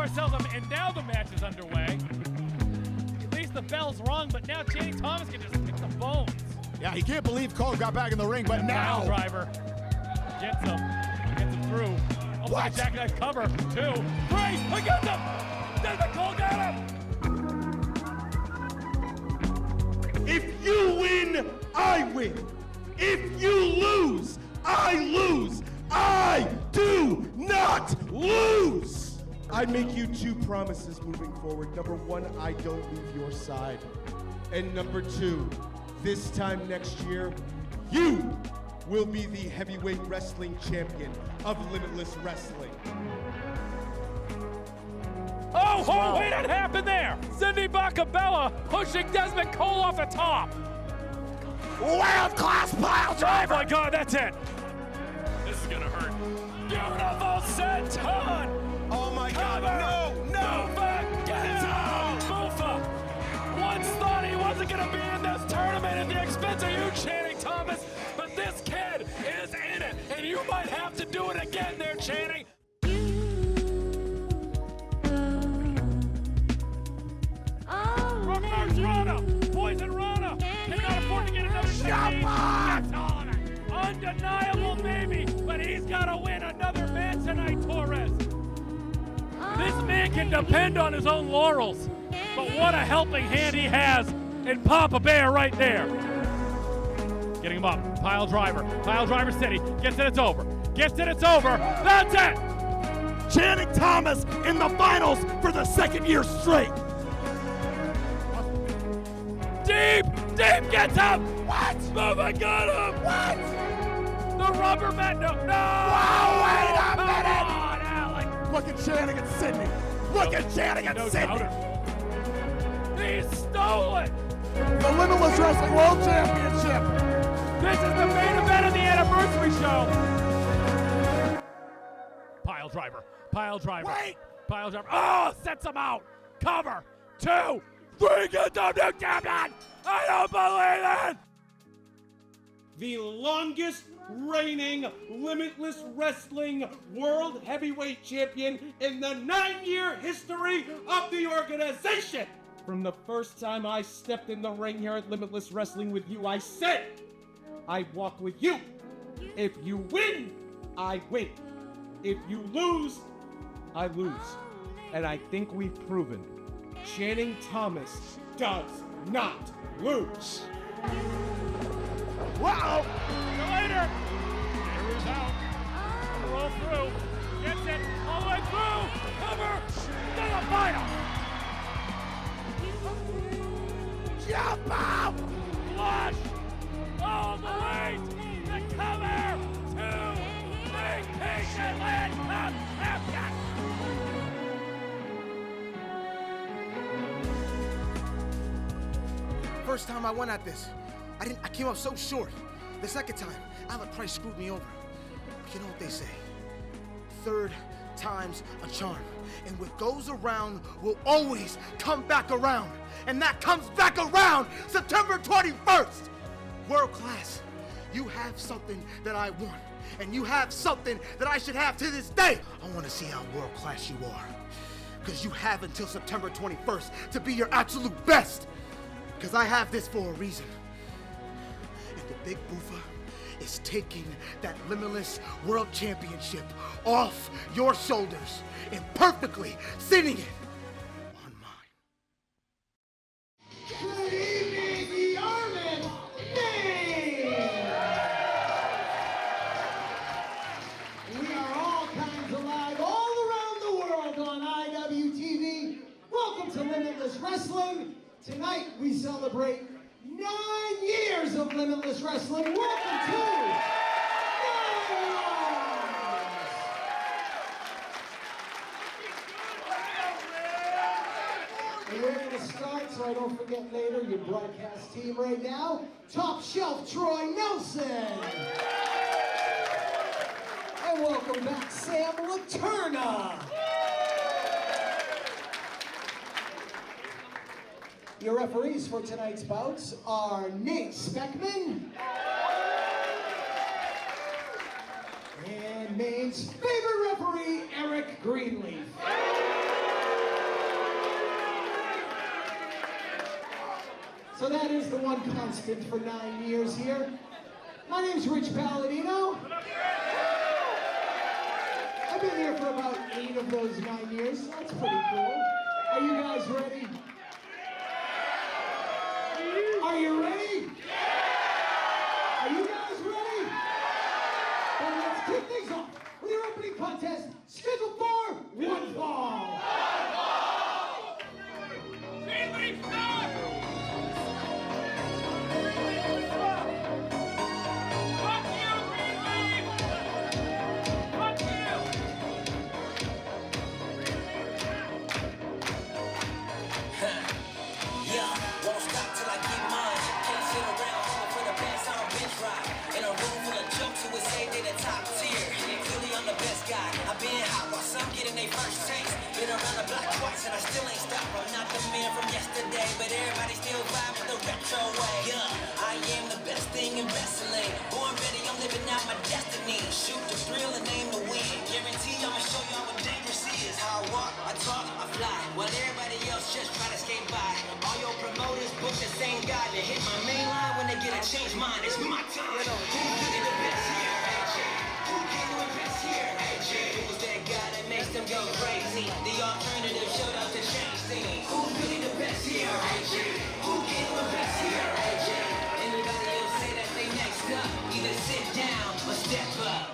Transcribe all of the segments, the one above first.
ourselves, and now the match is underway. At least the bell's rung, but now Channing Thomas can just pick the bones. Yeah, he can't believe Cole got back in the ring, but and now. Driver gets him through. Oh, what? Jackknife cover, 2, 3, against him! Desmond Cole got him! If you win, I win. If you lose, I lose. I do not lose. I make you 2 promises moving forward. Number 1, I don't leave your side. And number 2, this time next year, you will be the heavyweight wrestling champion of Limitless Wrestling. Oh, wait, what happened there? Sidney Bakabella pushing Desmond Cole off the top. World-class pile driver! Oh my God, that's it. This is gonna hurt. Beautiful senton! Oh my God, no! Mufa, get it out! Mufa once thought he wasn't gonna be in this tournament at the expense of you, Channing Thomas, but this kid is in it, and you might have to do it again there, Channing. Reverse Rana! Poison Rana! Cannot afford to get another shot! That's all of it! Undeniable, maybe, but he's got to win another match tonight, Torres. This man can depend on his own laurels, but what a helping hand he has in Papa Bear right there. Getting him up, pile driver city, gets it, it's over. Gets it, it's over, that's it! Channing Thomas in the finals for the 2nd year straight. Deep gets up! What? Moving, got him! What? The rubber mat, no! Wow, wait a minute! Come on, Alex! Look at Channing and Sidney. Look at Channing and Sidney. He stole it! The Limitless Wrestling World Championship. This is the main event of the anniversary show. Pile driver. Wait! Pile driver. Oh, sets him out. Cover. 2, 3, get the new champion! I don't believe it! The longest reigning Limitless Wrestling World Heavyweight Champion in the 9-year history of the organization. From the first time I stepped in the ring here at Limitless Wrestling with you, I said, I walk with you. If you win, I win. If you lose, I lose. And I think we've proven Channing Thomas does not lose. Wow! See you later. J-Heru's out. Roll through. Gets it all the way through. Cover. To the final. Jump out! Flush. All the way to cover. 2, 3, Land Cup champion. First time I went at this, I came up so short. The second time, Alec Price screwed me over. You know what they say? 3rd time's a charm. And what goes around will always come back around. And that comes back around September 21st. World class, you have something that I want. And you have something that I should have to this day. I want to see how world class you are. Because you have until September 21st to be your absolute best. Because I have this for a reason. And the big boofa is taking that Limitless World Championship off your shoulders and perfectly sitting it on mine. Good evening, Yarmouth, Maine! We are all kinds of live all around the world on IWTV. Welcome to Limitless Wrestling. Tonight we celebrate 9 years of Limitless Wrestling. Welcome to 9 years. And we're going to start, so I don't forget later, your broadcast team right now. Top Shelf Troy Nelson. And welcome back Sam Laterna. Your referees for tonight's bouts are Nate Speckman and Maine's favorite referee, Eric Greenleaf. So that is the one constant for 9 years here. My name's Rich Palladino. I've been here for about 8 of those 9 years. That's pretty cool. Are you guys ready? Are you ready? Are you guys ready? Then let's kick things off with your opening contest scheduled for one fall. I've been hot while some getting their first taste. Been around the block twice and I still ain't stopped. I'm not the man from yesterday, but everybody still vibing the retro way. Yeah, I am the best thing in wrestling. Born ready, I'm living out my destiny. Shoot the thrill and aim to win. Guarantee I'ma show y'all what dangerous is. How I walk, I talk, I fly, while everybody else just try to skate by. All your promoters book the same guy to hit my main line when they get a change mind. It's my time. Who's really the best here? AJ. Who can do it best here? AJ. Who's that guy that makes them go crazy? The alternative showed up to change things. Who's really the best here? AJ. Who can do it best here? AJ. Anybody else say that they next up? Either sit down or step up.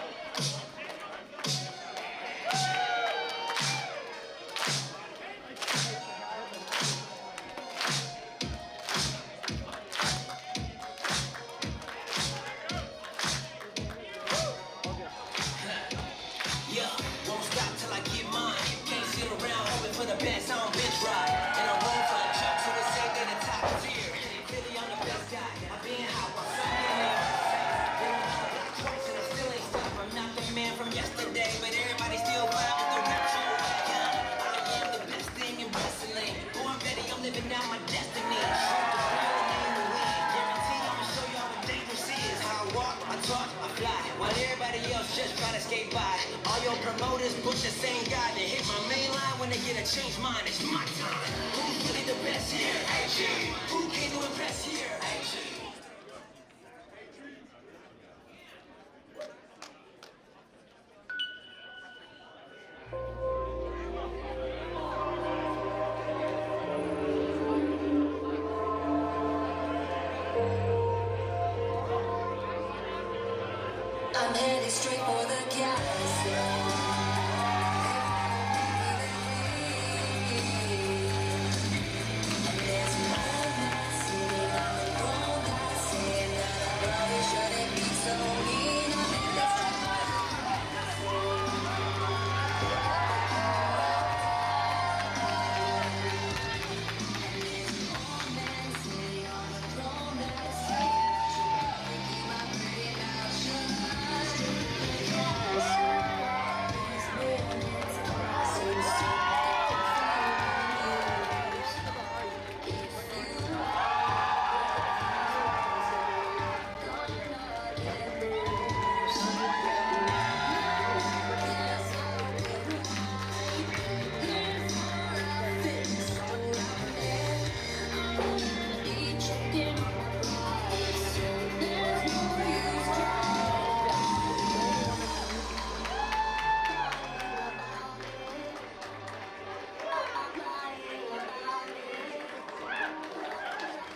For the best on bitch ride. And a roll full of chucks who would say they're the top tier. Clearly I'm the best guy. I've been hot while some getting their first taste. Been around the block twice and I still ain't stopped. I'm not the man from yesterday, but everybody still vibing the retro way. Yeah, I am the best thing in wrestling. Born ready, I'm living out my destiny. Shoot the thrill and aim to win. Guarantee I'ma show y'all what dangerous is. How I walk, I talk, I fly, while everybody else just try to skate by. All your promoters book the same guy to hit my main line when they get a change mind. It's my time. Who's really the best here? AJ. Who can do it best here? AJ. I'm headed straight for the galaxy.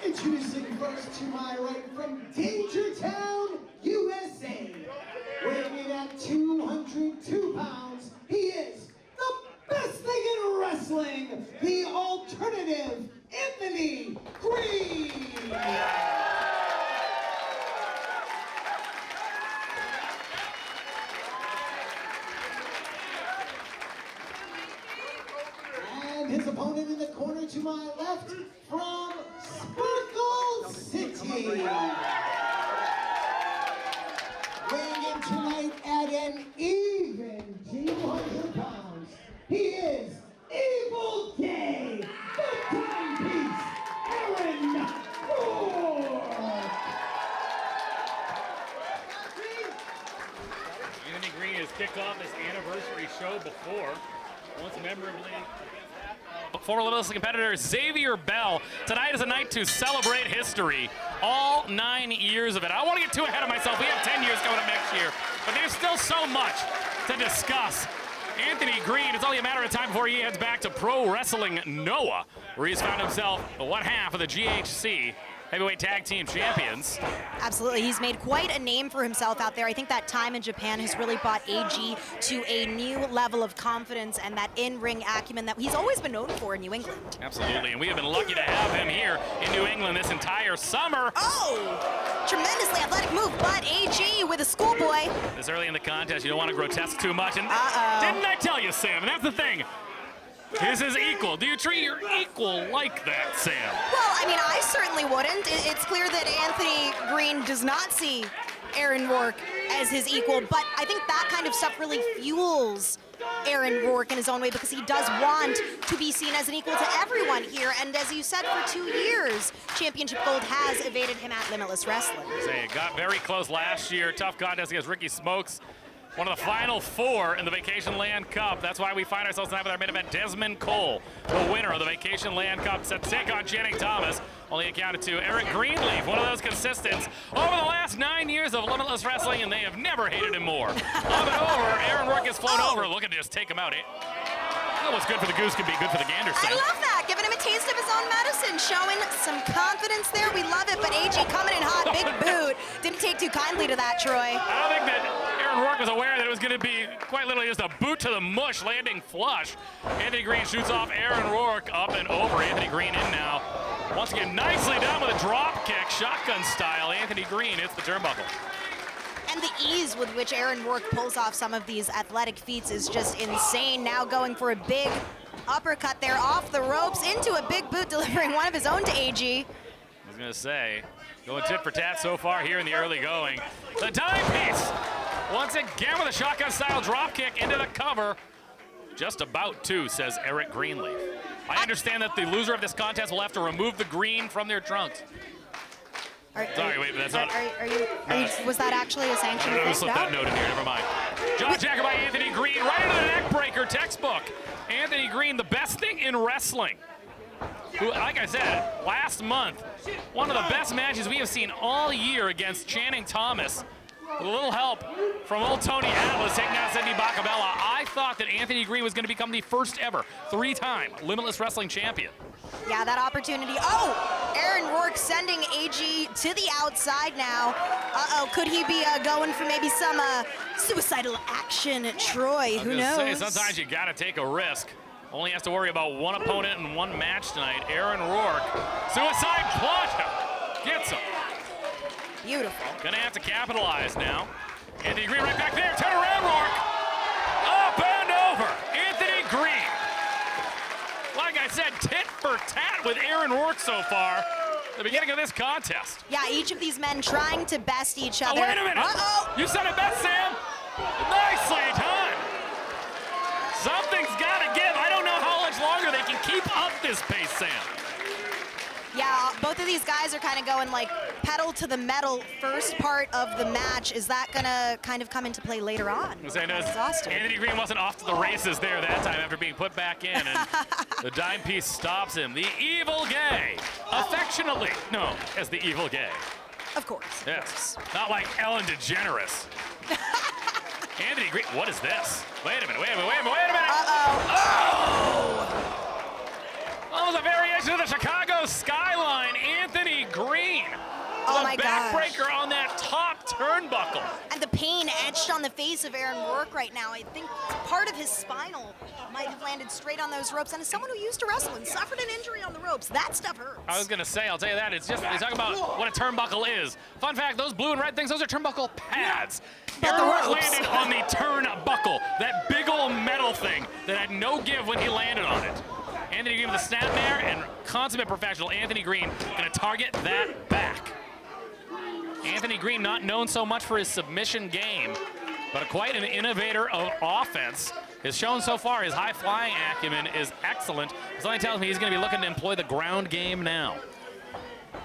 Introducing first to my right from Dangertown, USA. Weighing in at 202 pounds, he is the best thing in wrestling, the alternative, Anthony Greene. And his opponent in the corner to my left from Sparkle City. Weighing in tonight at an even 200 pounds, he is Evil Day, the timepiece, Aaron Rourke. Anthony Greene has kicked off his anniversary show before, once memorably against that of up former Limitless competitor Xavier Bell. Tonight is a night to celebrate history. All 9 years of it. I don't want to get too ahead of myself. We have 10 years coming up next year, but there's still so much to discuss. Anthony Greene, it's only a matter of time before he heads back to Pro Wrestling Noah, where he's found himself one half of the GHC Heavyweight Tag Team Champions. Absolutely, he's made quite a name for himself out there. I think that time in Japan has really brought AG to a new level of confidence and that in-ring acumen that he's always been known for in New England. Absolutely, and we have been lucky to have him here in New England this entire summer. Oh, tremendously athletic move, but AG with a schoolboy. This early in the contest, you don't want to grotesque too much. And didn't I tell you, Sam? And that's the thing. This is equal. Do you treat your equal like that, Sam? Well, I mean, I certainly wouldn't. It's clear that Anthony Greene does not see Aaron Rourke as his equal, but I think that kind of stuff really fuels Aaron Rourke in his own way because he does want to be seen as an equal to everyone here. And as you said, for 2 years, Championship Gold has evaded him at Limitless Wrestling. It got very close last year. Tough contest against Ricky Smokes. One of the final 4 in the Vacation Land Cup. That's why we find ourselves tonight with our main event, Desmond Cole, the winner of the Vacation Land Cup, set to take on Channing Thomas. Only accounted to Eric Greenleaf, one of those consistents over the last 9 years of Limitless Wrestling, and they have never hated him more. Up and over, Aaron Rourke has flown over. Look at just take him out. What's good for the goose can be good for the gander. I love that, giving him a taste of his own medicine, showing some confidence there. We love it, but AG coming in hot, big boot. Didn't take too kindly to that, Troy. I don't think that Aaron Rourke was aware that it was going to be quite literally just a boot to the mush, landing flush. Anthony Greene shoots off Aaron Rourke up and over. Anthony Greene in now. Once again, nicely done with a drop kick, shotgun style. Anthony Greene hits the turnbuckle. And the ease with which Aaron Rourke pulls off some of these athletic feats is just insane. Now going for a big uppercut there off the ropes into a big boot, delivering one of his own to AG. I was going to say, going tit for tat so far here in the early going. The timepiece, once again with a shotgun style drop kick into the cover. Just about to, says Eric Greenleaf. I understand that the loser of this contest will have to remove the green from their trunks. Sorry, wait, but that's not. Was that actually a sanctioned thing? Let me slip that note in here, never mind. Jaw jacket by Anthony Greene, right into the neck breaker, textbook. Anthony Greene, the best thing in wrestling. Who, like I said, last month, one of the best matches we have seen all year against Channing Thomas. With a little help from old Tony Atlas taking out Sidney Bakabella. I thought that Anthony Greene was going to become the first ever 3-time Limitless Wrestling champion. Yeah, that opportunity. Oh, Aaron Rourke sending AG to the outside now. Could he be going for maybe some suicidal action at Troy? Who knows? Say, sometimes you got to take a risk. Only has to worry about one opponent and one match tonight. Aaron Rourke, suicide plunge, gets him. Beautiful. Gonna have to capitalize now. Anthony Greene right back there, turn around Rourke. Up and over, Anthony Greene. Like I said, tit for tat with Aaron Rourke so far at the beginning of this contest. Yeah, each of these men trying to best each other. Oh, wait a minute. You said it best, Sam. Nicely done. Something's gotta give. I don't know how much longer they can keep up this pace, Sam. Yeah, both of these guys are kind of going like pedal to the metal first part of the match. Is that gonna kind of come into play later on? Anthony Greene wasn't off to the races there that time after being put back in, and the dime piece stops him. The evil gay, affectionately known as the evil gay. Of course. Yes, not like Ellen DeGeneres. Anthony Greene, what is this? Wait a minute, wait a minute, wait a minute, wait a minute. Oh! That was a variation of the Chicago skyline. Anthony Greene. Oh my gosh. Backbreaker on that top turnbuckle. And the pain etched on the face of Aaron Rourke right now. I think part of his spinal might have landed straight on those ropes. And as someone who used to wrestle and suffered an injury on the ropes, that stuff hurts. I was gonna say, I'll tell you that. It's just, they talk about what a turnbuckle is. Fun fact, those blue and red things, those are turnbuckle pads. Aaron Rourke landed on the turnbuckle, that big old metal thing that had no give when he landed on it. Anthony Greene with a snapmare, and consummate professional Anthony Greene gonna target that back. Anthony Greene not known so much for his submission game, but quite an innovator of offense. Has shown so far his high flying acumen is excellent. Something tells me he's gonna be looking to employ the ground game now.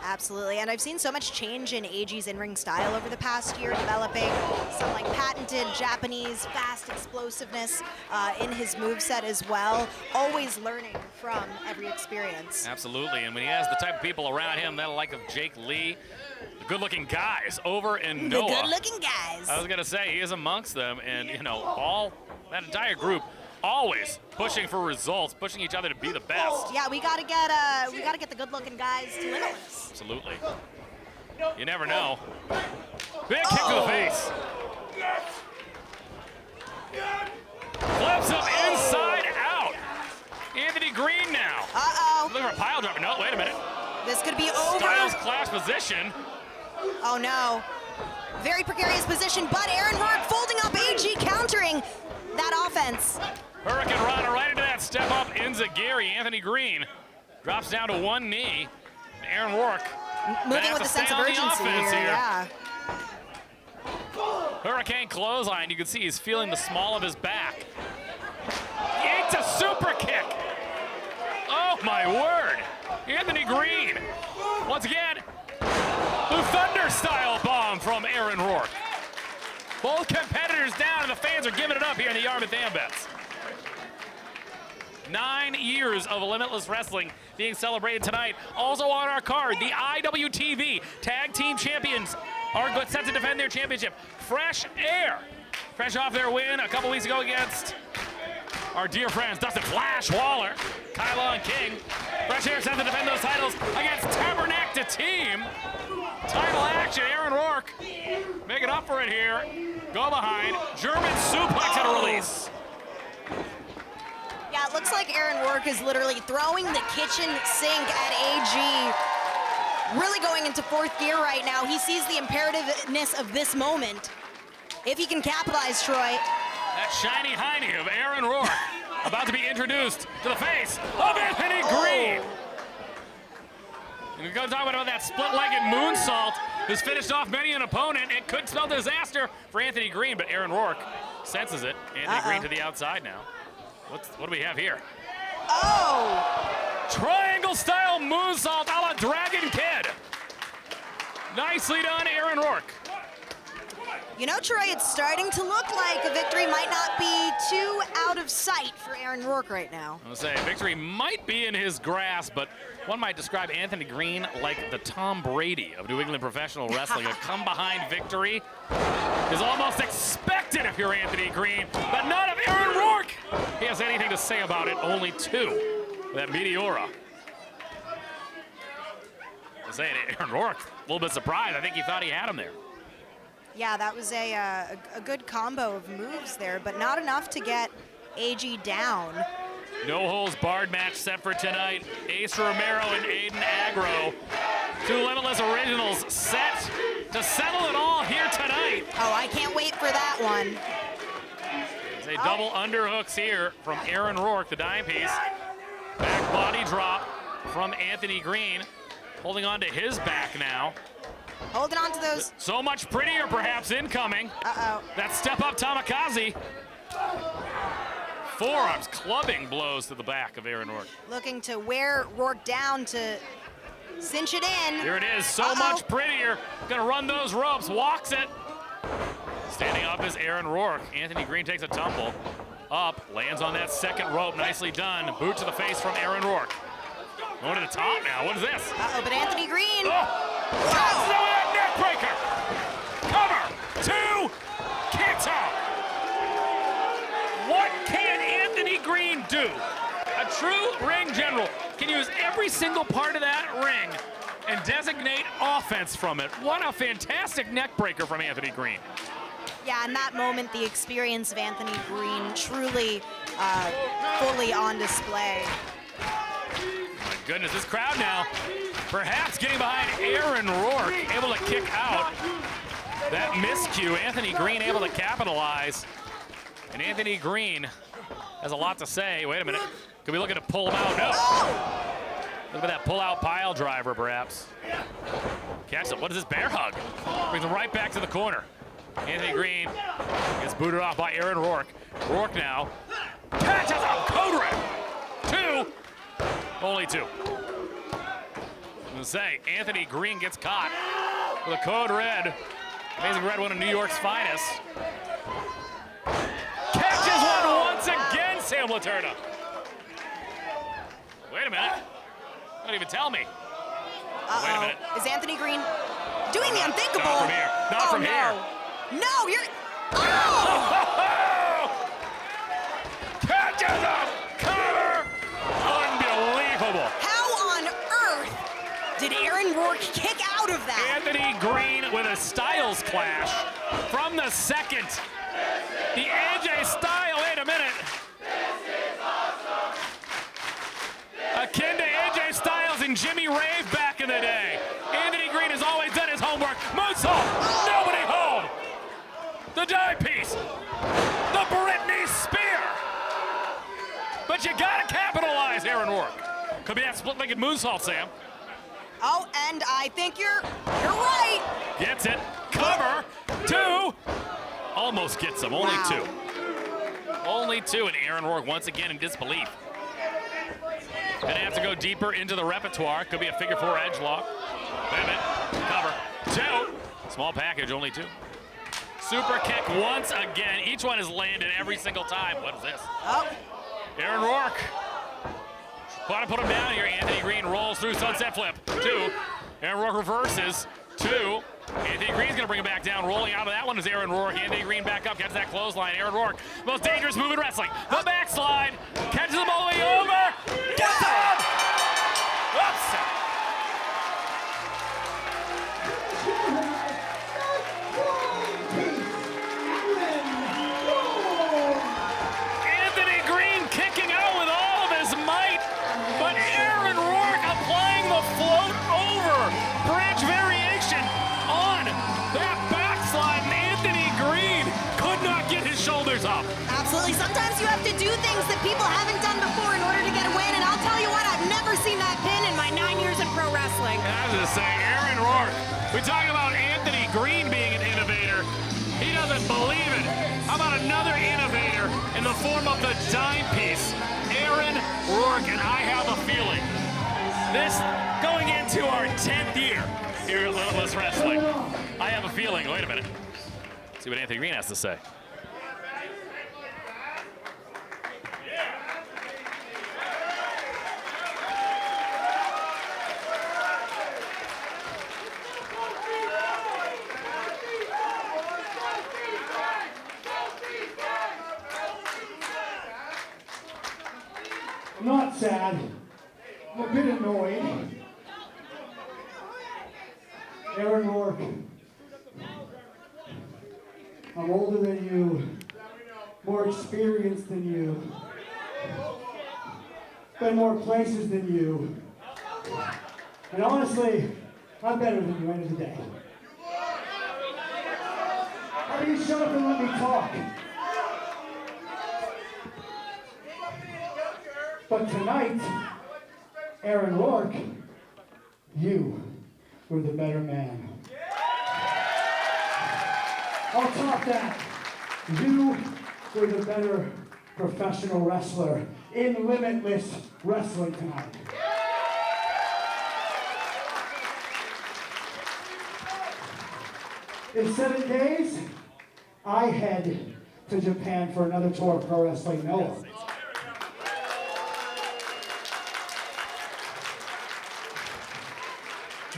Absolutely, and I've seen so much change in AG's in-ring style over the past year, developing some like patented Japanese fast explosiveness in his moveset as well, always learning from every experience. Absolutely, and when he has the type of people around him, that like of Jake Lee, the good-looking guys over in Noah. The good-looking guys. I was gonna say, he is amongst them, and you know, all that entire group always pushing for results, pushing each other to be the best. Yeah, we gotta get the good-looking guys to Limitless. Absolutely. You never know. Big kick to the face. Flips him inside out. Anthony Greene now. Uh-oh. Looking for a pile driver. No, wait a minute. This could be over. Styles clash position. Oh no. Very precarious position, but Aaron Rourke folding up AG, countering that offense. Hurricane Rana right into that step up Enziguri. Anthony Greene drops down to one knee. Aaron Rourke moving with a sense of urgency here. Yeah. Hurricane clothesline. You can see he's feeling the small of his back. It's a super kick. Oh my word. Anthony Greene. Once again, the Thunder style bomb from Aaron Rourke. Both competitors down, and the fans are giving it up here in the Yarmouth Ambets. 9 years of Limitless Wrestling being celebrated tonight. Also on our card, the IWTV Tag Team Champions are set to defend their championship. Fresh Air, fresh off their win a couple weeks ago against our dear friends Dustin Flash Waller, Kyla and King. Fresh Air set to defend those titles against Tabarnak to Team. Title action, Aaron Rourke making up for it here. Go behind, German suplex and a release. Yeah, it looks like Aaron Rourke is literally throwing the kitchen sink at AG. Really going into fourth gear right now. He sees the imperativeness of this moment. If he can capitalize, Troy. That shiny hiney of Aaron Rourke about to be introduced to the face of Anthony Greene. And we go talking about that split-legged moonsault who's finished off many an opponent. It could spell disaster for Anthony Greene, but Aaron Rourke senses it. Anthony Greene to the outside now. What do we have here? Oh! Triangle-style moonsault a la Dragon Kid. Nicely done, Aaron Rourke. You know, Troy, it's starting to look like a victory might not be too out of sight for Aaron Rourke right now. I was going to say, victory might be in his grasp, but one might describe Anthony Greene like the Tom Brady of New England professional wrestling. A come-behind victory is almost expected if you're Anthony Greene, but not if Aaron Rourke. He has anything to say about it, only two. That Meteora. I'm saying Aaron Rourke, a little bit surprised. I think he thought he had him there. Yeah, that was a good combo of moves there, but not enough to get AG down. No holds barred match set for tonight. Ace Romero and Aiden Aggro, two Limitless originals set to settle it all here tonight. Oh, I can't wait for that one. It's a double underhooks here from Aaron Rourke, the dime piece. Back body drop from Anthony Greene, holding on to his back now. Holding on to those. So much prettier, perhaps, incoming. Uh-oh. That step-up Tamikaze. Forearms clubbing blows to the back of Aaron Rourke. Looking to wear Rourke down to cinch it in. Here it is, so much prettier. Gonna run those ropes, walks it. Standing up is Aaron Rourke. Anthony Greene takes a tumble. Up, lands on that second rope, nicely done. Boot to the face from Aaron Rourke. Going to the top now, what is this? Uh-oh, but Anthony Greene. Neck breaker. Cover, two, can't out. What can Anthony Greene do? A true ring general can use every single part of that ring and designate offense from it. What a fantastic neck breaker from Anthony Greene. Yeah, in that moment, the experience of Anthony Greene truly fully on display. My goodness, this crowd now perhaps getting behind Aaron Rourke, able to kick out. That miscue, Anthony Greene able to capitalize. And Anthony Greene has a lot to say. Wait a minute, could be looking to pull him out? No. Look at that pull-out pile driver, perhaps. Catch it, what is this bear hug? Brings him right back to the corner. Anthony Greene gets booted off by Aaron Rourke. Rourke now catches a code red. Two, only two. gonna say, Anthony Greene gets caught with a code red. Amazing Red, one of New York's finest. Catches one once again, Sam Laterna. Wait a minute. Don't even tell me. Wait a minute. Is Anthony Greene doing the unthinkable? Not from here. Not from here. No, you're. Oh! Catches him! Cover! Unbelievable. How on earth did Aaron Rourke kick out of that? Anthony Greene with a Styles clash from the second. The AJ Styles, wait a minute. Akin to AJ Styles and Jimmy Rave back in the day. Anthony Greene has always done his homework. Moonsault, nobody home. The dive piece, the Britney Spear. But you gotta capitalize, Aaron Rourke. Could be that split-legged moonsault, Sam. Oh, and I think you're right. Gets it, cover, two. Almost gets him, only two. Only two, and Aaron Rourke once again in disbelief. Gonna have to go deeper into the repertoire. Could be a figure four edge lock. Wait a minute, cover, two. Small package, only two. Super kick once again. Each one has landed every single time. What is this? Oh. Aaron Rourke. Want to put him down here. Anthony Greene rolls through sunset flip. Two. Aaron Rourke reverses. Two. Anthony Greene's going to bring him back down. Rolling out of that one is Aaron Rourke. Anthony Greene back up, catches that clothesline. Aaron Rourke, most dangerous move in wrestling. The backslide. Catches him all the way over. Gets him! Oops. Anthony Greene kicking out with all of his might, but Aaron Rourke applying the float over bridge variation on that backslide, and Anthony Greene could not get his shoulders up. Absolutely. Sometimes you have to do things that people haven't done before in order to get a win, and I'll tell you what, I've never seen that pin in my 9 years in pro wrestling. I was gonna say, Aaron Rourke, we talk about Anthony Greene being an innovator. He doesn't believe it. How about another innovator in the form of the dime piece? Aaron Rourke, and I have a feeling this going into our 10th year here at Limitless Wrestling. I have a feeling, wait a minute. Let's see what Anthony Greene has to say. I'm not sad. I'm a bit annoyed. Aaron Rourke, I'm older than you, more experienced than you, been more places than you, and honestly, I'm better than you end of the day. How do you shut up and let me talk? But tonight, Aaron Rourke, you were the better man. I'll top that. You were the better professional wrestler in Limitless Wrestling tonight. In 7 days, I head to Japan for another tour of Pro Wrestling Noah.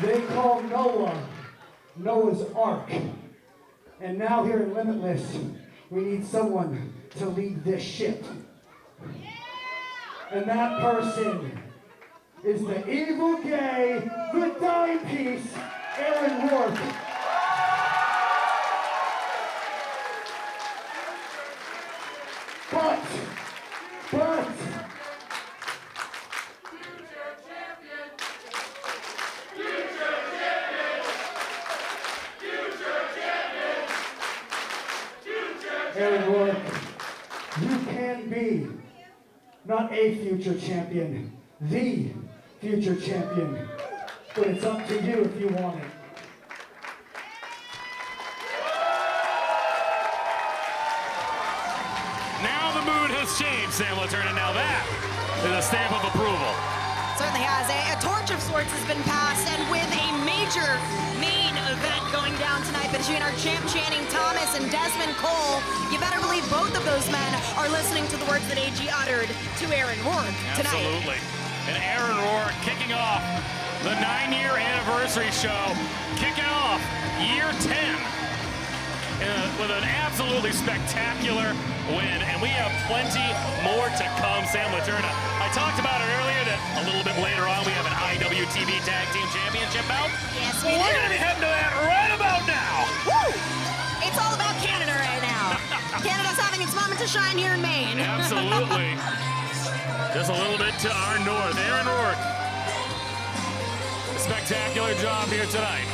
They call Noah Noah's Ark. And now here in Limitless, we need someone to lead this ship. And that person is the evil gay, the dime piece, Aaron Rourke. But Aaron Rourke, you can be not a future champion, the future champion. But it's up to you if you want it. Now the mood has changed, Sam Laterna. Now that is a stamp of approval. Certainly has. A torch of sorts has been passed, and with a major main event going down tonight between our champ Channing Thomas and Desmond Cole, you better believe both of those men are listening to the words that AG uttered to Aaron Rourke tonight. Absolutely. And Aaron Rourke kicking off the 9-year anniversary show, kicking off year 10 with an absolutely spectacular win. And we have plenty more to come. Sam Laterna, I talked about it earlier that a little bit later on we have an IWTV Tag Team Championship bout. Yes, we do. We're going to be heading to that right about now. Woo! It's all about Canada right now. Canada's having its moment to shine here in Maine. Absolutely. Just a little bit to our north. Aaron Rourke. Spectacular job here tonight.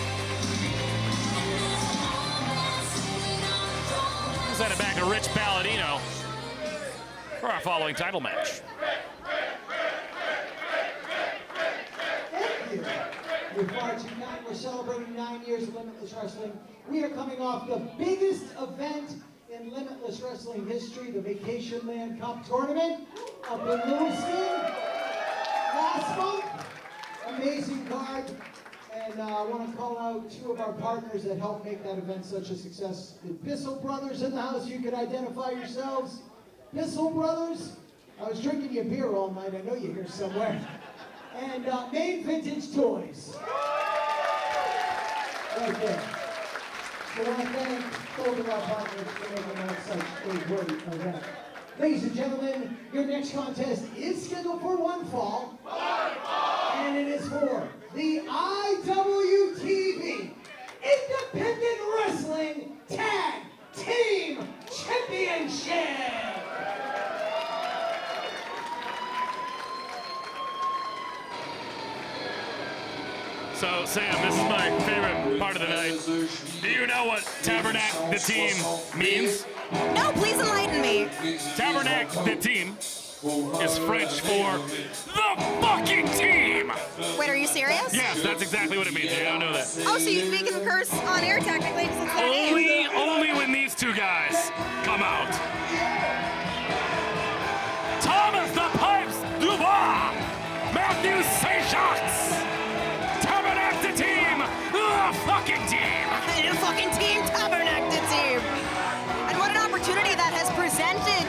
Send it back to Rich Palladino for our following title match. Thank you. With March tonight, we're celebrating 9 years of Limitless Wrestling. We are coming off the biggest event in Limitless Wrestling history, the Vacation Land Cup Tournament up in Lewiston last month. Amazing card. And I want to call out two of our partners that helped make that event such a success. The Bissell Brothers in the house. You can identify yourselves. Bissell Brothers. I was drinking your beer all night. I know you're here somewhere. And Maine Vintage Toys. Right there. So I want to thank both of our partners for making that such a great event. Ladies and gentlemen, your next contest is scheduled for one fall. And it is for the IWTV Independent Wrestling Tag Team Championship. So, Sam, this is my favorite part of the night. Do you know what Tabarnak the team means? No, please enlighten me. Tabarnak the team is French for the fucking team. Wait, are you serious? Yes, that's exactly what it means. You don't know that. Oh, so we can curse on air technically because it's their name. Only when these two guys come out. Thomas the Pipes Dubois, Matthew Seychaks, Tabarnak the team, the fucking team. The fucking team, Tabarnak the team. And what an opportunity that has presented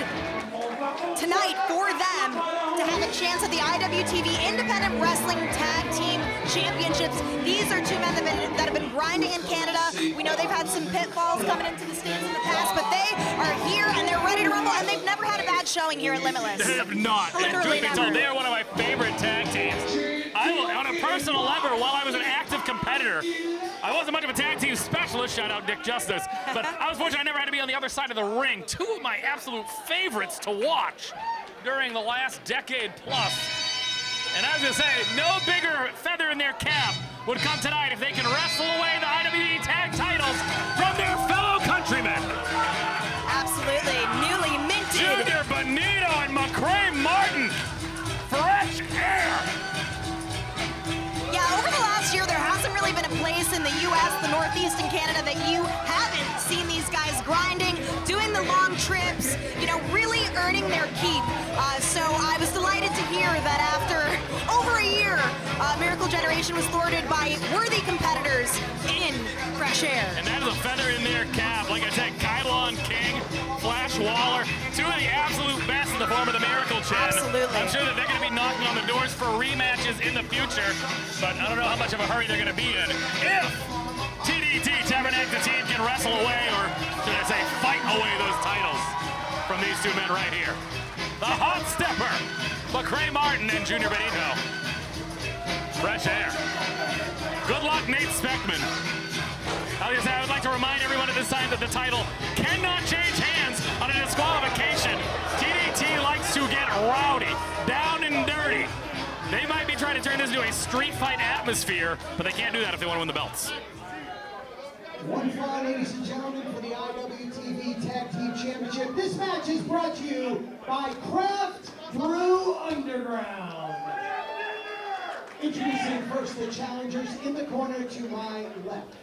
tonight for them to have a chance at the IWTV Independent Wrestling Tag Team Championships. These are two men that have been grinding in Canada. We know they've had some pitfalls coming into the States in the past, but they are here and they're ready to rumble, and they've never had a bad showing here at Limitless. They have not. Literally never. They are one of my favorite tag teams. On a personal level, while I was an active competitor, I wasn't much of a tag team specialist, shout out Dick Justice, but I was fortunate I never had to be on the other side of the ring. Two of my absolute favorites to watch during the last decade plus. And I was gonna say, no bigger feather in their cap would come tonight if they can wrestle away the IWTV tag titles from their fellow countrymen. Absolutely, newly minted. Junior Bonito and McCray Martin, fresh air. Yeah, over the last year, there hasn't really been a place in the U.S., the Northeast, and Canada that you haven't seen these guys grinding, doing the long trips, you know, really earning their keep. So I was delighted to hear that after over a year, Miracle Generation was thwarted by worthy competitors in fresh air. And that is a feather in their cap. Like I said, Kylon King, Flash Waller, two of the absolute best in the form of the Miracle Chan. Absolutely. I'm sure that they're going to be knocking on the doors for rematches in the future, but I don't know how much of a hurry they're going to be in. If TDT, Tabarnak the team, can wrestle away, or should I say fight away those titles from these two men right here. The Hot Stepper, McCray Martin and Junior Benito. Fresh air. Good luck, Nate Speckman. I would like to remind everyone at this time that the title cannot change hands on a disqualification. TDT likes to get rowdy, down and dirty. They might be trying to turn this into a street fight atmosphere, but they can't do that if they want to win the belts. One fall, ladies and gentlemen, for the IWTV Tag Team Championship. This match is brought to you by Craft Brew Underground. Introducing first the challengers in the corner to my left.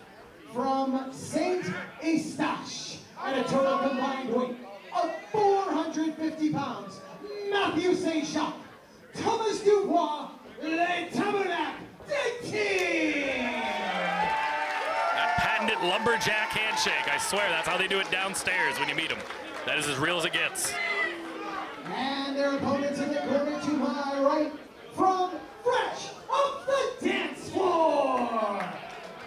From Saint Eustache, at a total combined weight of 450 pounds, Matthew Seychak, Thomas Dubois, Le Tabarnak team. That patented lumberjack handshake. I swear that's how they do it downstairs when you meet them. That is as real as it gets. And their opponents in the corner to my right, from fresh off the dance floor.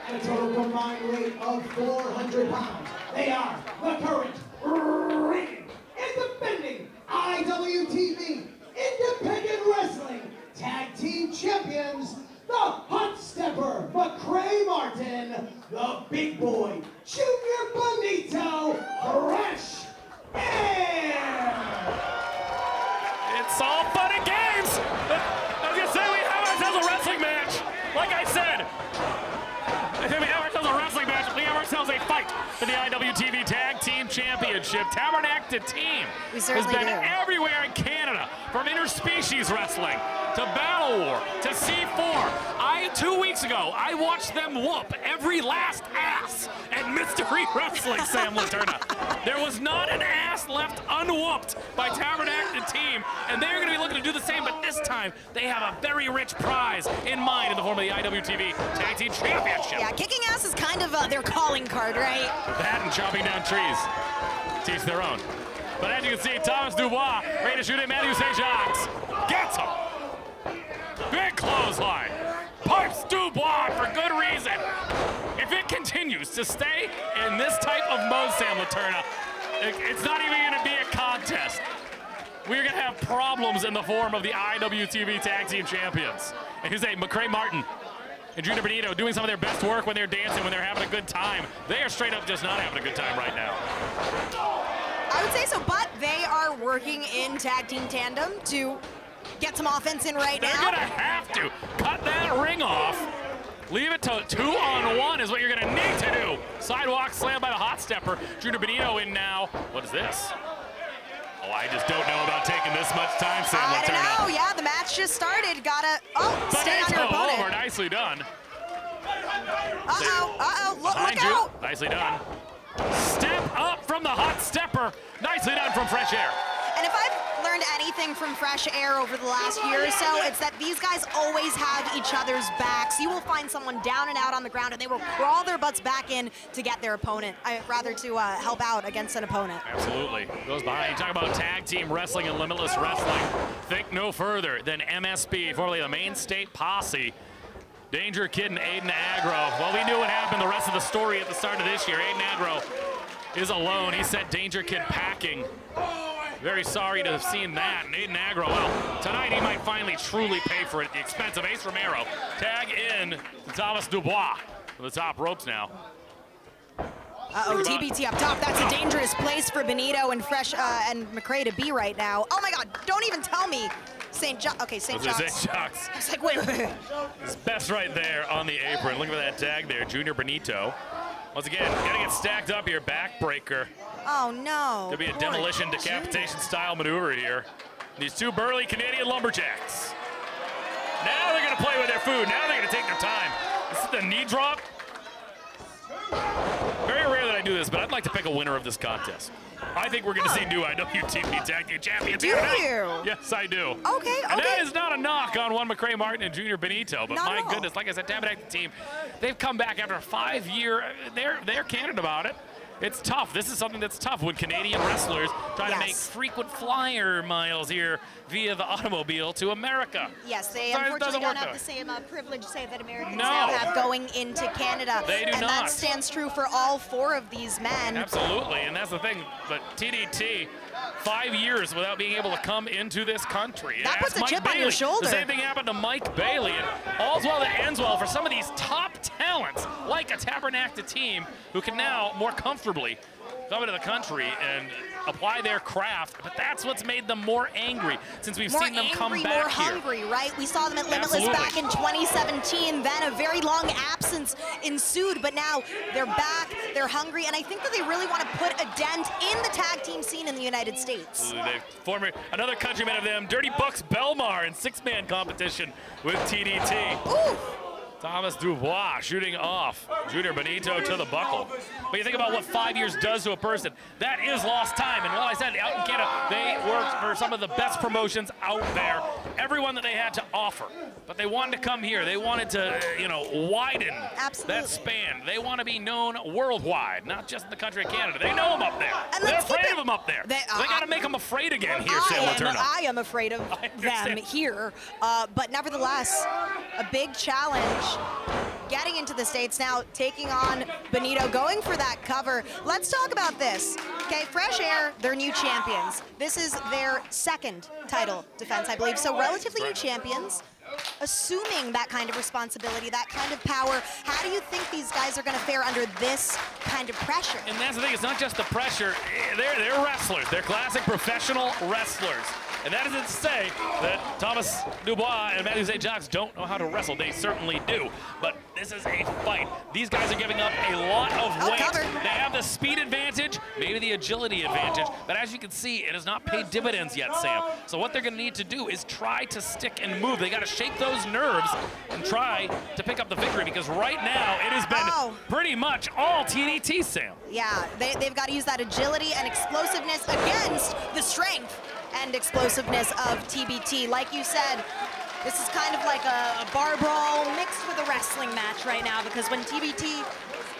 At a total combined weight of 400 pounds, they are the current reigning and defending IWTV Independent Wrestling Tag Team Champions, the Hot Stepper, McCray Martin, the Big Boy, Junior Bonito, Fresh Air. It's all fun and games. I was gonna say we have ourselves a wrestling match. Like I said, we have ourselves a wrestling match. We have ourselves a fight for the IWTV Tag Team Championship. Tabarnak team We has certainly been do. everywhere in Canada, from interspecies wrestling to Battle War to C4. 2 weeks ago, I watched them whoop every last ass at Mystery Wrestling, Sam Laterna. There was not an ass left unwhooped by Tabarnak team, and they're going to be looking to do the same, but this time they have a very rich prize in mind in the form of the IWTV Tag Team Championship. Yeah, kicking ass is kind of their calling card, right? That and chopping down trees. Teach their own. But as you can see, Thomas Dubois ready to shoot at Matthew St. Jacques. Gets him. Big clothesline. Pipes Dubois for good reason. If it continues to stay in this type of mode, Sam Laterna, it's not even going to be a contest. We're going to have problems in the form of the IWTV Tag Team Champions. And you say McCray Martin and Junior Bonito doing some of their best work when they're dancing, when they're having a good time. They are straight up just not having a good time right now. I would say so, but they are working in tag team tandem to get some offense in right They're now. gonna have to cut that ring off. Leave it to 2-on-1 is what you're gonna need to do. Sidewalk slam by the hot stepper. Junior Bonito in now. What is this? Oh, I just don't know about taking this much time, Sam I don't Laterna. know. Yeah, the match just started. Gotta stay on your Bonito opponent. over, nicely done. Look Behind you, out. nicely done. Step up from the hot stepper. Nicely done from Fresh Air. And if I've learned anything from Fresh Air over the last year or so, it's that these guys always have each other's backs. You will find someone down and out on the ground, and they will crawl their butts back in to get their opponent, rather to help out against an opponent. Absolutely. Goes behind. You talk about tag team wrestling and limitless wrestling. Think no further than MSP, formerly the Maine State Posse. Danger Kid and Aiden Agro. Well, we knew what happened the rest of the story at the start of this year. Aiden Agro is alone. He sent Danger Kid packing. Very sorry to have seen that. And Aiden Agro, well, tonight he might finally truly pay for it at the expense of Ace Romero. Tag in to Thomas Dubois to the top ropes now. TBT up top. That's a dangerous place for Bonito and Fresh and McCray to be right now. Oh my God! Don't even tell me. St. Jacques. Okay, St. Jacques. St. Jacques. I was like, wait. His best right there on the apron. Look at that tag there, Junior Bonito. Once again, gotta get stacked up here. Backbreaker. Oh no. Could be a demolition decapitation style maneuver here. These two burly Canadian lumberjacks. Now they're gonna play with their food. Now they're gonna take their time. This is the knee drop. Very rare that I do this, but I'd like to pick a winner of this contest. I think we're going to see new IWTV Tag Team Champions Do here tonight. you? Yes, I do. Okay. And that is not a knock on one McCray Martin and Junior Bonito, but Not my at all. goodness, like I said, Tabarnak team, they've come back after a 5-year. They're candid about it. It's tough. This is something that's tough when Canadian wrestlers try to make frequent flyer miles here via the automobile to America. Yes, they Sorry, it unfortunately doesn't don't work have that the same privilege, say, that Americans No. now have going into Canada. They do and not. that stands true for all 4 of these men. Absolutely, and that's the thing. But TDT, 5 years without being able to come into this country. That And puts ask a Mike chip on Bailey. your shoulder. The same thing happened to Mike Bailey. And all's well that ends well for some of these top talents, like a Tabarnak team, who can now more comfortably come into the country and apply their craft. But that's what's made them more angry since we've seen them come back more here. hungry, right? We saw them at Limitless Absolutely. back in 2017. Then a very long absence ensued, but now they're back, they're hungry, and I think that they really want to put a dent in the tag team scene in the United States. They former another countryman of them, Dirty Bucks Belmar, in 6-man competition with TDT. Ooh. Thomas Dubois shooting off. Junior Benito to the buckle. But you think about what 5 years does to a person. That is lost time. And like I said, out in Canada, they worked for some of the best promotions out there. Everyone that they had to offer. But they wanted to come here. They wanted to, widen that span. They want to be known worldwide, not just in the country of Canada. They know them up there. And they're afraid of them up there. They got to make them afraid again here, Sam Letourneau. I am afraid of them here. But nevertheless, a big challenge. Getting into the States now, taking on Benito, going for that cover. Let's talk about this. Okay, Fresh Air, they're new champions. This is their second title defense, I believe. So relatively new champions. Assuming that kind of responsibility, that kind of power, how do you think these guys are going to fare under this kind of pressure? And that's the thing, it's not just the pressure. They're wrestlers. They're classic professional wrestlers. And that isn't to say that Thomas Dubois and Matthew St. Jacques don't know how to wrestle. They certainly do. But this is a fight. These guys are giving up a lot of weight. They have the speed advantage, maybe the agility advantage. But as you can see, it has not paid dividends yet, Sam. So what they're going to need to do is try to stick and move. They got to shake those nerves and try to pick up the victory, because right now it has been pretty much all TDT, Sam. Yeah, they've got to use that agility and explosiveness against the strength and explosiveness of TBT. Like you said, this is kind of like a bar brawl mixed with a wrestling match right now, because when TBT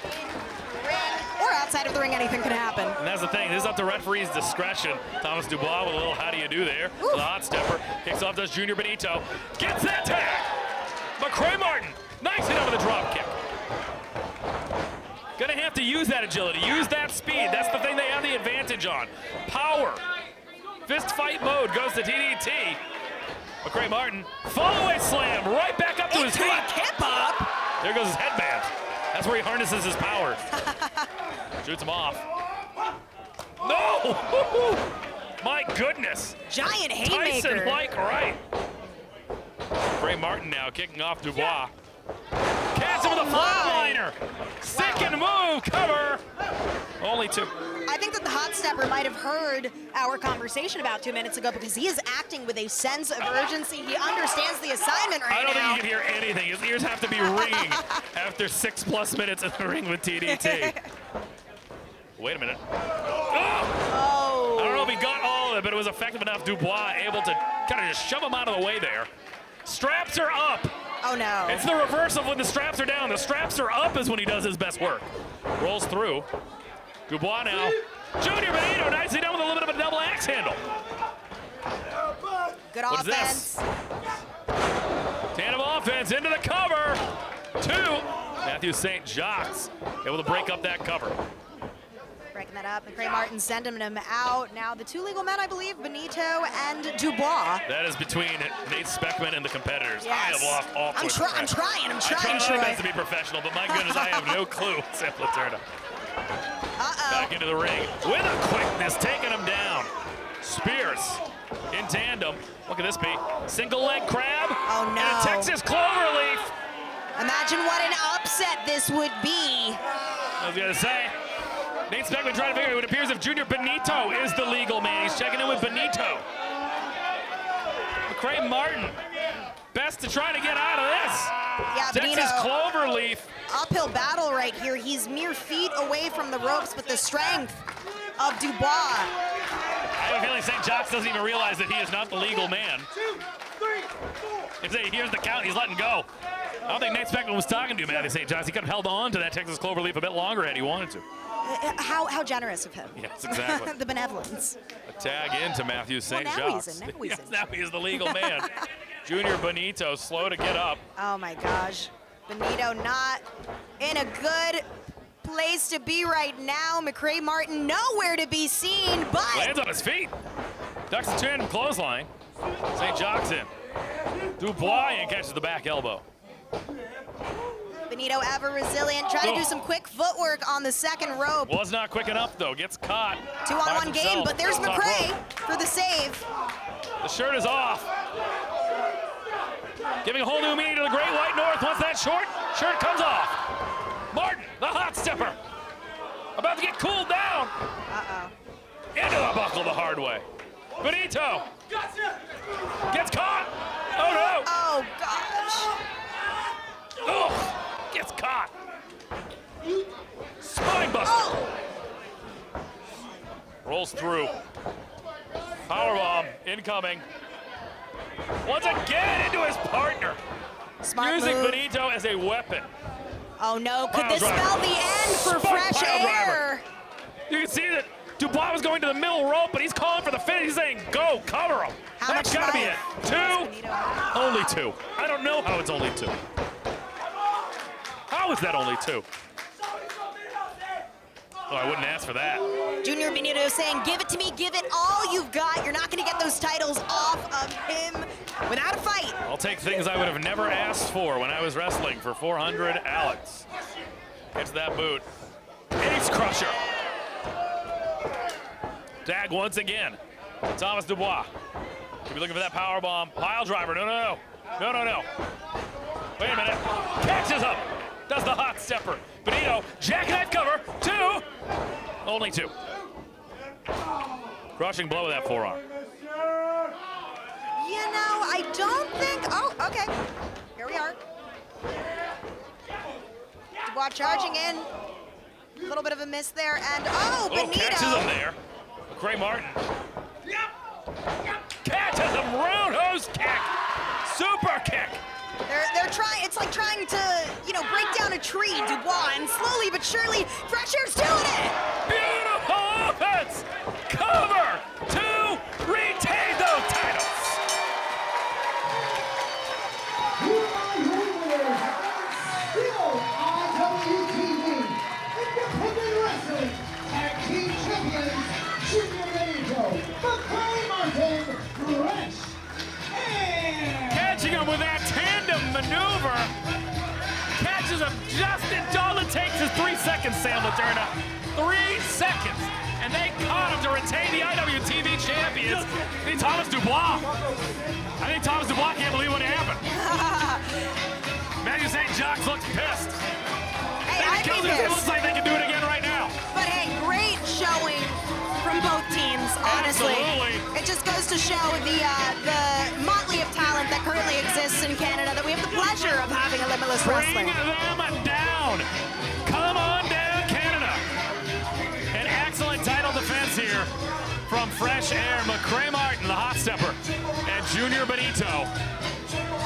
in the ring or outside of the ring, anything can happen. And that's the thing, this is up to referee's discretion. Thomas Dubois with a little how do you do there. The hot stepper, kicks off, does Junior Benito, gets that tag! McCray Martin, nice hit over the drop kick. Gonna have to use that agility, use that speed. That's the thing they have the advantage on. Power. Fist fight mode goes to TDT. McCray Martin, follow-away slam, right back up to his feet. Hip up. There goes his headband. That's where he harnesses his power. Shoots him off. No! My goodness. Giant haymaker. Tyson-like right. McCray Martin now kicking off Dubois. Catch him with a flatliner. Second move, cover. Only two. I think that the hot stepper might have heard our conversation about 2 minutes ago, because he is acting with a sense of urgency. He understands the assignment right now. I don't think you can hear anything. His ears have to be ringing after 6+ minutes in the ring with TDT. Wait a minute. Oh! I don't know if he got all of it, but it was effective enough. Dubois able to kind of just shove him out of the way there. Straps are up. Oh no. It's the reverse of when the straps are down. The straps are up is when he does his best work. Rolls through. Dubois now. Junior Benito nicely done with a little bit of a double axe handle. Good what offense. Is this? Tandem offense into the cover. Two. Matthew St. Jacques able to break up that cover. Breaking that up. McCray Martin sending him out. Now the two legal men, I believe, Benito and Dubois. That is between Nate Speckman and the competitors. Yes. I have lost all I'm trying, I try my best to be professional, but my goodness, I have no clue. Sam Letourneau. Back into the ring with a quickness, taking him down. Spears in tandem. Look at this beat. Single leg crab. Oh no. And a Texas cloverleaf. Imagine what an upset this would be. I was gonna say, Nate Speckman trying to figure out. It appears if Junior Benito is the legal man. He's checking in with Benito. McCray Martin, best to try to get out of this. Yeah, Texas cloverleaf. Uphill battle right here. He's mere feet away from the ropes with the strength of Dubois. I have a feeling St. Jacques doesn't even realize that he is not the legal man. If he hears the count, he's letting go. I don't think Nate Speckman was talking to Matthew St. Jacques. He could have held on to that Texas cloverleaf a bit longer had he wanted to. How generous of him. Yes, exactly. The benevolence. A tag into Matthew St. Jacques. Now he is the legal man. Junior Benito slow to get up. Oh my gosh. Benito not in a good place to be right now. McCray Martin nowhere to be seen, but lands on his feet. Ducks the two-handed clothesline. St. Jacques in. Dubois and catches the back elbow. Benito ever resilient, trying to do some quick footwork on the second rope. Was not quick enough though, gets caught. 2-on-1 game, but there's McCray for the save. The shirt is off. Giving a whole new meaning to the Great White North once that shirt comes off. Martin, the hot stepper, about to get cooled down. Into the buckle the hard way. Benito gets caught. Oh no. Oh gosh. Ugh, gets caught. Spine buster. Oh. Rolls through. Powerbomb incoming. Once again into his partner. Smart Using move. Benito as a weapon. Oh no, could Pile this driver. spell the end for Spun fresh pile driver. air? You can see that Dubois was going to the middle rope, but he's calling for the finish. He's saying, go, cover him. How That's much gotta be life it. does 2? Benito have? Only 2. I don't know how it's only 2. How is that only 2? Oh, I wouldn't ask for that. Junior Benito saying, give it to me, give it all you've got. You're not going to get those titles off of him without a fight. I'll take things I would have never asked for when I was wrestling for 400, Alex. Gets that boot. Ace crusher. Tag once again. Thomas Dubois. Could be looking for that power bomb. Pile driver. No, no, no. No, no, no. Wait a minute. Catches up. Does the hot stepper. Benito, jackknife cover. 2. Only 2. Crushing blow with that forearm. You know, I don't think, oh, okay. Here we are. Dubois charging in. A little bit of a miss there, and oh, Benito. Catches him there. McCray Martin. Catches him, roundhouse kick. Super kick. They're trying, it's like trying to, you know, break down a tree, Dubois, and slowly but surely, Fresh Air's doing it. Beautiful offense. Cover to retain those titles. Here are your winners, still IWTV Independent Wrestling Tag Team Champions, Junior Benito, McCray Martin, Fresh Air. Catching him with that tandem maneuver. Catches him just in all it takes is 3 seconds, Sam Laterna. 3 seconds. And they caught him to retain the IWTV champions. I think Thomas Dubois. Can't believe what happened. Matthew St. Jacques looks pissed. Hey, I'd be It pissed. looks like they can do it again right now. But hey, great showing from both teams, honestly. Absolutely. It just goes to show the motley of talent that currently exists in Canada that we have the pleasure of having a Limitless Bring Wrestling. them down. Come on down, Canada. An excellent title defense here from Fresh Air, McCray Martin, the hot stepper, and Junior Benito.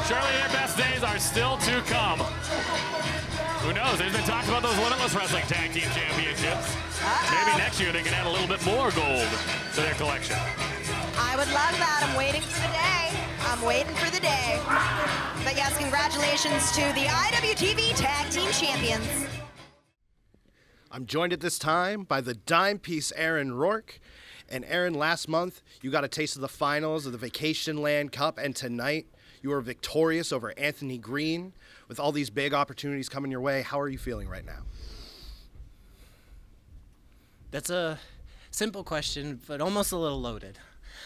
Surely their best days are still to come. Who knows? There's been talks about those Limitless Wrestling Tag Team Championships. Maybe next year they can add a little bit more gold to their collection. I would love that. I'm waiting for the day. I'm waiting for the day. But yes, congratulations to the IWTV Tag Team Champions. I'm joined at this time by the dime piece Aaron Rourke. And Aaron, last month, you got a taste of the finals of the Vacation Land Cup, and tonight you were victorious over Anthony Greene. With all these big opportunities coming your way, how are you feeling right now? That's a simple question, but almost a little loaded.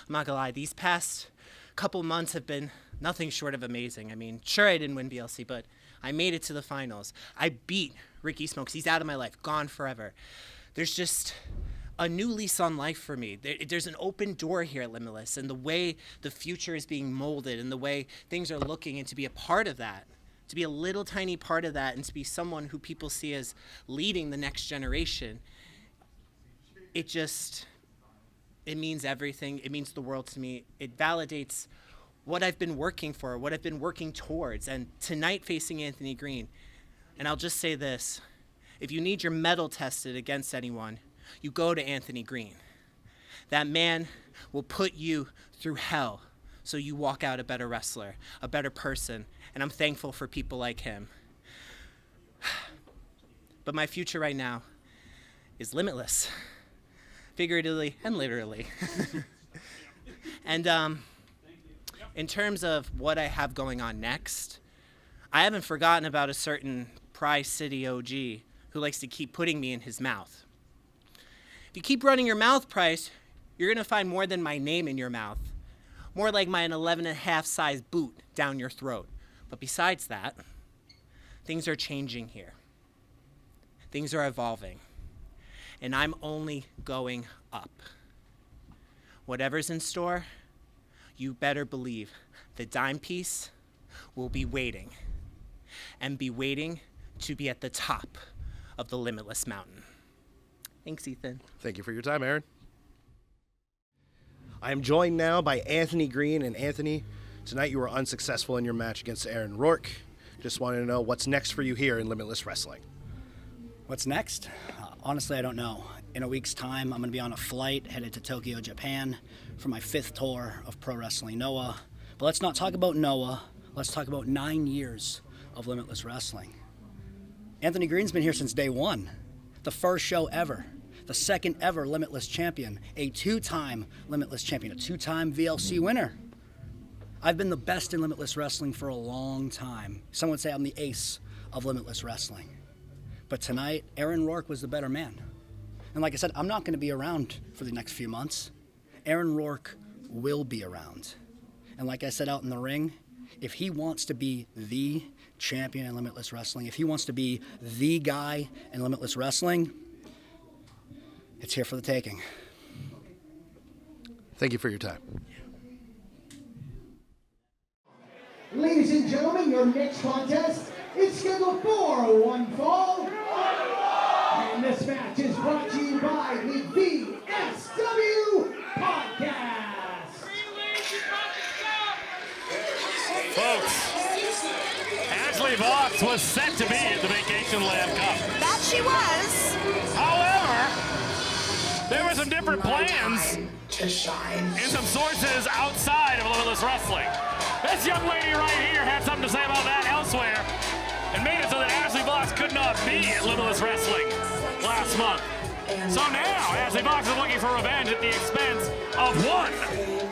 I'm not gonna lie, these past couple months have been nothing short of amazing. I mean, sure, I didn't win BLC, but I made it to the finals. I beat Ricky Smokes. He's out of my life, gone forever. There's just a new lease on life for me. There's an open door here at Limitless, and the way the future is being molded and the way things are looking, and to be a part of that, to be a little tiny part of that, and to be someone who people see as leading the next generation, it means everything. It means the world to me. It validates what I've been working for, what I've been working towards. And tonight facing Anthony Greene, and I'll just say this, if you need your mettle tested against anyone, you go to Anthony Greene. That man will put you through hell so you walk out a better wrestler, a better person, and I'm thankful for people like him. But my future right now is limitless, figuratively and literally. And in terms of what I have going on next, I haven't forgotten about a certain Prize City OG who likes to keep putting me in his mouth. If you keep running your mouth, Price, you're gonna find more than my name in your mouth. More like my 11.5 size boot down your throat. But besides that, things are changing here. Things are evolving. And I'm only going up. Whatever's in store, you better believe the dime piece will be waiting. and be waiting to be at the top of the Limitless mountain. Thanks, Ethan. Thank you for your time, Aaron. I am joined now by Anthony Greene. And Anthony, tonight you were unsuccessful in your match against Aaron Rourke. Just wanted to know what's next for you here in Limitless Wrestling. What's next? Honestly, I don't know. In a week's time, I'm going to be on a flight headed to Tokyo, Japan for my 5th tour of Pro Wrestling Noah. But let's not talk about Noah. Let's talk about 9 years of Limitless Wrestling. Anthony Greene's been here since day 1. The first show ever. The 2nd ever Limitless champion. A 2-time Limitless champion. A 2-time VLC winner. I've been the best in Limitless Wrestling for a long time. Some would say I'm the ace of Limitless Wrestling. But tonight, Aaron Rourke was the better man. And like I said, I'm not going to be around for the next few months. Aaron Rourke will be around. And like I said out in the ring, if he wants to be the champion in Limitless Wrestling, if he wants to be the guy in Limitless Wrestling, it's here for the taking. Thank you for your time. Ladies and gentlemen, your next contest is scheduled for one fall. And this match is brought to you by the VSW Podcast. Folks, Ashley Vox was set to be at the Vacation Land Cup. That she was. However, there were some different plans and some sources outside of Limitless Wrestling. This young lady right here had something to say about that elsewhere and made it so that Ashley Vox could not be at Limitless Wrestling last month. So now, Ashley Vox is looking for revenge at the expense of one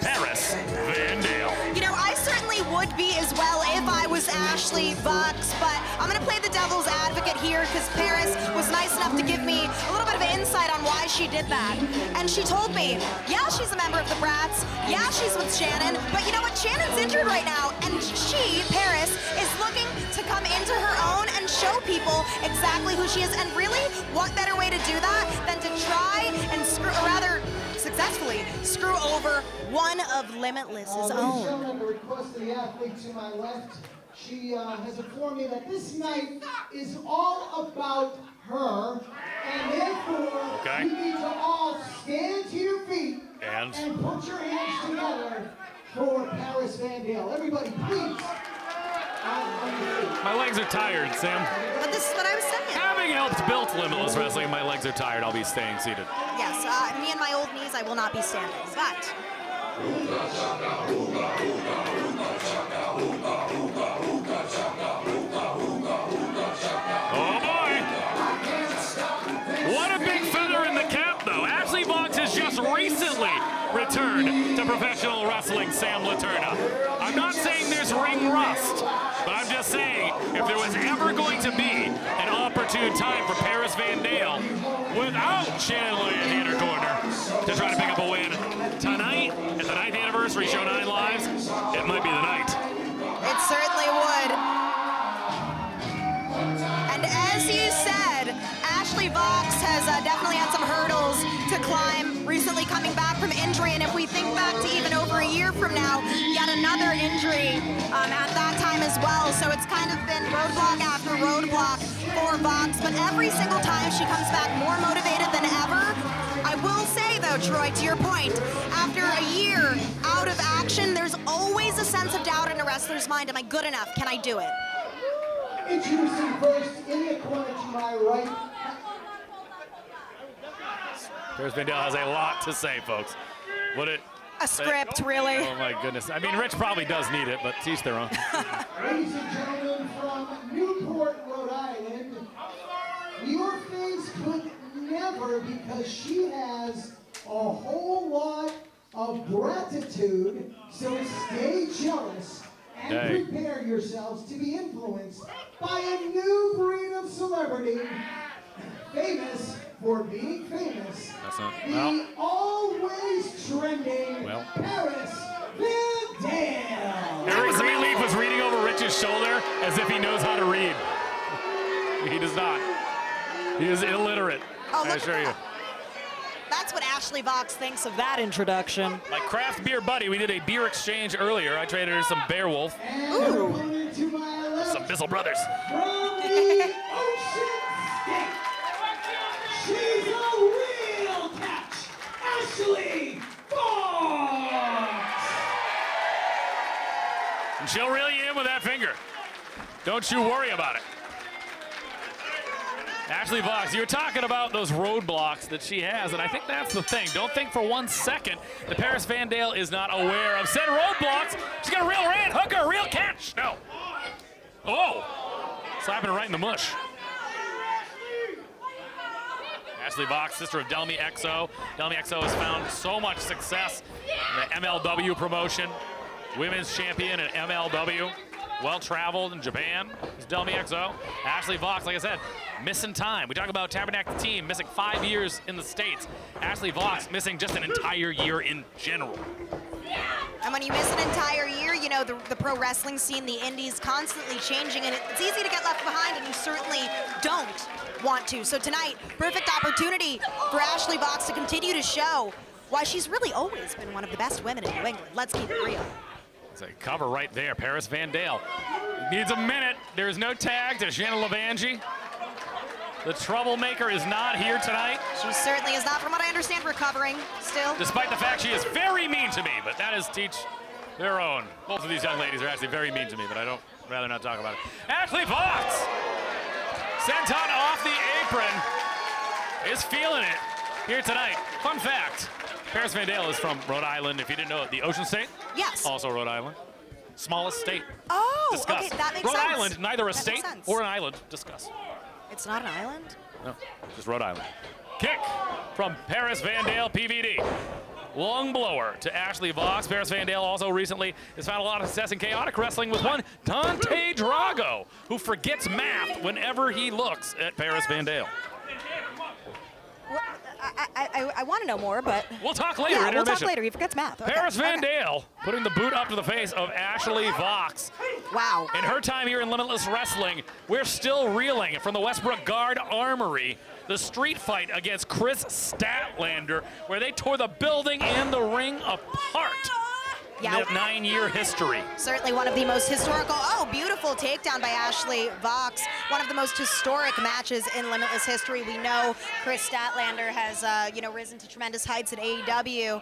Paris Van Dale. You know, I certainly would be as well if I was Ashley Vox, but I'm going to play the devil's advocate here because Paris was nice enough to give me a little bit of insight on why she did that. And she told me, yeah, she's a member of the Brats, yeah, she's with Shannon, but you know what? Shannon's injured right now, and she, Paris, is looking to come into her own and show people exactly who she is. And really, what better way to do that than to try and successfully screw over one of Limitless's own. At the request of the athlete to my left, she has informed me that this night is all about her, and therefore you need to all stand to your feet and put your hands together for Paris Van Dale. Everybody, please. My legs are tired, Sam. But this is what I was saying. Having helped build Limitless Wrestling, my legs are tired. I'll be staying seated. Yes, me and my old knees, I will not be standing, but... Oh boy! What a big feather in the cap, though. Ashley Vox has just recently returned to professional wrestling, Sam Laterna. I'm not saying there's ring rust, but I'm just saying if there was ever going to be an opportune time for Paris Van Dale without Shannon Land in her corner to try to pick up a win tonight at the 9th anniversary show 9 Lives, it might be the night. It certainly would. And as you said, Ashley Vox has definitely had some hurdles to climb recently coming back from injury, and if we think back to even over a year from now, yet another injury at that time as well, so it's kind of been roadblock after roadblock for Vox, but every single time she comes back more motivated than ever. I will say though, Troy, to your point, after a year out of action, there's always a sense of doubt in a wrestler's mind. Am I good enough? Can I do it? Introducing first in the corner to my right. Paris Van Dale has a lot to say, folks. A script, really? Oh my goodness. I mean, Rich probably does need it, but teach their own. Ladies and gentlemen from Newport, Rhode Island, your face could never, because she has a whole lot of gratitude, so stay jealous and prepare yourselves to be influenced by a new breed of celebrity, famous for being famous. That's not, the always trending Paris Van Dale. Eric Greenleaf was reading over Rich's shoulder as if he knows how to read. He does not. He is illiterate, I assure you. That's what Ashley Vox thinks of that introduction. My craft beer buddy, we did a beer exchange earlier. I traded her some Beowulf. Ooh. Some Bissell Brothers. From the Ocean State, she's a real catch, Ashley Fox. And she'll reel you in with that finger. Don't you worry about it. Ashley Fox, you're talking about those roadblocks that she has, and I think that's the thing. Don't think for 1 second that Paris Van Dale is not aware of said roadblocks. She's got a real ran hooker, real catch. No. Oh, slapping her right in the mush. Ashley Fox, sister of Delmy XO. Delmy XO has found so much success in the MLW promotion. Women's champion in MLW. Well-traveled in Japan. It's Delmy XO. Ashley Fox, like I said, missing time. We talk about Tabarnak, the team, missing 5 years in the States. Ashley Fox missing just an entire year in general. And when you miss an entire year, you know, the pro wrestling scene, the indies, constantly changing, and it's easy to get left behind, and you certainly don't want to. So tonight, perfect opportunity for Ashley Fox to continue to show why she's really always been one of the best women in New England. Let's keep it real. It's a cover right there. Paris Van Dale needs a minute. There is no tag to Shanna Levangie. The troublemaker is not here tonight. She certainly is not, from what I understand, recovering still. Despite the fact she is very mean to me, but that is teach their own. Both of these young ladies are actually very mean to me, but I'd rather not talk about it. Ashley Fox, senton off the apron, is feeling it here tonight. Fun fact. Paris Van Dale is from Rhode Island, if you didn't know it. The Ocean State? Yes. Also Rhode Island. Smallest state. Oh, Discuss. okay, that makes Rhode sense. Island, neither a That state makes sense. or an island. Discuss. It's not an island? No, just Rhode Island. Kick from Paris Van Dale, PVD. Long blower to Ashley Fox. Paris Van Dale also recently has found a lot of success in chaotic wrestling with one Dante Drago, who forgets math whenever he looks at Paris Van Dale. I want to know more, but... We'll talk later. Yeah, we'll talk intermission. later. He forgets math. Okay. Paris Van Okay. Dale putting the boot up to the face of Ashley Fox. Wow. In her time here in Limitless Wrestling, we're still reeling from the Westbrook Guard Armory, the street fight against Chris Statlander, where they tore the building and the ring apart. Yeah. The 9-year history. Certainly one of the most historical, beautiful takedown by Ashley Fox. One of the most historic matches in Limitless history. We know Chris Statlander has, risen to tremendous heights at AEW.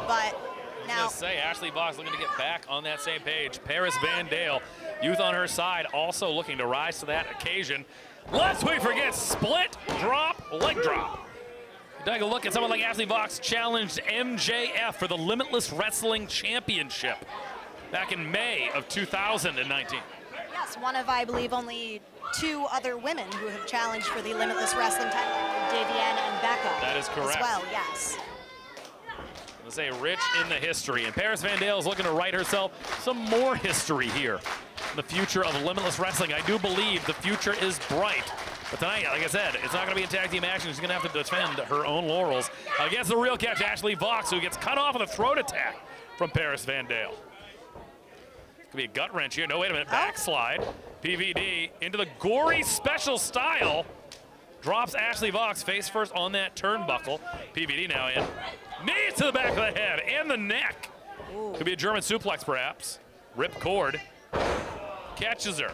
But now... Say, Ashley Fox looking to get back on that same page. Paris Van Dale, youth on her side, also looking to rise to that occasion. Lest we forget, split, drop, leg drop. Take a look at someone like Ashley Fox challenged MJF for the Limitless Wrestling Championship back in May of 2019. Yes, one of, I believe, only 2 other women who have challenged for the Limitless Wrestling title, Davienne and Becca. That is correct. As well, yes. Let's say rich in the history. And Paris Van Dale is looking to write herself some more history here. The future of Limitless Wrestling. I do believe the future is bright. But tonight, like I said, it's not going to be a tag team action. She's going to have to defend her own laurels against the real catch, Ashley Fox, who gets cut off with a throat attack from Paris Van Dale. Could be a gut wrench here. No, wait a minute. Backslide. PVD into the gory special style. Drops Ashley Fox face first on that turnbuckle. PVD now in. Knees to the back of the head and the neck. Ooh. Could be a German suplex, perhaps. Rip cord. Catches her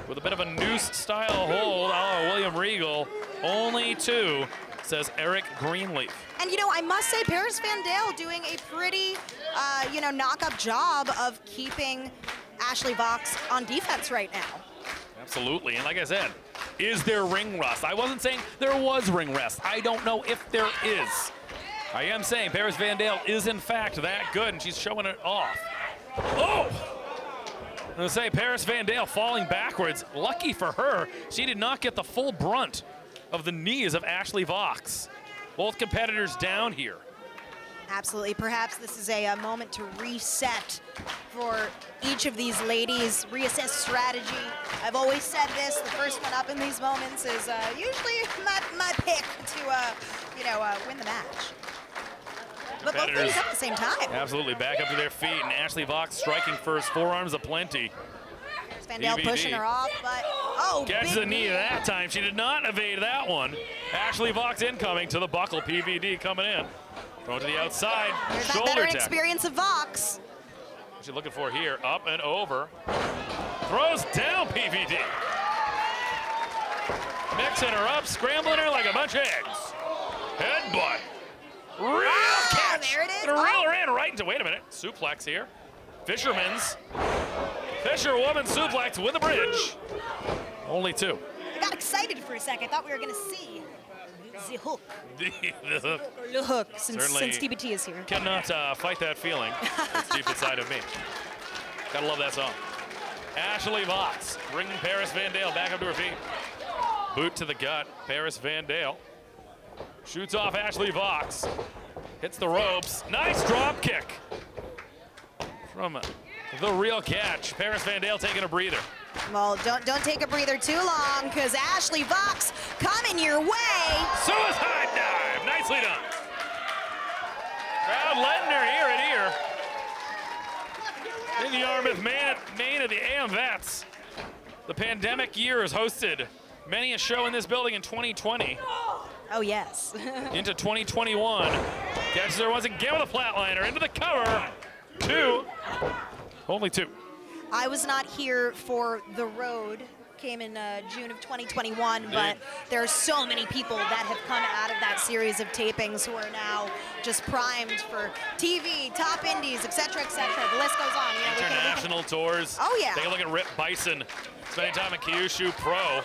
with a bit of a noose-style hold. Oh, William Regal. Only 2, says Eric Greenleaf. And, I must say, Paris Van Dale doing a pretty, knock-up job of keeping Ashley Fox on defense right now. Absolutely. And like I said, is there ring rust? I wasn't saying there was ring rust. I don't know if there is. I am saying Paris Van Dale is, in fact, that good, and she's showing it off. Oh! I'm going to say Paris Van Dale falling backwards. Lucky for her, she did not get the full brunt of the knees of Ashley Fox. Both competitors down here. Absolutely. Perhaps this is a moment to reset for each of these ladies, reassess strategy. I've always said this, the first one up in these moments is usually my pick to, win the match. But both ladies up at the same time. Absolutely, back up to their feet, and Ashley Fox striking first, forearms aplenty. Van Dale pushing her off, but catches the knee that time. She did not evade that one. Ashley Fox incoming to the buckle. PVD coming in. Throw to the outside. There's Shoulder that veteran tap. experience of Fox. What's she looking for here? Up and over. Throws down PVD. Mixing her up, scrambling her like a bunch of eggs. Headbutt. Real catch. There it is. Reel her in right into, wait a minute, suplex here. Fisherwoman suplex with a bridge. Only 2. I got excited for a second. Thought we were going to see the hook. The hook. The hook, since Certainly TBT is here. Cannot fight that feeling that's deep inside of me. Gotta love that song. Ashley Vox bringing Paris Van Dale back up to her feet. Boot to the gut, Paris Van Dale. Shoots off Ashley Vox. Hits the ropes. Nice drop kick from the real catch. Paris Van Dale taking a breather. Well, don't take a breather too long, because Ashley Vox coming your way. Suicide dive, nicely done. Crowd letting her ear and ear. In the Yarmouth, Maine of the AM Vets. The pandemic year has hosted many a show in this building in 2020. Oh, yes. Into 2021. Catches her once again with a flatliner into the cover. 2. Only 2. I was not here for The Road. Came in June of 2021, but there are so many people that have come out of that series of tapings who are now just primed for TV, top indies, etc., etc. The list goes on. You know, international tours. Oh, yeah. Take a look at Rip Bison spending time at Kyushu Pro.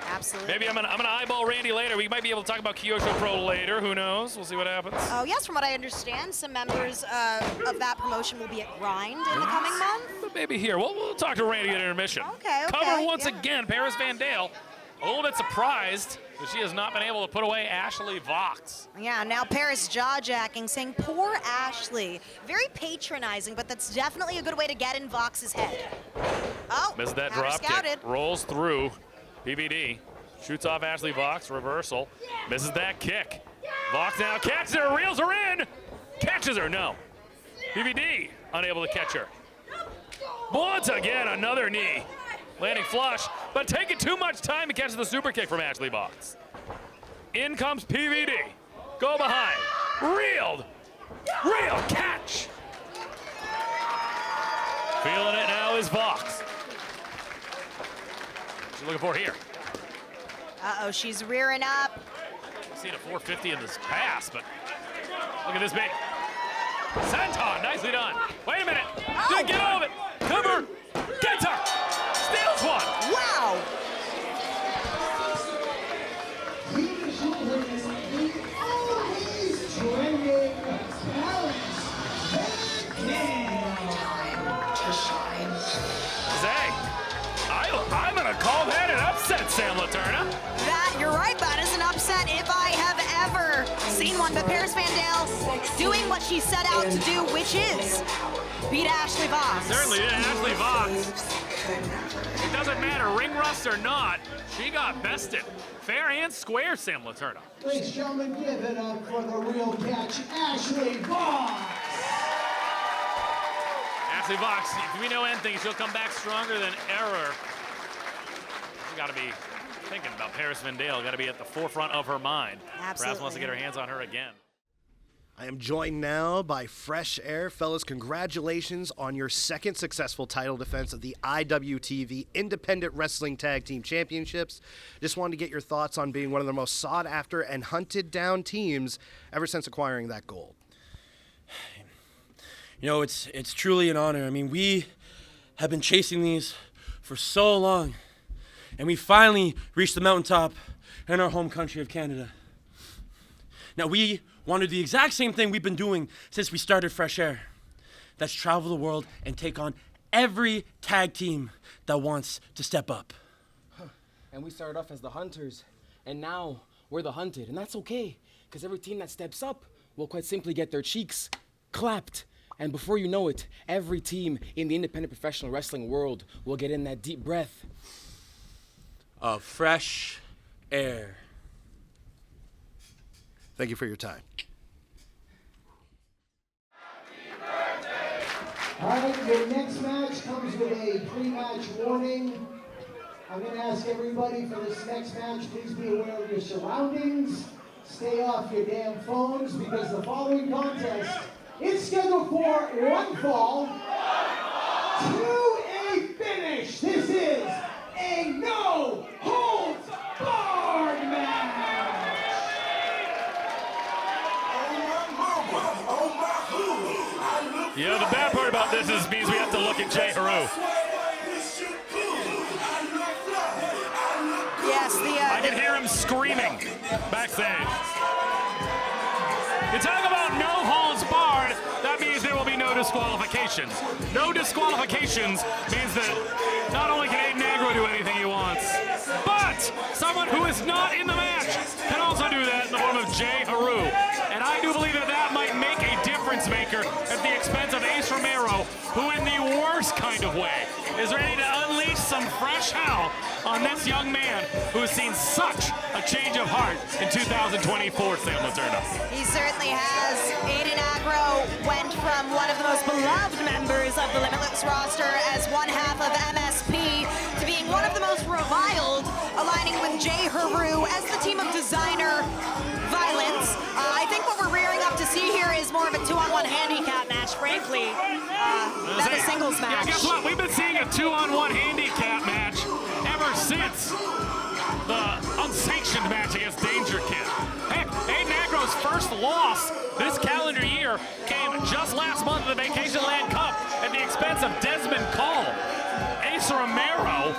Absolutely. Maybe I'm gonna eyeball Randy later. We might be able to talk about Kyushu Pro later. Who knows? We'll see what happens. Oh, yes, from what I understand, some members of that promotion will be at Grind in the coming month. But maybe here. We'll talk to Randy at intermission. Okay. Cover once again, Paris Van Dale. A little bit surprised that she has not been able to put away Ashley Vox. Yeah, now Paris jaw-jacking, saying, poor Ashley. Very patronizing, but that's definitely a good way to get in Vox's head. Oh, misses that drop kick. Rolls through. PVD shoots off Ashley Vox. Reversal. Misses that kick. Vox now catches her, reels her in. Catches her, no. PVD unable to catch her. Once again, another knee. Landing flush, but taking too much time to catch the super kick from Ashley Vox. In comes PVD. Go behind. Reeled. Real catch. Feeling it now is Vox. What's she looking for here? Uh-oh, she's rearing up. I've seen a 450 in this pass, but look at this bait. Senton, nicely done. Wait a minute. Didn't get all of it. Cover. Gets her. Steals one. Wow. I'm gonna call that an upset, Sam Laterna. That, you're right, that is an upset if I have ever seen one. But Paris Van Dale doing what she set out to do, which is beat Ashley Vox. Certainly did. Ashley Vox. It doesn't matter, ring rust or not, she got bested. Fair and square, Sam Laterna. Ladies and gentlemen, give it up for the real catch, Ashley Vox. Ashley Vox, if we know anything, she'll come back stronger than ever. She's got to be thinking about Paris Van Dale, got to be at the forefront of her mind. Absolutely. Perhaps wants to get her hands on her again. I am joined now by Fresh Air. Fellas, congratulations on your second successful title defense of the IWTV Independent Wrestling Tag Team Championships. Just wanted to get your thoughts on being one of the most sought-after and hunted-down teams ever since acquiring that gold. You know, it's truly an honor. I mean, we have been chasing these for so long, and we finally reached the mountaintop in our home country of Canada. Now, we want to do the exact same thing we've been doing since we started Fresh Air. That's travel the world and take on every tag team that wants to step up. And we started off as the hunters, and now we're the hunted. And that's okay, because every team that steps up will quite simply get their cheeks clapped. And before you know it, every team in the independent professional wrestling world will get in that deep breath of fresh air. Thank you for your time. All right, your next match comes with a pre-match warning. I'm going to ask everybody for this next match, please be aware of your surroundings. Stay off your damn phones, because the following contest is scheduled for one fall to a finish. This Yeah, the bad part about this is means we have to look at J-Heru. Yes, I can hear him screaming backstage. You talk about no holds barred, that means there will be no disqualifications. No disqualifications means that not only can Aiden Aggro do anything he wants, but someone who is not in the match can also do that in the form of J-Heru. And I do believe that that might make a difference maker at the expense of Ace Romero, who in the worst kind of way is ready to unleash some fresh hell on this young man who has seen such a change of heart in 2024, Sam Latourna. He certainly has. Aiden Aggro went from one of the most beloved members of the Limitless roster as one half of MSP to being one of the most reviled, aligning with J-Heru as the team of designer violence. I think what we're rearing up to see here is more of a 2-on-1 handicap match, frankly, than a singles match. Yeah, guess what? We've been seeing a 2-on-1 handicap match ever since the unsanctioned match against Danger Kid. Heck, Aiden Aggro's first loss this calendar year came just last month at the Vacation Land Cup at the expense of Desmond Cole. Ace Romero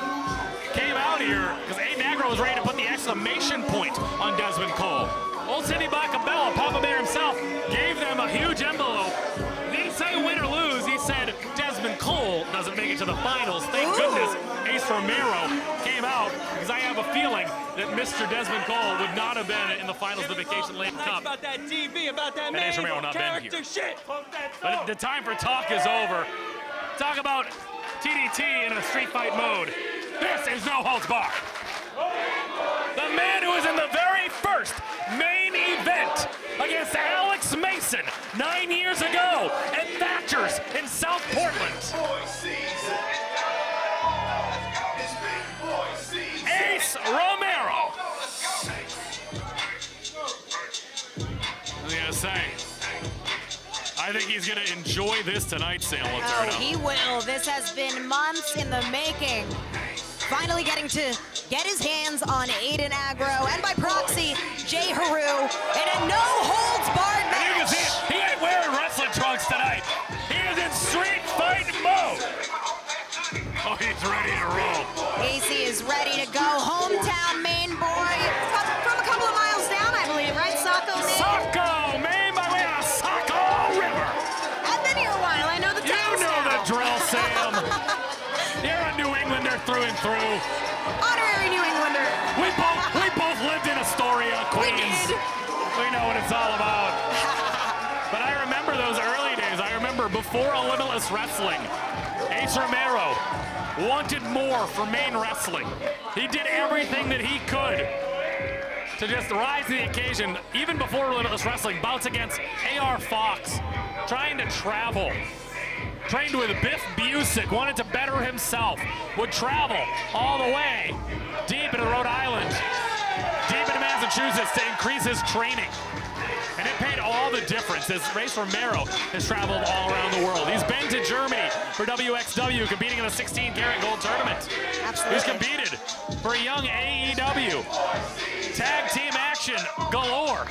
came out here because Aiden Aggro was ready to put the exclamation point on Desmond Cole. Old Sidney Bakabella, Papa Bear himself, gave them a huge envelope. He didn't say win or lose, he said Desmond Cole doesn't make it to the finals. Thank goodness Ace Romero came out, because I have a feeling that Mr. Desmond Cole would not have been in the finals of the Vacation Land Cup. About that TV, about that And Ace Romero not been here. Shit. But the time for talk is over. Talk about TDT in a street fight mode. This is no holds barred. The man who was in the very first main event against Alex Mason 9 years ago at Thatcher's in South Portland. Ace Romero. I was gonna say, I think he's gonna enjoy this tonight, Sam Latourna. Oh, he will. This has been months in the making. Finally getting to get his hands on Aiden Aggro, and by proxy, J-Heru, in a no-holds-barred match. And you can see it. He ain't wearing wrestling trunks tonight. He is in street fight mode. Oh, he's ready to roll. AC is ready to go. Hometown Maine boy. From a couple of miles down, I believe, right? Saco, Maine? Saco, Maine, by way of Saco River. I've been here a while. I know the town. You know the drill, Sam. You're a New Englander through and through. Honorary New Englander. We both lived in Astoria, Queens. We know what it's all about. But I remember those early days. I remember before Limitless Wrestling, Ace Romero wanted more for Maine wrestling. He did everything that he could to just rise to the occasion. Even before Limitless Wrestling, bouts against AR Fox, trying to travel. Trained with Biff Busick, wanted to better himself, would travel all the way deep into Rhode Island, deep into Massachusetts to increase his training. And it paid all the difference as Ace Romero has traveled all around the world. He's been to Germany for WXW, competing in the 16-karat gold tournament. Absolutely. He's competed for a young AEW. Tag team action galore.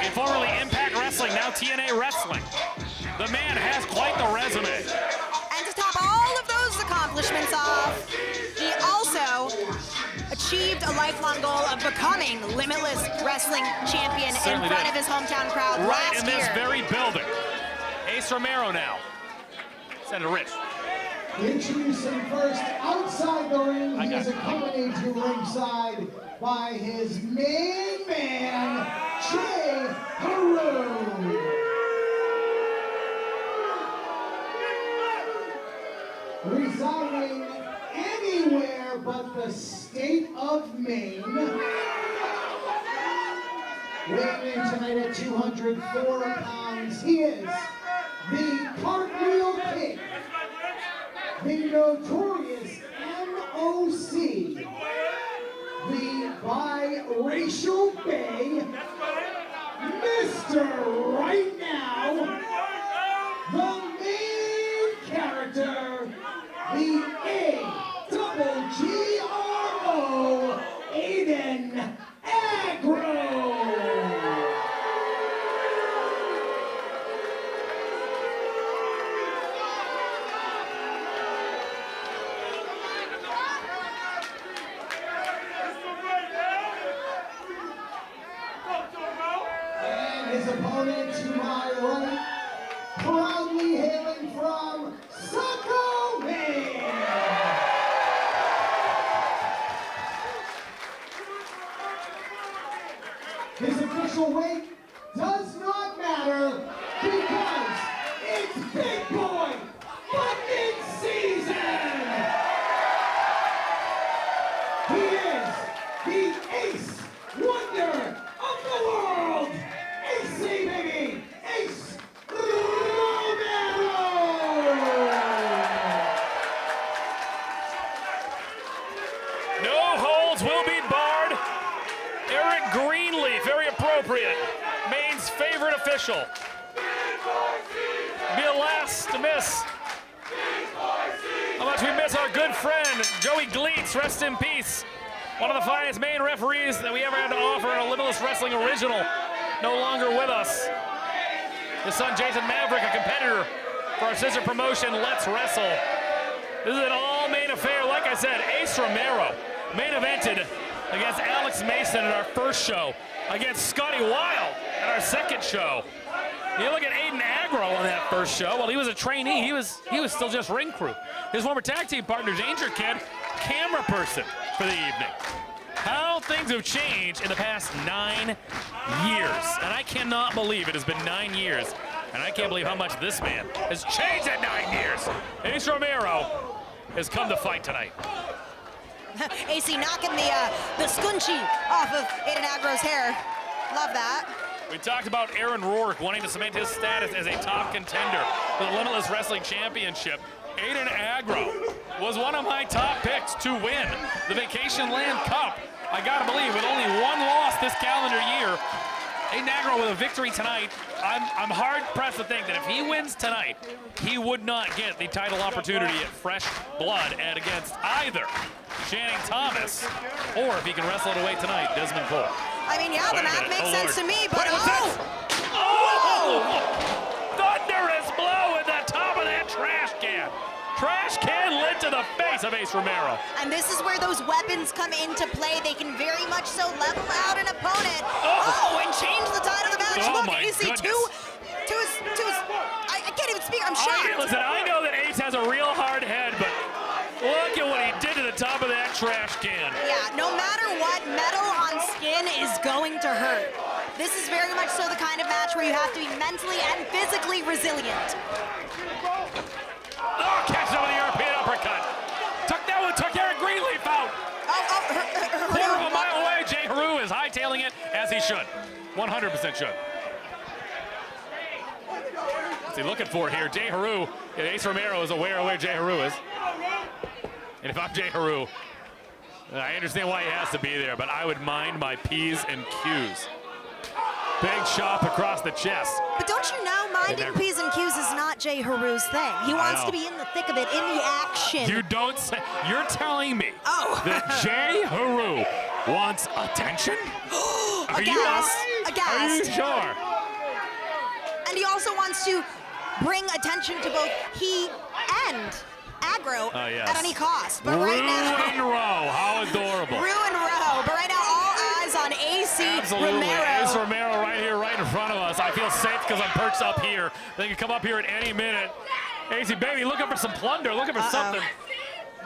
In formerly Impact Wrestling, now TNA Wrestling. The man has quite the resume. And to top all of those accomplishments off, he also achieved a lifelong goal of becoming Limitless Wrestling Champion in front of his hometown crowd right last in this year. very building. Ace Romero now. Senator Rich. Introducing first outside the ring, he is accompanied to ringside by his main man, J-Heru. Residing anywhere but the state of Maine. Weighing in tonight at 204 pounds, he is the Cartwheel King, the notorious MOC, the biracial Bay, Mr. Right Now, the main character, the A-double-G-R-O, Aiden Aggro. His opponent to my right, proudly hailing from Saco, Maine. His official weight does not matter because it's Big Boy fucking season! He is the Ace Wonder of the world! AC, baby! Ace Romero! No holds will be barred. Eric Greenleaf, very appropriate. Maine's favorite official. Be the last to miss. How much we miss our good friend, Joey Gleets, rest in peace. One of the finest Maine referees that we ever had to offer in a Limitless Wrestling original. No longer with us. His son, Jason Maverick, a competitor for our sister promotion, Let's Wrestle. This is an all-Maine affair. Like I said, Ace Romero main evented against Alex Mason in our first show, against Scotty Wild at our second show. You look at Aiden Aggro on that first show. Well, he was a trainee. He was still just ring crew. His former tag team partner, Danger Kid, camera person for the evening. How things have changed in the past 9 years. And I cannot believe it has been 9 years. And I can't believe how much this man has changed in 9 years. Ace Romero has come to fight tonight. AC knocking the scunchie off of Aiden Agro's hair. Love that. We talked about Aaron Rourke wanting to cement his status as a top contender for the Limitless Wrestling Championship. Aiden Aggro was one of my top picks to win the Vacation Land Cup. I gotta believe with only one loss this calendar year, Aiden Aggro with a victory tonight. I'm hard pressed to think that if he wins tonight, he would not get the title opportunity at Fresh Blood and against either Channing Thomas, or if he can wrestle it away tonight, Desmond Cole. I mean, yeah, the math makes sense to me, but Thunderous blow at the top of that trash can. Trash can lit to the face of Ace Romero. And this is where those weapons come into play. They can very much so level out an opponent. And change the tide of the match. Oh, Look, my AC goodness. to his, I can't even speak, I'm shocked. Listen, I know that Ace has a real hard head, but look at what he did to the top of that trash can. Yeah, no matter what, metal on skin is going to hurt. This is very much so the kind of match where you have to be mentally and physically resilient. Oh, catch him with the European uppercut. Took Eric Greenleaf out. Quarter of a mile away, J-Heru is hightailing it as he should. 100% should. What's he looking for here? J-Heru. Ace Romero is aware of where J-Heru is. And if I'm J-Heru, I understand why he has to be there, but I would mind my P's and Q's. Big chop across the chest. But don't you know, minding P's and Q's is not J-Heru's thing. He wants to be in the thick of it, in the action. You don't say, you're telling me that J-Heru wants attention? Are you sure? And he also wants to bring attention to both he and Aggro at any cost. But right now, Ruin Row, how adorable. Ruin Row, but right now all eyes on AC Romero. Ace Romero right here, right in front of us. I feel safe because I'm perched up here. They can come up here at any minute. AC, baby, looking for some plunder, looking for something.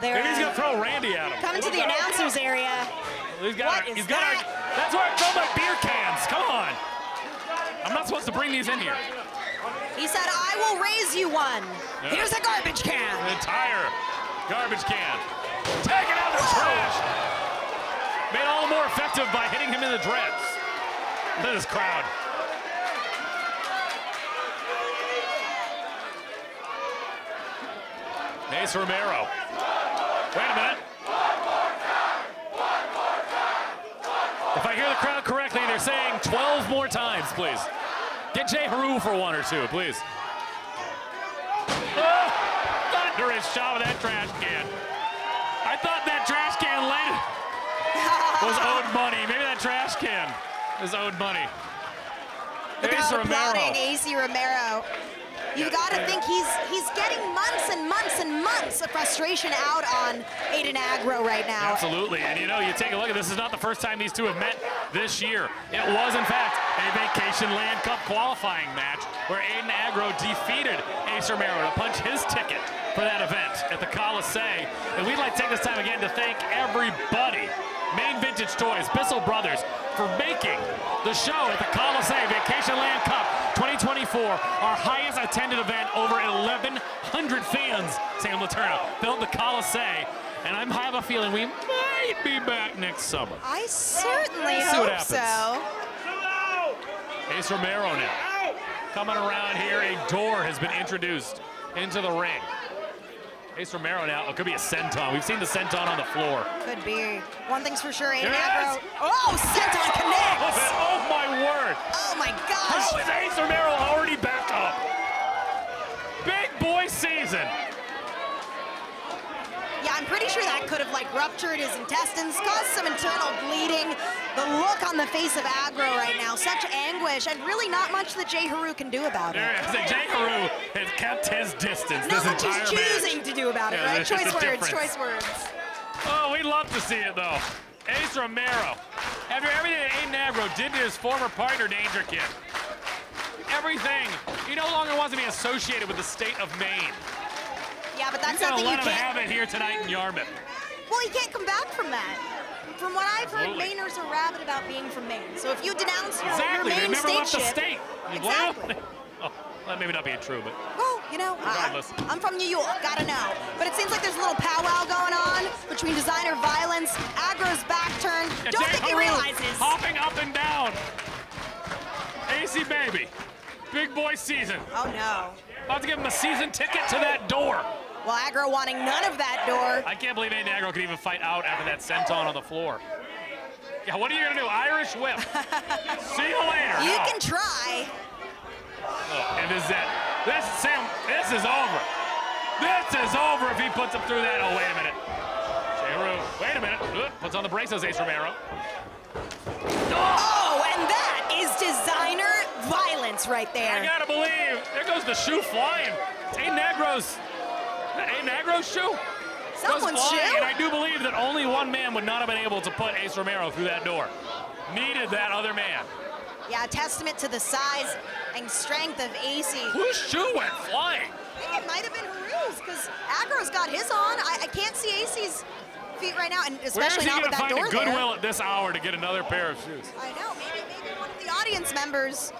Maybe he's gonna throw Randy at him. Coming to the announcers area. That's where I throw my beer cans, come on. I'm not supposed to bring these in here. He said, I will raise you one. Yeah. Here's a garbage can. An entire garbage can. Taking out the trash. Made all the more effective by hitting him in the dreads. Look at this crowd. Ace Romero. Wait a minute. If I hear the crowd correctly, they're saying 12 more times, please. Get J-Heru for one or two, please. Oh, thunderous shot with that trash can. I thought that trash can was owed money. Maybe that trash can is owed money. Ace Romero. AC Romero. You got to think he's getting months and months and months of frustration out on Aiden Aggro right now. Absolutely, and you know, you take a look at this, is not the first time these two have met this year. It was, in fact, a Vacation Land Cup qualifying match where Aiden Aggro defeated Ace Romero to punch his ticket for that event at the Colisée. And we'd like to take this time again to thank everybody, Maine Vintage Toys, Bissell Brothers, for making the show at the Colisée Vacation Land Cup 2024 our highest attended event. Over 1,100 fans, Sam Laterna, filled the Colisée. And I have a feeling we might be back next summer. I certainly See what hope happens. so. Ace Romero now. Coming around here, a door has been introduced into the ring. Ace Romero now, it could be a senton. We've seen the senton on the floor. Could be. One thing's for sure, Aiden Yes! Aggro. Oh, senton connects! Oh my word! Oh my gosh! How is Ace Romero already back up? Big boy season. Yeah, I'm pretty sure that could have like ruptured his intestines, caused some internal bleeding. The look on the face of Aggro right now, such anguish, and really not much that J-Heru can do about it. J-Heru has kept his distance Not this much entire he's choosing match. to do about it, Yeah, right? there's just Choice a words, difference. choice words. Oh, we'd love to see it though. Ace Romero, after everything that Aiden Aggro did to his former partner, Danger Kid, everything, he no longer wants to be associated with the state of Maine. Yeah, but that's You gotta something you let him have can't. it here tonight in Yarmouth. Well, he can't come back from that. From what I've heard, Absolutely. Mainers are rabid about being from Maine. So if you denounce your Exactly, Maine they've never left the stateship, state. exactly. Oh, that may not be true, but Well, you know, regardless. I'm from New York, gotta know. But it seems like there's a little powwow going on between designer violence, Aggro's back turned. Yeah, Don't think he J-Heru realizes. hopping up and down. AC baby, big boy season. Oh no. About to give him a season ticket to that door. Well, Aggro wanting none of that door. I can't believe Aiden Aggro could even fight out after that senton on the floor. Yeah, what are you gonna do? Irish whip. See you later. You No. can try. Oh, and this is it. This is over. This is over if he puts him through that. Oh, wait a minute. J-Heru, wait a minute. Puts on the braces, Ace Romero. Oh, and that is designer violence right there. I gotta believe. There goes the shoe flying. It's Aiden Aggro's shoe. Someone's goes flying, shoe? and I do believe that only one man would not have been able to put Ace Romero through that door. Needed that other man. Yeah, a testament to the size and strength of AC. Whose shoe went flying? I think it might have been Heru's, because Aggro's got his on. I can't see AC's feet right now, and Where is especially he not gonna with that find door a Goodwill there. at this hour to get another pair of shoes? I know, maybe one of the audience members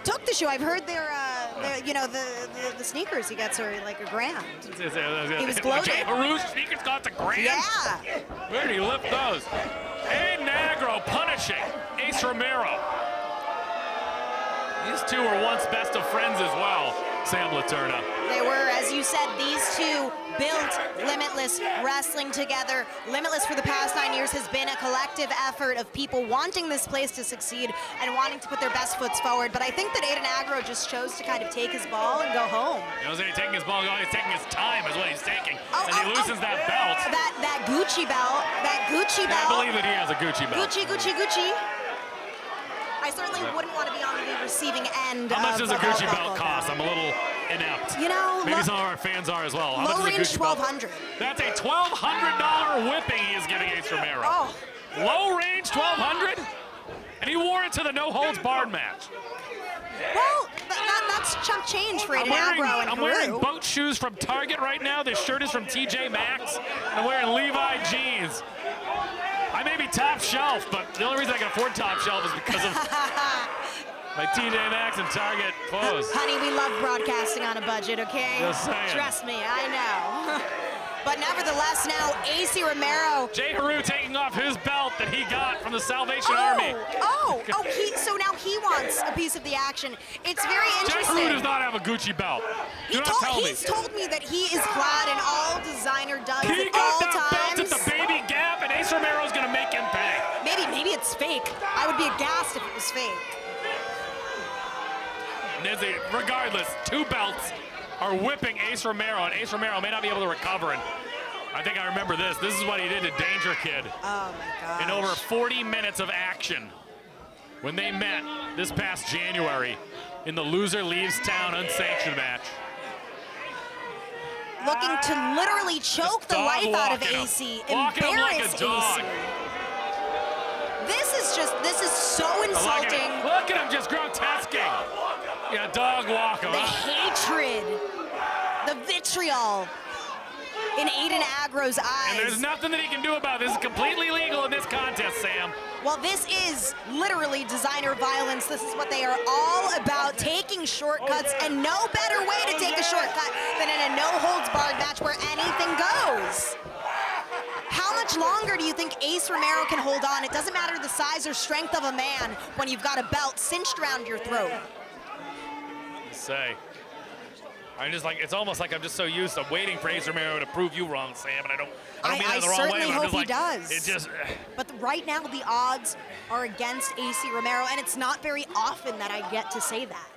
took the shoe. I've heard the sneakers he gets are like $1,000. He was gloating. J-Heru's sneakers cost $1,000? Yeah. Where did he lift those? Aiden Aggro punishing Ace Romero. These two were once best of friends as well, Sam Laterna. They were, as you said, these two built Limitless wrestling together. Limitless for the past 9 years has been a collective effort of people wanting this place to succeed and wanting to put their best foots forward. But I think that Aiden Aggro just chose to kind of take his ball and go home. You know, he's taking his ball, he's taking his time is what he's taking. And he loosens that belt. That Gucci belt. That Gucci belt. I believe that he has a Gucci belt. Gucci. I certainly wouldn't want to be on the receiving end. How much does a Gucci belt buckle, cost? I'm a little inept. You know, maybe some of our fans are as well. How low much range is a Gucci belt? $1,200. That's a $1,200 whipping he is giving Ace Romero. Oh. Low range $1,200, and he wore it to the no holds barred match. Well, that's chump change for Aiden Aggro and I'm wearing boat shoes from Target right now. This shirt is from TJ Maxx. I'm wearing Levi jeans. I may be top shelf, but the only reason I can afford top shelf is because of my TJ Maxx and Target clothes. Honey, we love broadcasting on a budget, okay? Just saying. Trust me, I know. But nevertheless, now AC Romero. J-Heru taking off his belt that he got from the Salvation Army. So now he wants a piece of the action. It's very interesting. J-Heru does not have a Gucci belt. He's told me that he is glad in all designer does he at got all that times. belt at the baby gap, and Ace Romero's gonna make him pay. Maybe it's fake. I would be aghast if it was fake. Regardless, two belts are whipping Ace Romero, and Ace Romero may not be able to recover. And I think I remember this. This is what he did to Danger Kid. Oh my gosh. In over 40 minutes of action when they met this past January in the loser leaves town unsanctioned match. Looking to literally choke the life out of AC, embarrass AC. This is so insulting. Look at him just in Aiden Agro's eyes. And there's nothing that he can do about it. This is completely legal in this contest, Sam. Well, this is literally designer violence. This is what they are all about, taking shortcuts, and no better way to take a shortcut than in a no-holds-barred match where anything goes. How much longer do you think Ace Romero can hold on? It doesn't matter the size or strength of a man when you've got a belt cinched around your throat. I'm just like, it's almost like I'm just so used to waiting for Ace Romero to prove you wrong, Sam, and I don't mean that the wrong way. I certainly hope he like, does. It just. But right now, the odds are against AC Romero, and it's not very often that I get to say that.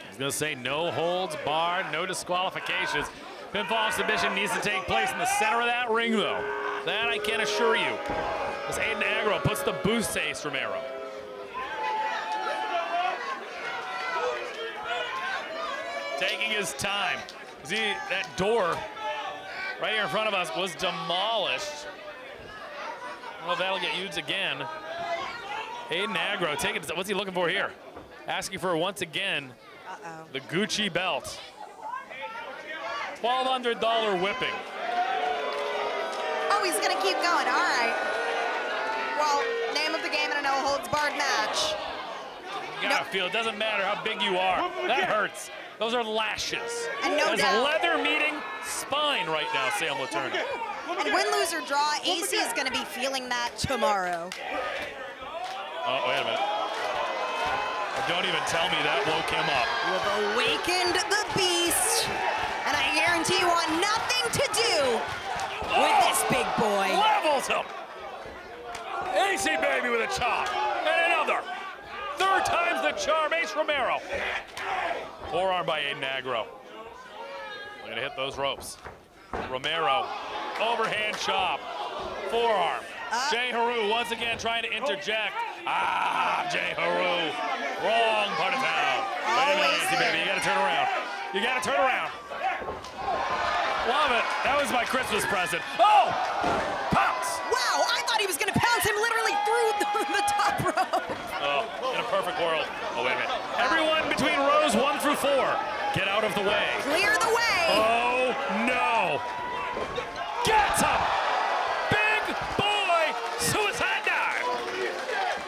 I was gonna say no holds barred, no disqualifications. Pinfall submission needs to take place in the center of that ring, though. That I can assure you. As Aiden Aggro puts the boost to Ace Romero. Taking his time. See, that door right here in front of us was demolished. I don't know if that'll get used again. Aiden Aggro taking, what's he looking for here? Asking for, once again, the Gucci belt. $1,200 whipping. Oh, he's gonna keep going, all right. Well, name of the game in a no-holds-barred match. You gotta feel, it doesn't matter how big you are. That hurts. Those are lashes. And no There's doubt. a leather meeting spine right now, Sam Letourneau. And win, lose, or draw, AC is gonna be feeling that tomorrow. Oh, wait a minute. Don't even tell me that woke him up. You've awakened the beast, and I guarantee you want nothing to do with this big boy. Levels him. AC baby with a chop. And another. Third time's the charm, Ace Romero. Forearm by Aiden Aggro. We're gonna hit those ropes. Romero, overhand chop. Forearm. J-Heru once again trying to interject. J-Heru. Wrong part of town. Wait a minute, AC baby, you gotta turn around. You gotta turn around. Love it. That was my Christmas present. Oh! Pounce! Wow, I thought he was gonna pounce him literally through the top rope. Oh, in a perfect world. Oh, wait a minute. Everyone between rows 1 through 4, get out of the way. Clear the way. Oh, no. Gets him! Big boy suicide dive!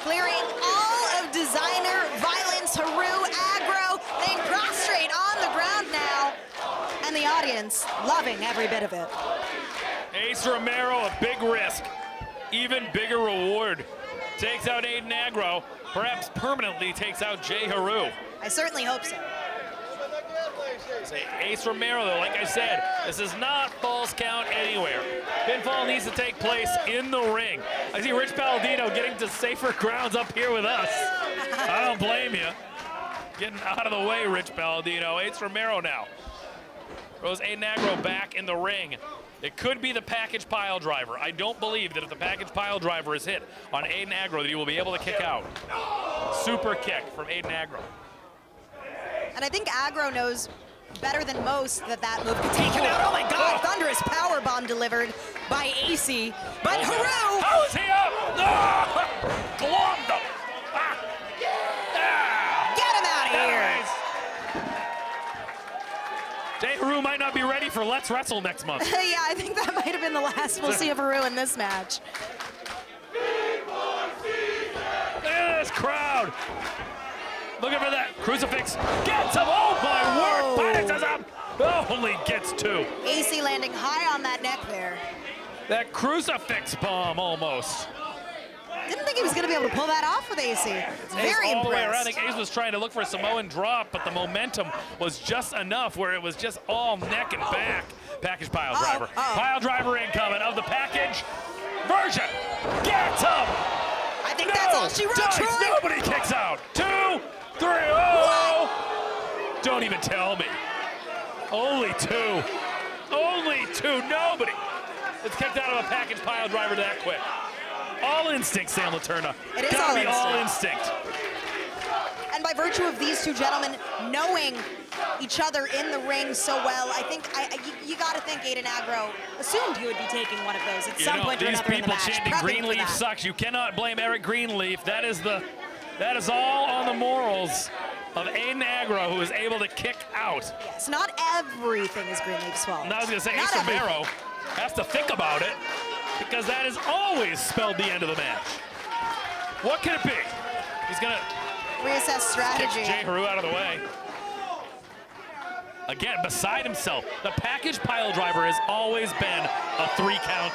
Clearing all of designer violence, Heru, Aggro, laying prostrate on the ground now. And the audience loving every bit of it. Ace Romero, a big risk. Even bigger reward. Takes out Aiden Aggro, perhaps permanently takes out J-Heru. I certainly hope so. Say Ace Romero, though, like I said, this is not false count anywhere. Pinfall needs to take place in the ring. I see Rich Palladino getting to safer grounds up here with us. I don't blame you. Getting out of the way, Rich Palladino. Ace Romero now. Throws Aiden Aggro back in the ring. It could be the package pile driver. I don't believe that if the package pile driver is hit on Aiden Aggro that he will be able to kick out. Super kick from Aiden Aggro. And I think Aggro knows better than most that that move could take him out. Oh my God, thunderous power bomb delivered by AC. But Heru! How is he up? No! Globbed him! Get him out of here! J-Heru might not be ready for Let's Wrestle next month. Yeah, I think that might have been the last we'll see of Heru in this match. Look at this crowd. Looking for that crucifix. Gets him. Oh my word. Punishes him. Only gets 2. AC landing high on that neck there. That crucifix bomb almost. Didn't think he was going to be able to pull that off with AC. Very all the way around. I impressed. think Ace was trying to look for a Samoan drop, but the momentum was just enough where it was just all neck and back. Package pile driver. Pile driver incoming of the package version. Gets him. I think that's all she wrote, Troy. Nobody kicks out. 2, 3. Oh! Don't even tell me. Only 2. Only 2. Nobody. It's kicked out of a package pile driver that quick. All instinct, Sam Letourneau. It is Gotta all be instinct. all instinct. And by virtue of these two gentlemen knowing each other in the ring so well, I think you got to think Aiden Aggro assumed he would be taking one of those at some point or another in the match. These people chanting Greenleaf sucks. You cannot blame Eric Greenleaf. That is all on the morals of Aiden Aggro, who is able to kick out. Yes, not everything is Greenleaf's fault. And I was going to say Not Ace Romero. has to think about it because that has always spelled the end of the match. What can it be? He's gonna reassess strategy. Kick J-Heru out of the way. Again, beside himself. The package pile driver has always been a 3 count,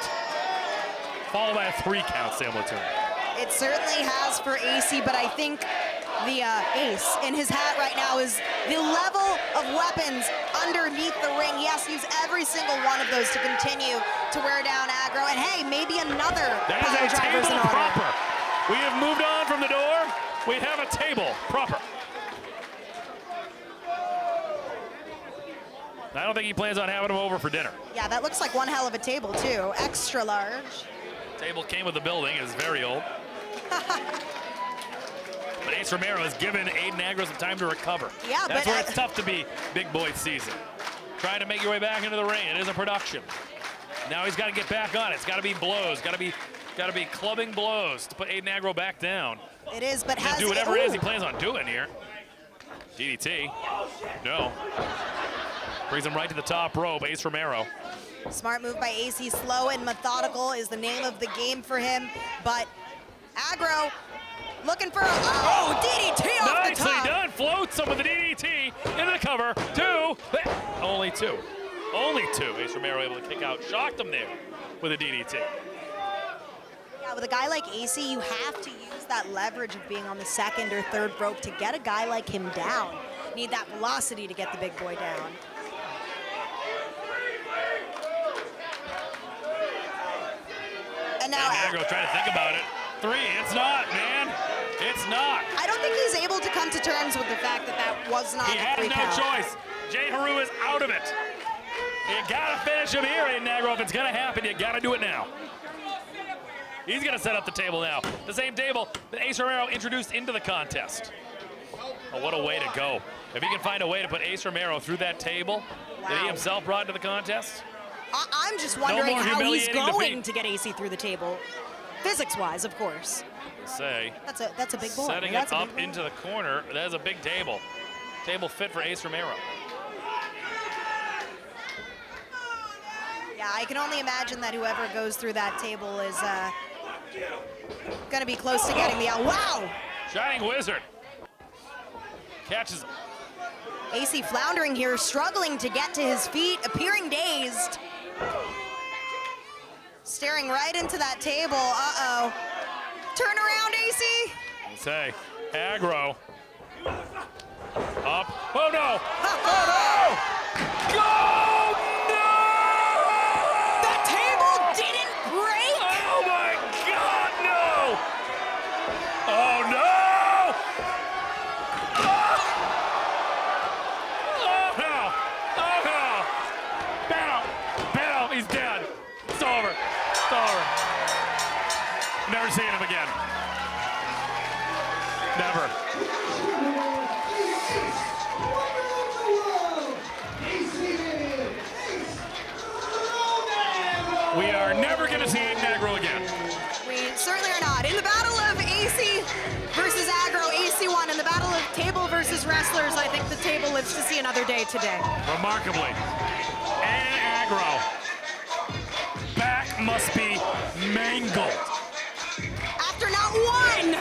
followed by a 3 count simultaneous. It certainly has for AC, but I think the ace in his hat right now is the level of weapons underneath the ring. He has to use every single one of those to continue to wear down Aggro. And hey, maybe another pile driver's in order. Proper. We have moved on from the door. We have a table proper. I don't think he plans on having him over for dinner. Yeah, that looks like one hell of a table too. Extra large. Table came with the building. It's very old. But Ace Romero has given Aiden Aggro some time to recover. Yeah, that's where it's tough to be big boy season. Trying to make your way back into the ring. It is a production. Now he's got to get back on it. It's got to be blows. Got to be clubbing blows to put Aiden Aggro back down. It is, but has do whatever it is he plans on doing here. DDT. No. Brings him right to the top rope. Ace Romero. Smart move by AC. Slow and methodical is the name of the game for him. But Aggro looking for DDT off the top. Nicely done. Floats some of the DDT into the cover. 2. Only 2. Only 2. Ace Romero able to kick out. Shocked him there with a DDT. Yeah, with a guy like AC, you have to use that leverage of being on the second or third rope to get a guy like him down. You need that velocity to get the big boy down. And now Aggro trying to think about it. 3. It's not, man. It's not. I don't think he's able to come to terms with the fact that that was not He has no choice. J-Heru is out of it. You gotta finish him here, Aiden Aggro. If it's gonna happen, you gotta do it now. He's gonna set up the table now. The same table that Ace Romero introduced into the contest. Oh, what a way to go. If he can find a way to put Ace Romero through that table that he himself brought into the contest. I'm just wondering how he's going to get AC through the table. Physics-wise, of course. That's a big boy. Setting it up into the corner. That is a big table. Table fit for Ace Romero. Yeah, I can only imagine that whoever goes through that table is going to be close to getting the out. Wow! Shining Wizard. Catches him. AC floundering here, struggling to get to his feet, appearing dazed. Staring right into that table. Uh-oh. Turn around, AC. Say, Aggro. Up. Oh, no. Oh, no. Go! No! That table didn't break. Oh, my God, no. Oh, no. Oh, no. Oh, no. Bow. He's dead. It's over. It's over. Never seen him again. Never. We are never going to see Aiden Aggro again. We certainly are not. In the battle of AC versus Aggro, AC won. In the battle of table versus wrestlers, I think the table lives to see another day today. Remarkably. Aiden Aggro. Back must be mangled. After not one,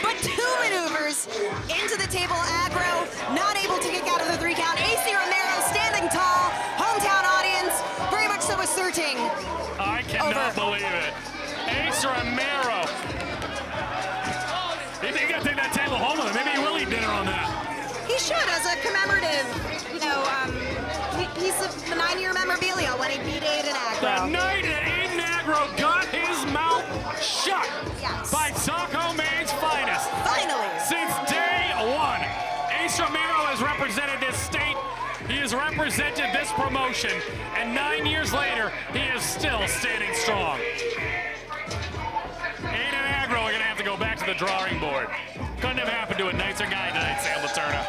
but 2 maneuvers into the table, Aggro not able to kick out of the 3 count. AC Romero standing tall, hometown audience very much so asserting. I cannot believe it. Ace Romero. You think he got to take that table home with him? Maybe he will eat dinner on that. He should, as a commemorative, piece of the 9-year memorabilia when he beat Aiden Aggro. The night that Aiden Aggro got his mouth shut by Saco Maine's finest. Finally. Since day 1, Ace Romero has represented this state. He has represented this promotion. And 9 years later, he is still standing strong. Aiden Aggro are going to have to go back to the drawing board. Couldn't have happened to a nicer guy tonight, Sam Laterna.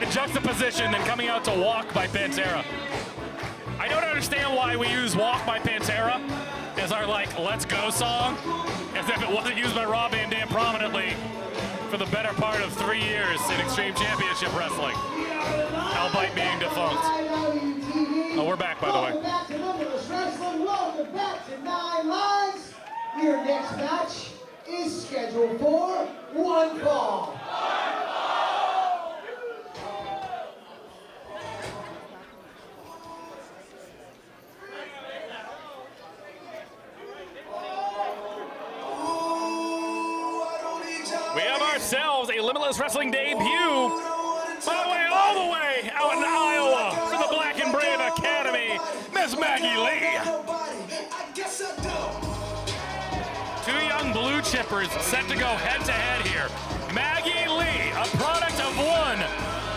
juxtaposition than coming out to Walk by Pantera. I don't understand why we use Walk by Pantera as our, like, let's go song, as if it wasn't used by Rob Van Dam prominently for the better part of 3 years in Extreme Championship Wrestling, albeit being defunct. Oh, we're back, by the way. Welcome back to Limitless Wrestling. Welcome back to 9 Lives. Your next match is scheduled for one fall. We have ourselves a Limitless Wrestling debut. By the way, all the way out in Iowa for the Black and Brave Academy, Miss Maggie Lee. 2 young blue chippers set to go head-to-head here. Maggie Lee, a product of one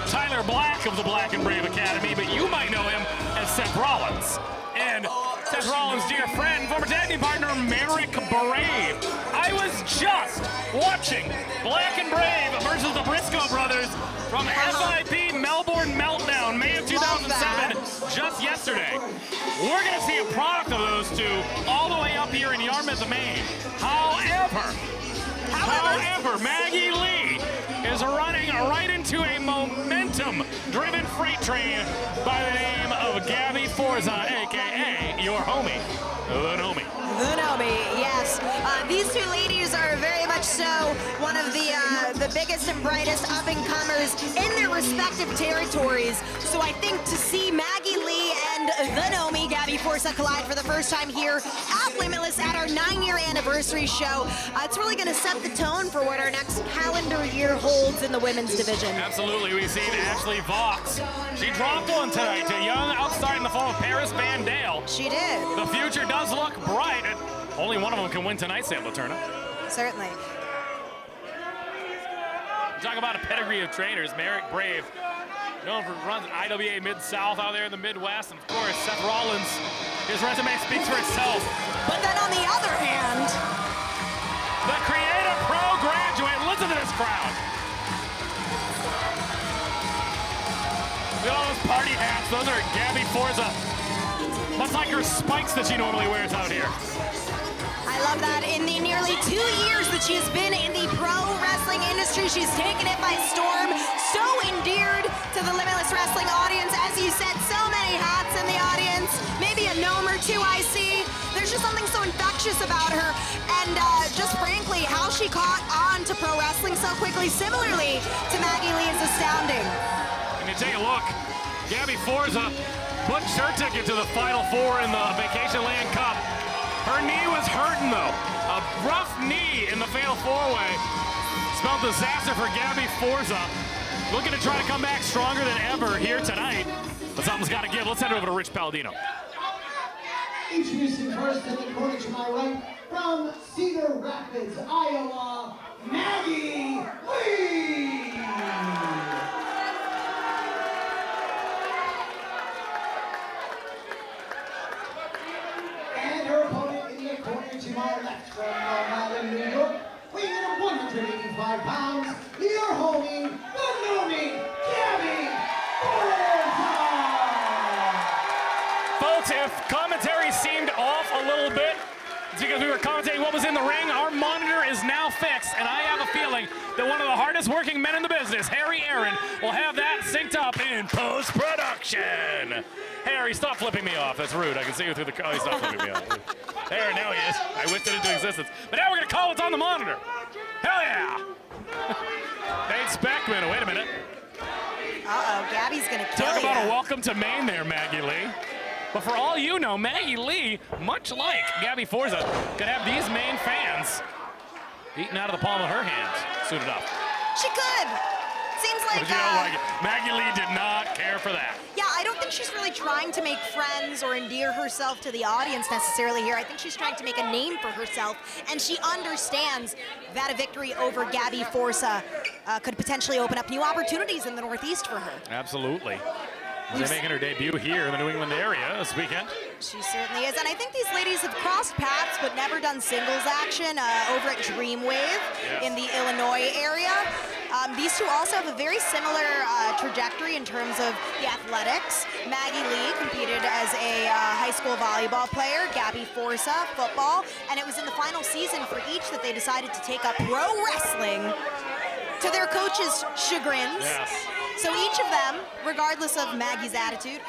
Tyler Black of the Black and Brave Academy, but you might know him as Seth Rollins. And Seth Rollins' dear friend, former tag team partner, Merrick Brave. I was just watching Black and Brave versus the Briscoe brothers from FIP Melbourne Meltdown, May of 2007, just yesterday. We're going to see a product of those two all the way up here in Yarmouth, Maine. However, Maggie Lee is running right into a momentum-driven freight train by the name of Gabby Forza, a.k.a. your homie, the Nomi. The Nomi, yes. These two ladies are very much so one of the biggest and brightest up-and-comers in their respective territories. So I think to see Maggie Lee and the Nomi, Gabby Forza, collide for the first time here at Limitless at our 9-year anniversary show, it's really going to set the tone for what our next calendar year holds in the women's division. Absolutely. We've seen Ashley Vox. She dropped one tonight to young outside in the form of Paris Van Dale. She did. The future does look bright. And only one of them can win tonight's Sam Laterna. Certainly. Talk about a pedigree of trainers. Merrick Brave, known for runs IWA Mid-South out there in the Midwest. And of course, Seth Rollins, his resume speaks for itself. But then on the other hand, the Creative Pro graduate, listen to this crowd. Look at all those party hats. Those are Gabby Forza. Much like her spikes that she normally wears out here. I love that. In the nearly 2 years that she has been in the pro wrestling industry, she's taken it by storm. So endeared to the Limitless Wrestling audience. As you said, so many hats in the audience. Maybe a gnome or two I see. There's just something so infectious about her. And just frankly, how she caught on to pro wrestling so quickly, similarly to Maggie Lee, is astounding. And you take a look, Gabby Forza punched her ticket to the Final Four in the Vacation Land Cup. Her knee was hurting though. A rough knee in the Fatal 4-Way. Spelled disaster for Gabby Forza. Looking to try to come back stronger than ever here tonight. But something's got to give. Let's head over to Rich Palladino. Introducing first in the corner to my right, from Cedar Rapids, Iowa, Maggie Lee! And her opponent in the corner to my left, from Long Island, New York, weighing in at 185 pounds, your homie, the Nomi, Gabby Forza! Folks, if commentary seemed off a little bit, it's because we were commentating what was in the ring. Our monitor is now fixed, and I have a feeling that one of the hardest working men in the business, Harry Aaron, will have that synced up in post-production. Harry, stop flipping me off. That's rude. I can see you through the... Oh, he's not flipping me off. There, now he is. I whipped it into existence. But now we're going to call what's on the monitor. Hell yeah! Nate Speckman, wait a minute. Uh-oh, Gabby's going to kill Talk about ya. a welcome to Maine there, Maggie Lee. But for all you know, Maggie Lee, much like Gabby Forza, could have these Maine fans eating out of the palm of her hands soon enough. She could. Seems like, But you don't like it. Maggie Lee did not care for that. Yeah, I don't think she's really trying to make friends or endear herself to the audience necessarily here. I think she's trying to make a name for herself, and she understands that a victory over Gabby Forza could potentially open up new opportunities in the Northeast for her. Absolutely. They're making her debut here in the New England area this weekend. She certainly is, and I think these ladies have crossed paths but never done singles action over at Dreamwave in the Illinois area. These two also have a very similar trajectory in terms of the athletics. Maggie Lee competed as a high school volleyball player, Gabby Forza, football, and it was in the final season for each that they decided to take up pro wrestling to their coaches' chagrins. Yes. So each of them, regardless of Maggie's attitude,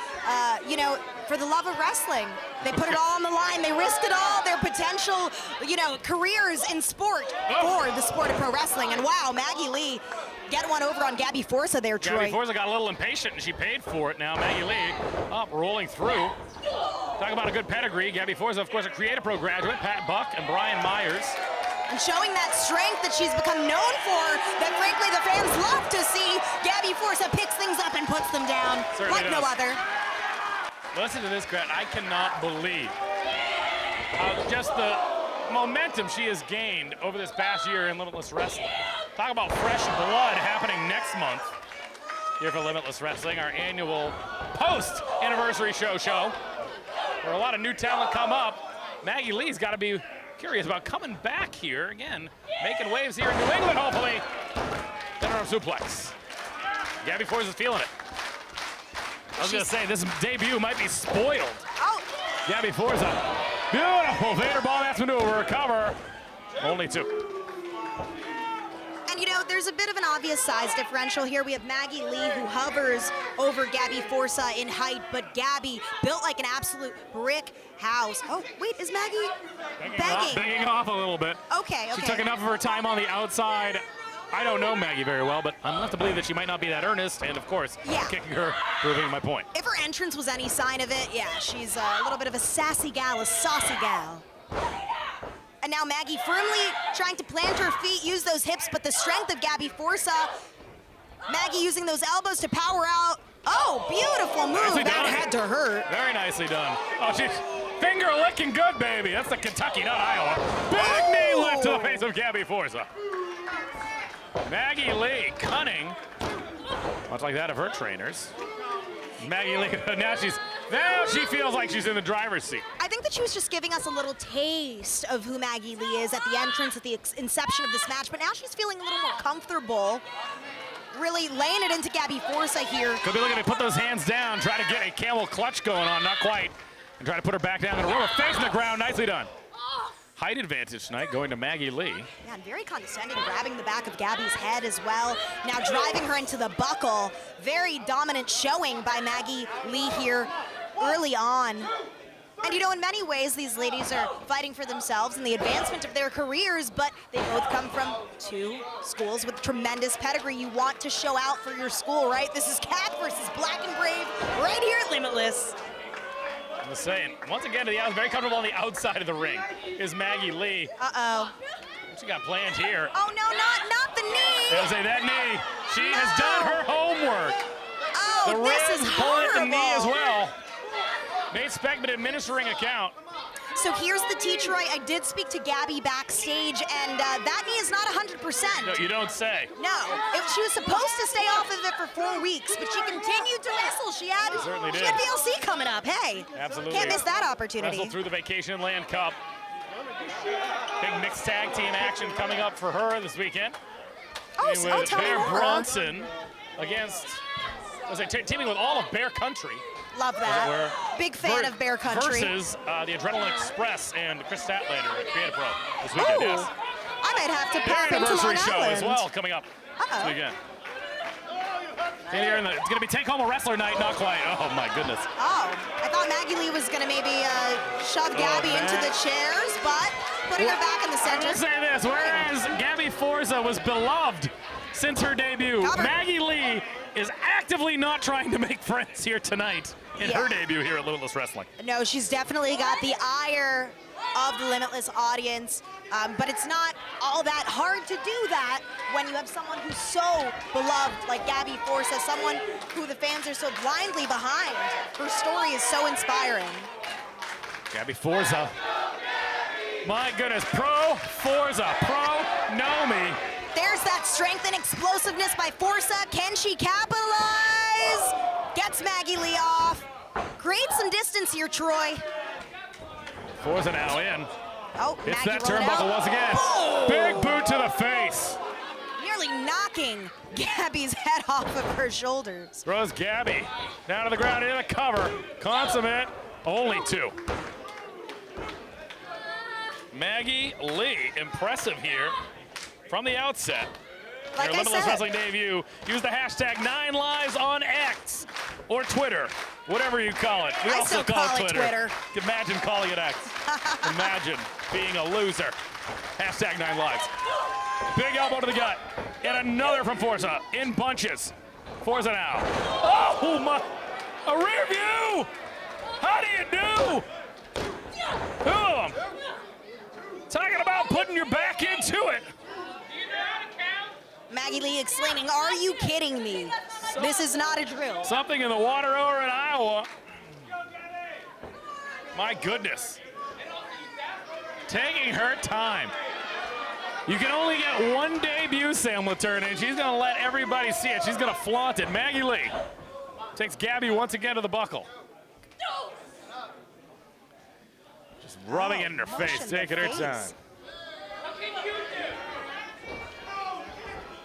you know, for the love of wrestling, they put it all on the line. They risked it all, their potential, you know, careers in sport for the sport of pro wrestling. And wow, Maggie Lee get one over on Gabby Forza there, Troy. Gabby Forza got a little impatient, and she paid for it. Now Maggie Lee up, rolling through. Talk about a good pedigree. Gabby Forza, of course, a Creative Pro graduate. Pat Buck and Brian Myers. And showing that strength that she's become known for, that frankly the fans love to see. Gabby Forza picks things up and puts them down Certainly like no does. other. Listen to this crowd. I cannot believe just the momentum she has gained over this past year in Limitless Wrestling. Talk about fresh blood happening next month here for Limitless Wrestling, our annual post-anniversary show, where a lot of new talent come up. Maggie Lee's got to be curious about coming back here again, making waves here in New England, hopefully. Center suplex. Gabby Forza's feeling it. I was going to say, this debut might be spoiled. Oh. Gabby Forza. Beautiful Vader bomb ass maneuver. Recover. Only 2. And you know, there's a bit of an obvious size differential here. We have Maggie Lee, who hovers over Gabby Forza in height, but Gabby built like an absolute brick house. Oh, wait, is Maggie Begging off a little bit. Okay. She took enough of her time on the outside. I don't know Maggie very well, but I'm left to believe that she might not be that earnest, and of course, kicking her, proving my point. If her entrance was any sign of it, yeah, she's a little bit of a sassy gal, a saucy gal. And now Maggie firmly trying to plant her feet, use those hips, but the strength of Gabby Forza. Maggie using those elbows to power out. Oh, beautiful move. Nicely That done. had to hurt. Very nicely done. Oh, she's finger licking good, baby. That's the Kentucky, not Iowa. Big knee lift to the face of Gabby Forza. Maggie Lee, cunning, much like that of her trainers. Maggie Lee, now she feels like she's in the driver's seat. I think that she was just giving us a little taste of who Maggie Lee is at the entrance, at the inception of this match, but now she's feeling a little more comfortable, really laying it into Gabby Forza here. Could be looking to put those hands down, try to get a camel clutch going on, not quite, and try to put her back down in a row. Face in the ground, nicely done. Height advantage tonight going to Maggie Lee. Yeah, and very condescending, grabbing the back of Gabby's head as well. Now driving her into the buckle. Very dominant showing by Maggie Lee here early on. And you know, in many ways, these ladies are fighting for themselves and the advancement of their careers, but they both come from 2 schools with tremendous pedigree. You want to show out for your school, right? This is Cat versus Black and Brave right here at Limitless. I'm just saying, once again, very comfortable on the outside of the ring is Maggie Lee. Uh-oh. What she got planned here? Oh, no, not the knee. They'll say that knee. She has done her homework. Oh, the this is ribs pulling at the knee as horrible. well. Nate Speckman administering a count. So here's the teacher. I did speak to Gabby backstage, and that knee is not 100%. No, you don't say. No, she was supposed to stay off of it for 4 weeks, but she continued to wrestle. She certainly did. had VLC coming up. Hey, Absolutely. can't miss that opportunity. Wrestled through the Vacation Land Cup. Big mixed tag team action coming up for her this weekend. Oh, with tell me Bear more. Bronson against, teaming with all of Bear Country. Love that. Big fan of Bear Country. Versus the Adrenaline Express and Chris Statlander at Creative Pro this weekend. Ooh, Yes. I might have to Their pop into anniversary Long show Island. as well coming up this weekend. It's going to be Take Home a Wrestler night, not quite. Oh my goodness. Oh, I thought Maggie Lee was going to maybe shove Gabby into the chairs, but putting her back in the center. I will say this, whereas Gabby Forza was beloved since her debut, Maggie Lee is actively not trying to make friends here tonight in her debut here at Limitless Wrestling. No, she's definitely got the ire of the Limitless audience, but it's not all that hard to do that when you have someone who's so beloved like Gabby Forza, someone who the fans are so blindly behind. Her story is so inspiring. Gabby Forza. My goodness, Pro Forza, Pro know me. There's that strength and explosiveness by Forza. Can she capitalize? Gets Maggie Lee off. Creates some distance here, Troy. Forza now in. Oh, It's Maggie that rolling turnbuckle out. once again. Boom! Big boot to the face. Nearly knocking Gabby's head off of her shoulders. Throws Gabby down to the ground into the cover. Consummate, only 2. Maggie Lee, impressive here from the outset. Like Your I Limitless said. Wrestling debut. Use the hashtag 9lives on X or Twitter, whatever you call it. We I also still call it Twitter. Imagine calling it X. Imagine being a loser. Hashtag 9lives. Big elbow to the gut. And another from Forza in bunches. Forza now. Oh my! A rear view! How do you do? Boom! Talking about putting your back into it. Maggie Lee exclaiming, "Are you kidding me? This is not a drill." Something in the water over in Iowa. My goodness. Taking her time. You can only get one debut, Sam Latourna, and she's gonna let everybody see it. She's gonna flaunt it. Maggie Lee takes Gabby once again to the buckle. Just rubbing it in her face, taking her time.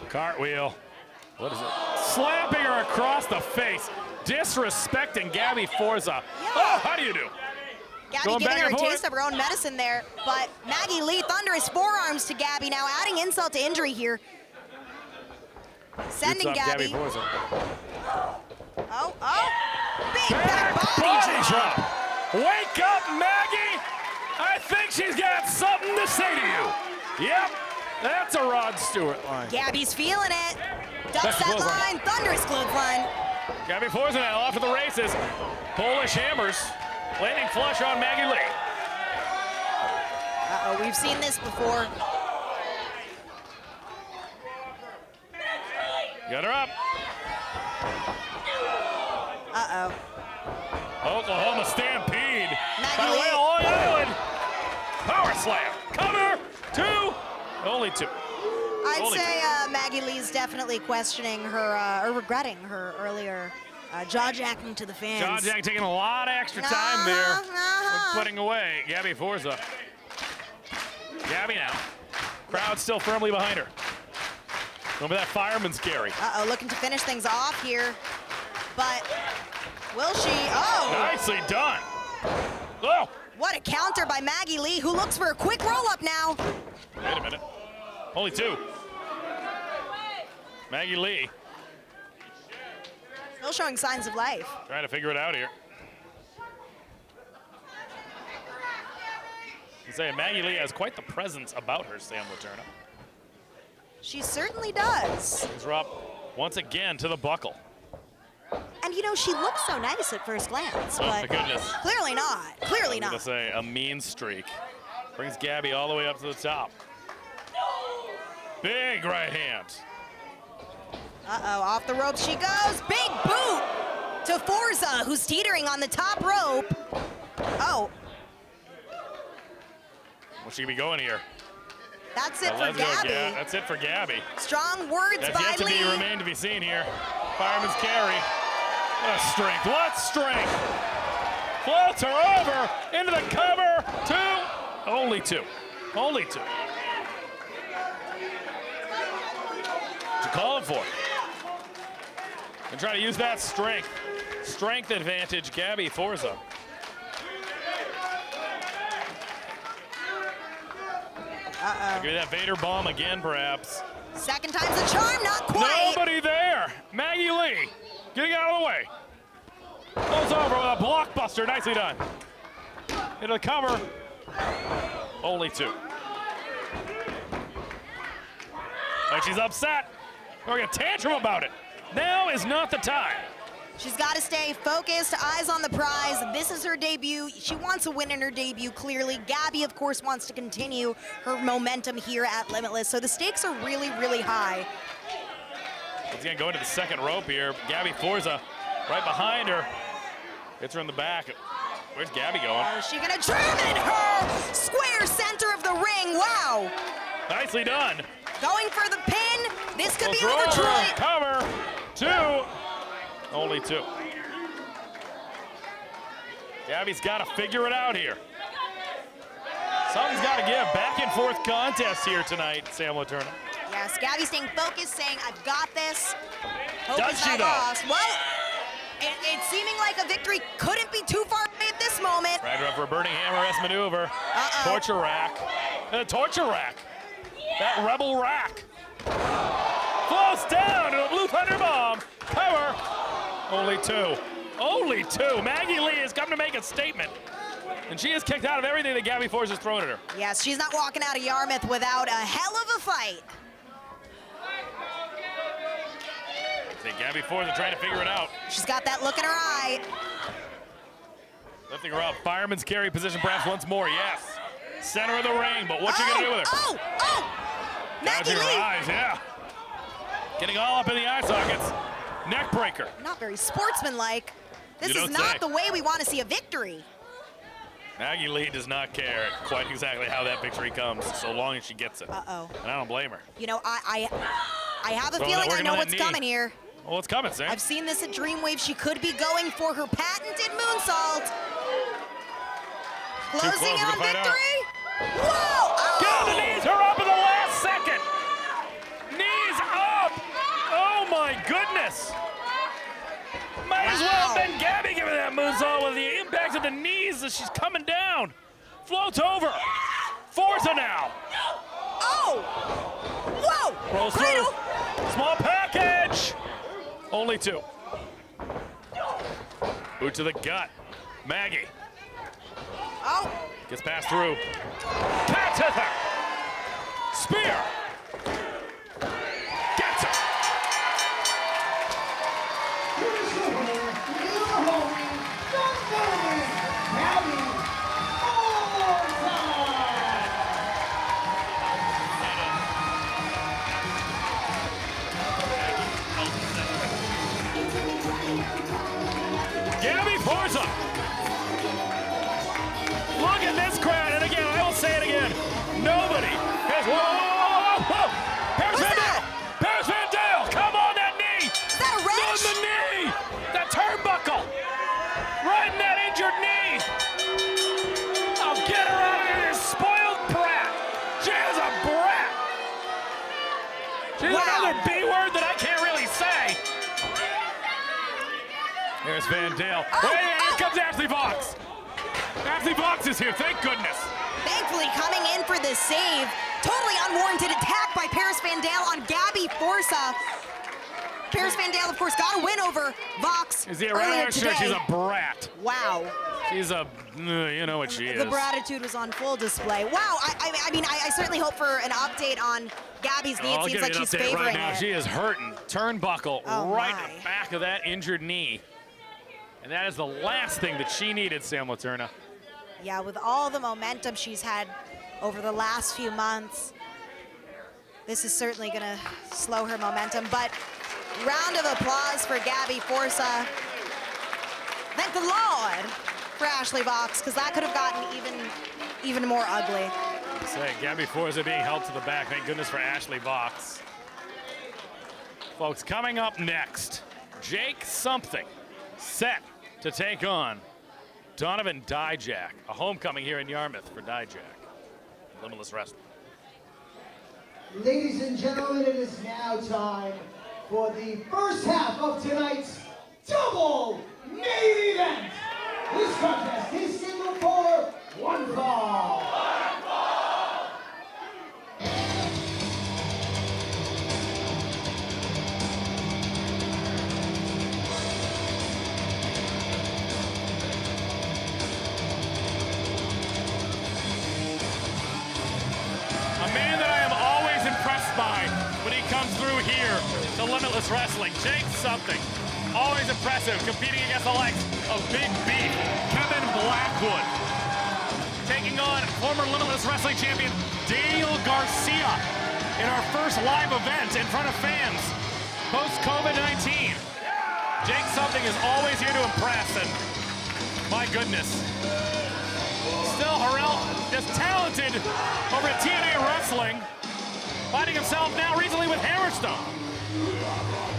Cartwheel. What is it? Slapping her across the face. Disrespecting Gabby Forza. Yeah. Oh, how do you do? Gabby Going giving back her a and forth. taste of her own medicine there, but Maggie Lee, thunderous forearms to Gabby now, adding insult to injury here. Sending Shoots up Gabby. Forza. Oh, big back body drop. Wake up, Maggie! I think she's got something to say to you. Yep, that's a Rod Stewart line. Gabby's feeling it. Ducks That's that clothesline. line, thunderous clothesline. Gabby Forza now off to the races. Polish hammers. Landing flush on Maggie Lee. Uh-oh, we've seen this before. Got her up. Uh-oh. Oklahoma Stampede. Maggie By Lee. way of Long Island. Power slam. Cover. 2. Only 2. I'd Only say Maggie Lee's definitely questioning her, or regretting her earlier jaw-jacking to the fans. John Jack taking a lot of extra time there. Putting away Gabby Forza. Gabby now. Crowd still firmly behind her. Remember that fireman's carry. Uh-oh, looking to finish things off here. But will she? Oh! Nicely done. Oh! What a counter by Maggie Lee, who looks for a quick roll-up now. Wait a minute. Only 2. Maggie Lee Still showing signs of life. trying to figure it out here. I'm saying Maggie Lee has quite the presence about her, Sam Latourna. She certainly does. Things are up once again to the buckle. And you know, she looks so nice at first glance, Oh, my but goodness. clearly not. Clearly I'm gonna not. say a mean streak. Brings Gabby all the way up to the top. Big right hand. Uh-oh, off the ropes she goes. Big boot to Forza, who's teetering on the top rope. Oh, Where's she gonna be going here? that's it Now, for let's go, Gabby. That's it for Gabby. Strong words That's by yet to Lee. be remain to be seen here. Fireman's carry. What strength. What strength. Floats her over into the cover. 2. Only 2. Only 2. What you calling for? And try to use that strength. Strength advantage, Gabby Forza. Uh-oh. Give me that Vader bomb again, perhaps. Second time's the charm, not quite. Nobody there. Maggie Lee getting out of the way. Goes over with a blockbuster. Nicely done. Into the cover. Only 2. And she's upset. Throwing a tantrum about it. Now is not the time. She's got to stay focused, eyes on the prize. This is her debut. She wants a win in her debut, clearly. Gabby, of course, wants to continue her momentum here at Limitless. So the stakes are really, really high. She's going to go into the second rope here. Gabby Forza right behind her. Hits her in the back. Where's Gabby going? Is she going to trim in her square center of the ring? Wow. Nicely done. Going for the pin. This could be Goes the over, Detroit. cover. 2. Only 2. Gabby's got to figure it out here. Something's got to give. Back and forth contest here tonight, Sam Latourna. Yeah, Yes, Gabby staying focused, saying, I've got this. Hope Does is she, not though? lost. Well, it's seeming like a victory couldn't be too far away at this moment. Right up for a burning hammer-esque maneuver. Torture rack. Torture rack. That rebel rack. Flows down to a blue thunder bomb. Cover. Only two. Only two. Maggie Lee has come to make a statement. And she is kicked out of everything that Gabby Forza has thrown at her. Yes, she's not walking out of Yarmouth without a hell of a fight. See Gabby Forza trying to figure it out. She's got that look in her eye. Lifting her up. Fireman's carry position perhaps once more. Yes. Center of the ring, but what's she going to do with her? Maggie Gouging her Lee. eyes, yeah. Getting all up in the eye sockets. Neck breaker. Not very sportsmanlike. This You is don't not say. the way we want to see a victory. Maggie Lee does not care quite exactly how that victory comes, so long as she gets it. Uh-oh. And I don't blame her. You know, I have a So feeling I working know on that what's knee. coming here. Well, what's coming, Sam? I've seen this at Dreamwave. She could be going for her patented moonsault. Closing close, in we're on gonna find out. victory. Whoa! Got the knees her up in the last second. Knees up. Oh my goodness. Might as well have been Gabby giving that moonsault with the impact of the knees as she's coming down. Floats over. Forza now. Oh! Whoa! Rolls Cradle. through. Small package. Only two. Boot to the gut. Maggie. Oh! Gets passed through. Cat hither. Spear. Gets it. Here's your winner, your homie, Donovan, Gabby Forza. Gabby Forza. Look at this crowd, and again, I will say it again. Nobody has. Whoa, whoa, whoa, whoa, whoa. Paris Van Dale. Paris Van Dale. Come on, that knee. Is that a wrench? On the knee. That turnbuckle. Right in that injured knee. I'll get her out of here, this spoiled brat. She is a brat. She's another B word that I can't really say. There's Van Dale. Wait, here comes Ashley Vox. Ashley Vox is here, thank goodness. Thankfully coming in for the save. Totally unwarranted attack by Paris Van Dale on Gabby Forza. Paris Van Dale, of course, got a win over Vox Is the earlier around today. she's a brat. Wow. She's a, you know what she is. The gratitude was on full display. Wow, I mean, I certainly hope for an update on Gabby's knee. It I'll seems give like you an she's update favoring right now. it. She is hurting. Turnbuckle Oh, right my. in the back of that injured knee. And that is the last thing that she needed, Sam Laterna. Yeah, with all the momentum she's had over the last few months, this is certainly going to slow her momentum. But round of applause for Gabby Forza. Thank the Lord for Ashley Vox, because that could have gotten even more ugly. Say, Gabby Forza being held to the back. Thank goodness for Ashley Vox. Folks, coming up next, Jake Something set to take on Donovan Dijak, a homecoming here in Yarmouth for Dijak. Limitless Wrestling. Ladies and gentlemen, it is now time for the first half of tonight's double main event. This contest is scheduled for one fall. A man that I am always impressed by when he comes through here to Limitless Wrestling. Jake Something, always impressive, competing against the likes of Big B, Kevin Blackwood. Taking on former Limitless Wrestling champion Daniel Garcia in our first live event in front of fans post-COVID-19. Jake Something is always here to impress, and my goodness. Still, Harrell is talented over at TNA Wrestling, finding himself now recently with Hammerstone.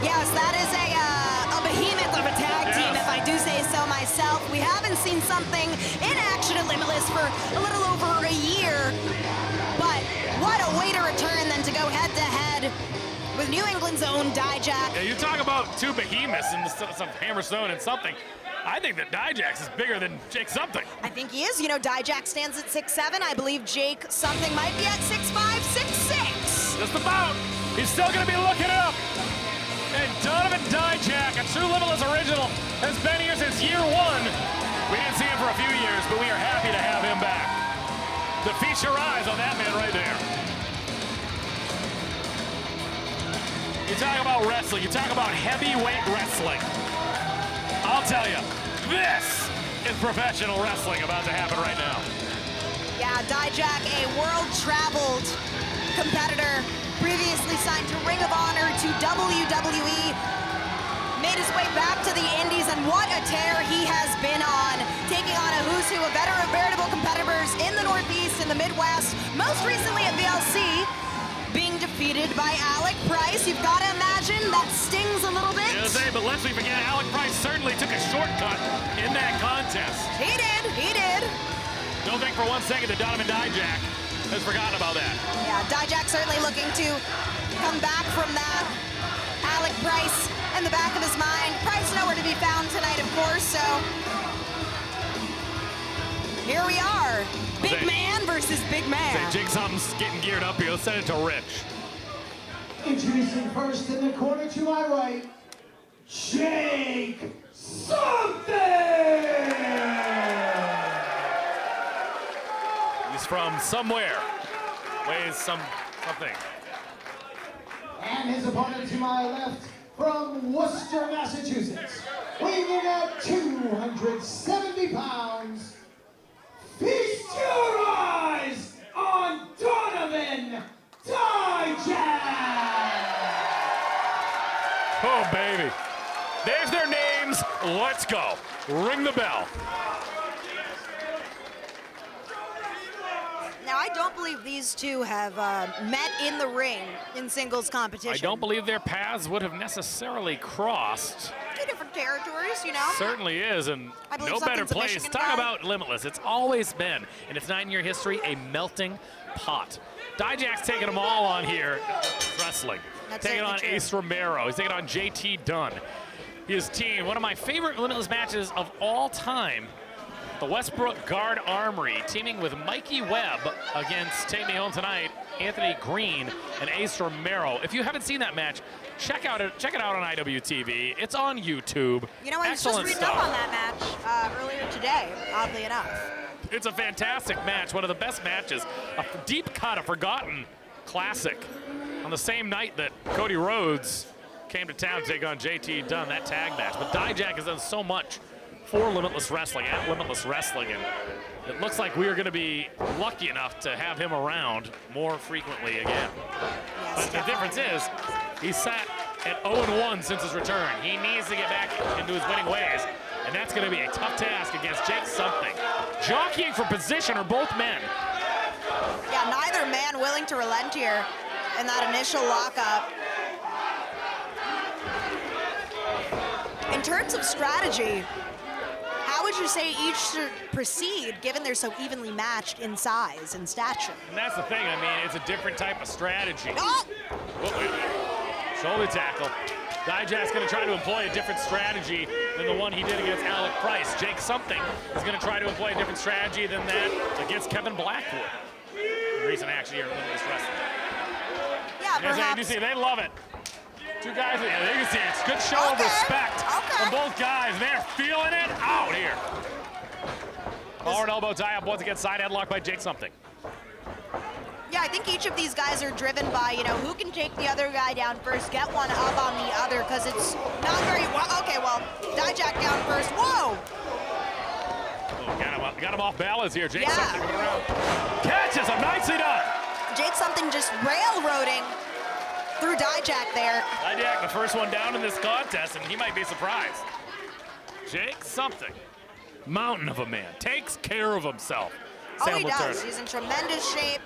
Yes, that is a behemoth of a tag team, if I do say so myself. We haven't seen Something in action at Limitless for a little over a year, but what a way to return than to go head-to-head head with New England's own Dijak. Yeah, you talk about two behemoths in some Hammerstone and something. I think that Dijak's is bigger than Jake something. I think he is. You know, Dijak stands at 6'7". I believe Jake something might be at 6'5", 6'6". Just about. He's still going to be looking up. And Donovan Dijak, a true Limitless original, has been here since year one. We didn't see him for a few years, but we are happy to have him back. To feast your eyes on that man right there. You talk about wrestling, you talk about heavyweight wrestling. I'll tell you, this is professional wrestling about to happen right now. Yeah, Dijak, a world-traveled competitor, previously signed to Ring of Honor, to WWE, made his way back to the Indies, and what a tear he has been on, taking on a who's who of veritable competitors in the Northeast and the Midwest, most recently at VLC, being defeated by Alec Price. You've got to imagine that stings a little bit. Yeah, but lest we forget, Alec Price certainly took a shortcut in that contest. He did. Don't think for 1 second that Donovan Dijak has forgotten about that. Yeah, Dijak certainly looking to come back from that. Alec Price in the back of his mind. Price nowhere to be found tonight, of course, so here we are. Big man versus big man. Jake something's getting geared up here. Let's send it to Rich. Introducing first in the corner to my right, Jake Something! He's from somewhere. Weighs something. And his opponent to my left, from Worcester, Massachusetts, weighing in at 270 pounds, feast your eyes on Donovan Dijak! Oh, baby. There's their names. Let's go. Ring the bell. Now, I don't believe these two have met in the ring in singles competition. I don't believe their paths would have necessarily crossed. Two different territories, you know? Certainly is, and I believe no better something's a place. Michigan Talk guy. about Limitless. It's always been, in its 9-year history, a melting pot. Dijak's taking them all on here wrestling. That's taking on certainly true. Ace Romero. He's taking on JT Dunn. His team, one of my favorite Limitless matches of all time, the Westbrook Guard Armory, teaming with Mikey Webb against Take Me Home Tonight, Anthony Greene, and Ace Romero. If you haven't seen that match, check it out on IWTV. It's on YouTube. You know, I was just reading up on that match earlier today, oddly enough. It's a fantastic match, one of the best matches. A deep cut, a forgotten classic. On the same night that Cody Rhodes came to town to take on JT Dunn, that tag match. But Dijak has done so much for Limitless Wrestling, at Limitless Wrestling, and it looks like we are going to be lucky enough to have him around more frequently again. But the difference is, he's sat at 0-1 since his return. He needs to get back into his winning ways, and that's going to be a tough task against Jake Something. Jockeying for position are both men. Yeah, neither man willing to relent here in that initial lockup. In terms of strategy, how would you say each should proceed, given they're so evenly matched in size and stature? And that's the thing, I mean, it's a different type of strategy. Oh! Shoulder tackle. Dijak's going to try to employ a different strategy than the one he did against Alec Price. Jake Something is going to try to employ a different strategy than that against Kevin Blackwood. Recent action here in Limitless Wrestling. Yeah, perhaps. You see, they love it. Two guys, yeah, you can see it's a good show of respect from both guys. They're feeling it out here. Forward elbow tie up once again, side headlock by Jake Something. Yeah, I think each of these guys are driven by, you know, who can take the other guy down first, get one up on the other, because it's not very well. Okay, well, Dijak down first. Whoa! Oh, got him off balance here. Jake Something coming around. Catches him, nicely done. Jake Something just railroading through Dijak there. Dijak, the first one down in this contest, and he might be surprised. Jake Something, mountain of a man, takes care of himself. Oh, he does. He's in tremendous shape.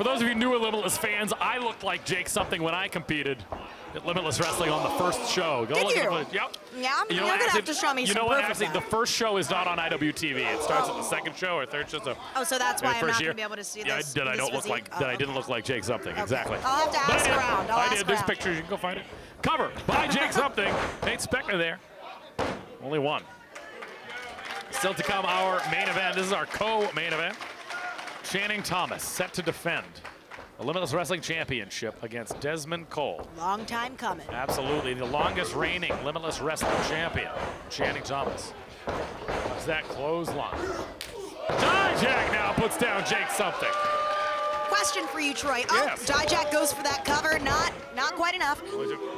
For those of you newer Limitless fans, I looked like Jake something when I competed at Limitless Wrestling on the first show. Go look at the Yep. Yeah, you're going to have to show me some You know what? proof of Actually, that. the first show is not on IWTV. It starts at the second show or third show. So Oh, so that's why I'm first not year. going to be able to see Yeah, this. that I this don't look physique? like. That I didn't look like Jake something. Exactly. I'll have to But ask I did. around. I'll I ask did. There's around. pictures. You can go find it. Cover by Jake something. Nate Speckner there. Only one. Still to come, our main event. This is our co-main event. Channing Thomas set to defend the Limitless Wrestling Championship against Desmond Cole. Long time coming. Absolutely, the longest reigning Limitless Wrestling Champion, Channing Thomas. Is that clothesline? Dijak now puts down Jake something. Question for you, Troy. Yes. Oh, Dijak goes for that cover. Not quite enough.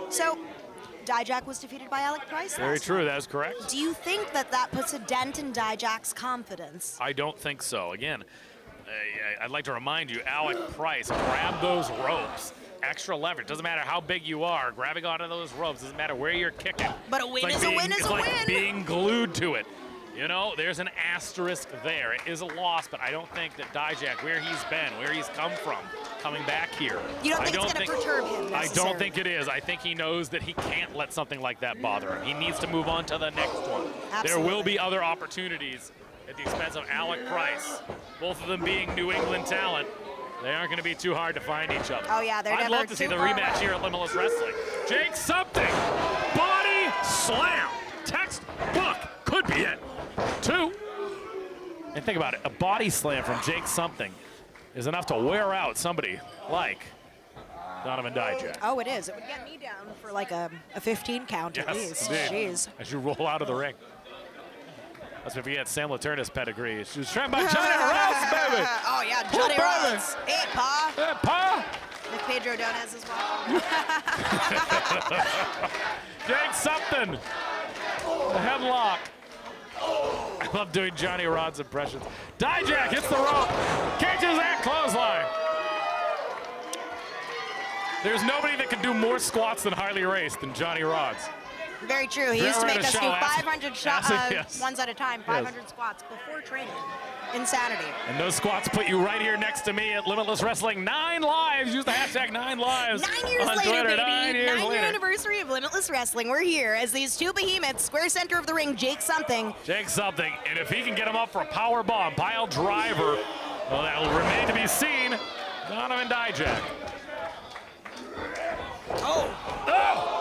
So, Dijak was defeated by Alec Price. Very last true, night. that is correct. Do you think that puts a dent in Dijak's confidence? I don't think so. Again, I'd like to remind you, Alec Price grabbed those ropes. Extra leverage. Doesn't matter how big you are. Grabbing onto those ropes. Doesn't matter where you're kicking. But a win It's is a win is it's a like win. being glued to it. You know, there's an asterisk there. It is a loss, but I don't think that Dijak, where he's been, where he's come from, coming back here. You don't think it's going to perturb him I don't necessarily? think it is. I think he knows that he can't let something like that bother him. He needs to move on to the next one. There will be other opportunities at the expense of Alec Price. Both of them being New England talent. They aren't going to be too hard to find each other. Oh, yeah, they're I'd never love to see too the far rematch away. here at Limitless Wrestling. Jake something. Body slam. Textbook. Could be it. 2. And think about it. A body slam from Jake something is enough to wear out somebody like Donovan Dijak. Oh, it is. It would get me down for like a 15 count at least. indeed. Jeez. As you roll out of the ring. That's if you had Sam Laterna's pedigree. She was trained by Johnny Ross, baby. Oh, yeah, Johnny Woo, baby. Ross. Hey, Pa. Hey, Pa. If Pedro Donez is watching. Jake something. The headlock. I love doing Johnny Rod's impressions. Dijak hits the rope. Catches that clothesline. There's nobody that can do more squats than Harley Race than Johnny Rod's. Very true. He used to make us do 500 yes. ones at a time, 500 squats before training. Insanity. And those squats put you right here next to me at Limitless Wrestling 9 Lives. Use the hashtag 9Lives. 9 years on later, Twitter. baby. 9 years 9-year later. anniversary of Limitless Wrestling. We're here as these two behemoths, square center of the ring, Jake something. Jake something. And if he can get him up for a power bomb, pile driver, well, that will remain to be seen. Donovan Dijak. Oh!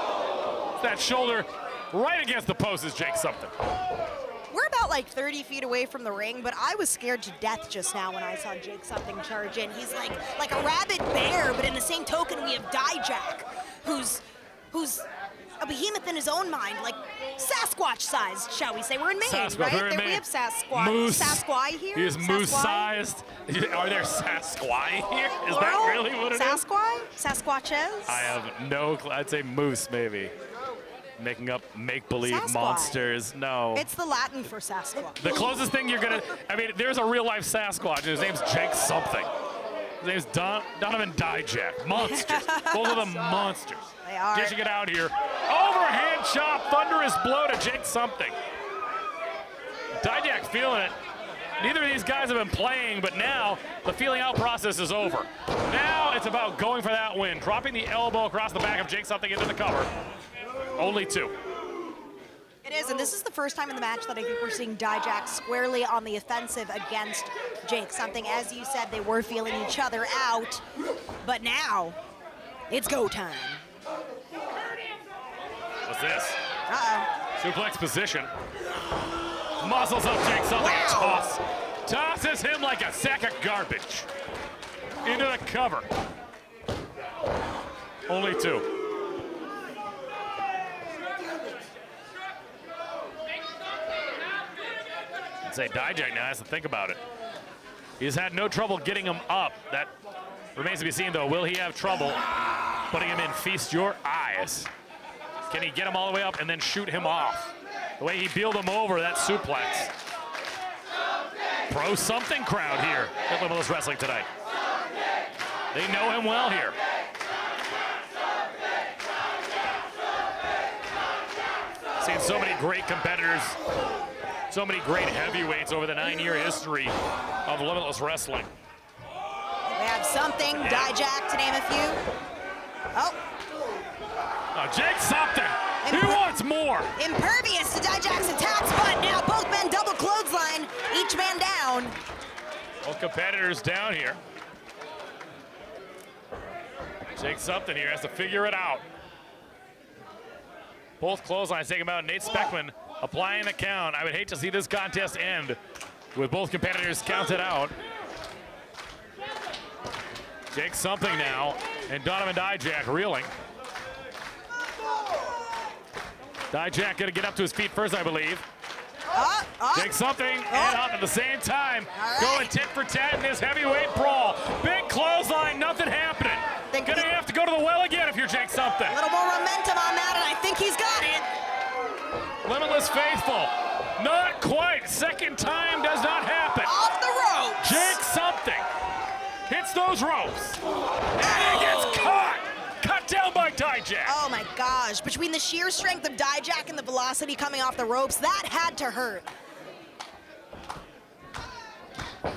That shoulder right against the post is Jake something. We're about like 30 feet away from the ring, but I was scared to death just now when I saw Jake something charge in. He's like a rabid bear, but in the same token, we have Dijak, who's a behemoth in his own mind, like Sasquatch-sized, shall we say? We're in Maine, Sasquatch, we're in right? Maine. We have Sasquatch. Moose. Sasquatch here? He is Sasquatch? moose-sized. Are there Sasquatch here? Is that Plural? really what it is? Sasquatch? Sasquatches? I have no clue. I'd say moose, maybe. Making up make-believe Sasquatch. monsters. No. It's the Latin for Sasquatch. The closest thing you're gonna, I mean, there's a real-life Sasquatch, and his name's Jake something. His name's Donovan Dijak. Monsters. Both of them monsters. They are. Dishing it out here. Overhand chop, thunderous blow to Jake something. Dijak feeling it. Neither of these guys have been playing, but now the feeling out process is over. Now it's about going for that win. Dropping the elbow across the back of Jake something into the cover. Only 2. It is, and this is the first time in the match that I think we're seeing Dijak squarely on the offensive against Jake something. As you said, they were feeling each other out, but now it's go time. What's this? Uh-oh. Suplex position. Muscles up Jake something. Wow. Toss. Tosses him like a sack of garbage. Into the cover. Only 2. I'd say Dijak now has to think about it. He's had no trouble getting him up. That remains to be seen, though. Will he have trouble putting him in Feast Your Eyes? Can he get him all the way up and then shoot him off? The way he peeled him over, that suplex. Pro something crowd here at Limitless Wrestling tonight. They know him well here. Seen so many great competitors, so many great heavyweights over the 9-year history of Limitless Wrestling. We have something, Dijak to name a few. Oh. Jake something. He wants more. Impervious to Dijak's attacks, but now both men double clothesline, each man down. Both competitors down here. Jake something here has to figure it out. Both clotheslines take him out. Nate Speckman applying the count. I would hate to see this contest end with both competitors counted out. Jake something now, and Donovan Dijak reeling. Dijak gonna get up to his feet first, I believe. Jake something and up at the same time. Going tit for tat in this heavyweight brawl. Big clothesline, nothing happening. Gonna have to go to the well again if you're Jake something. A little more momentum on that, and I think he's got it. Limitless faithful. Not quite. Second time does not happen. Off the ropes. Jake something hits those ropes. And he gets caught. Cut down by Dijak. Oh my gosh. Between the sheer strength of Dijak and the velocity coming off the ropes, that had to hurt.